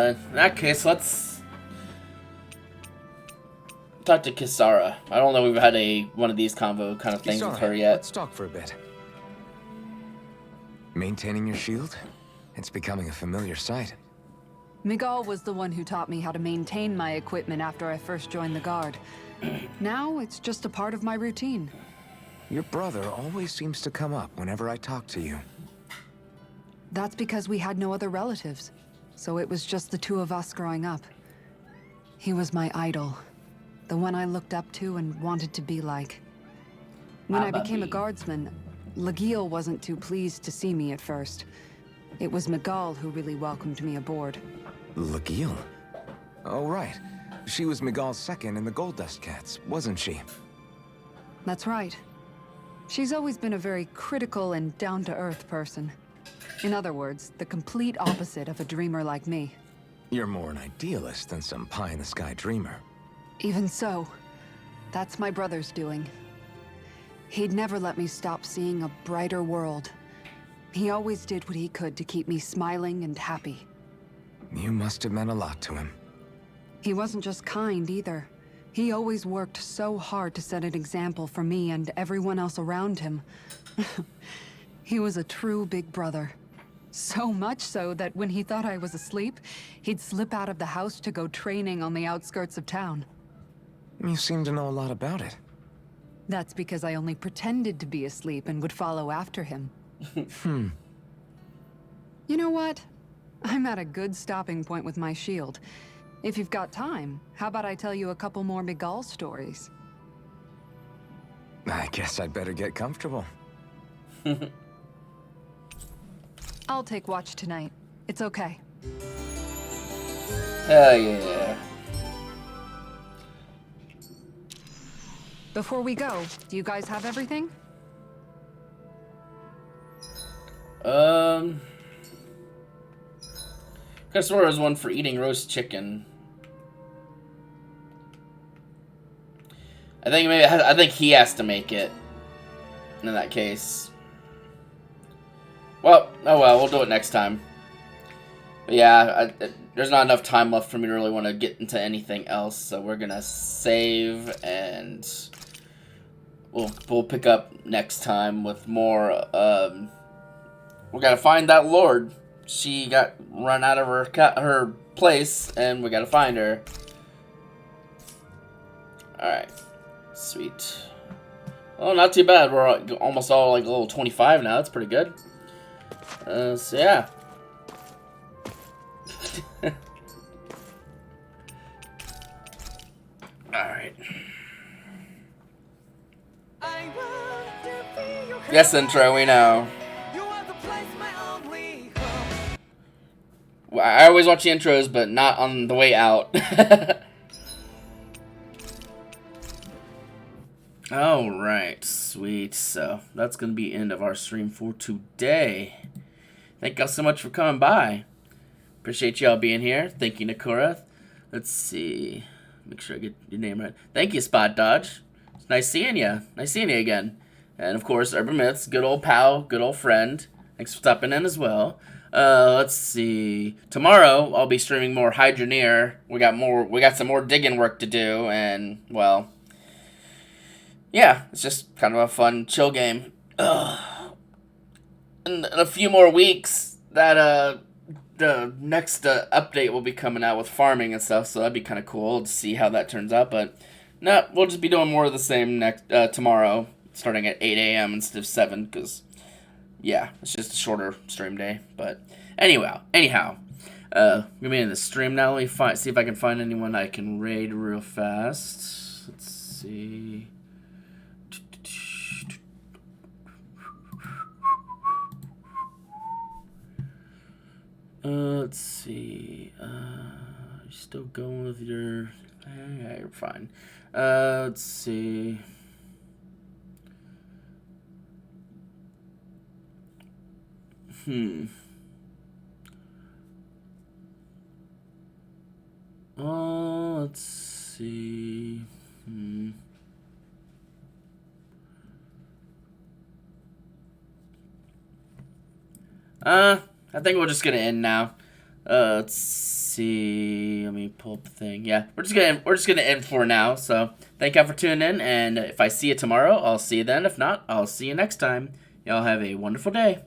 In that case, let's talk to Kisara. I don't know if we've had one of these convo kind of things with her yet. Let's talk for a bit. Maintaining your shield? It's becoming a familiar sight. Miguel was the one who taught me how to maintain my equipment after I first joined the Guard. Now it's just a part of my routine. Your brother always seems to come up whenever I talk to you. That's because we had no other relatives. So it was just the two of us growing up. He was my idol. The one I looked up to and wanted to be like. When I became a guardsman, Lagiel wasn't too pleased to see me at first. It was Miguel who really welcomed me aboard. Lagiel? Oh, right. She was Miguel's second in the Gold Dust Cats, wasn't she? That's right. She's always been a very critical and down-to-earth person. In other words, the complete opposite of a dreamer like me. You're more an idealist than some pie-in-the-sky dreamer. Even so, that's my brother's doing. He'd never let me stop seeing a brighter world. He always did what he could to keep me smiling and happy. You must have meant a lot to him. He wasn't just kind either. He always worked so hard to set an example for me and everyone else around him. He was a true big brother. So much so that when he thought I was asleep, he'd slip out of the house to go training on the outskirts of town. You seem to know a lot about it. That's because I only pretended to be asleep and would follow after him. You know what? I'm at a good stopping point with my shield. If you've got time, how about I tell you a couple more Miguel stories? I guess I'd better get comfortable. I'll take watch tonight. It's okay. Hell yeah. Before we go, do you guys have everything? Customer has one for eating roast chicken. I think he has to make it. In that case. Well, oh well, we'll do it next time. But yeah, there's not enough time left for me to really want to get into anything else, so we're gonna save and we'll pick up next time with more. We gotta find that Lord. She got run out of her place, and we gotta find her. All right, sweet. Oh, not too bad. We're almost all like level 25 now. That's pretty good. So yeah. Alright. Yes, intro, we know. I always watch the intros, but not on the way out. Alright, sweet. So, that's going to be the end of our stream for today. Thank y'all so much for coming by. Appreciate y'all being here. Thank you, Nakura. Let's see. Make sure I get your name right. Thank you, Spot Dodge. It's nice seeing you. Nice seeing you again. And, of course, Urban Myths. Good old pal. Good old friend. Thanks for stopping in as well. Let's see. Tomorrow, I'll be streaming more Hydroneer. We got some more digging work to do. And, well... yeah, it's just kind of a fun, chill game. In a few more weeks, that the next update will be coming out with farming and stuff, so that'd be kind of cool to see how that turns out. But no, we'll just be doing more of the same tomorrow, starting at 8 a.m. instead of 7, because yeah, it's just a shorter stream day. But anyhow, we're gonna be in the stream now. Let me see if I can find anyone I can raid real fast. Let's see. Let's see. You're still going with your... yeah, you're fine. Let's see. Let's see. I think we're just gonna end now. Let's see. Let me pull up the thing. Yeah, we're just gonna end for now. So thank y'all for tuning in, and if I see you tomorrow, I'll see you then. If not, I'll see you next time. Y'all have a wonderful day.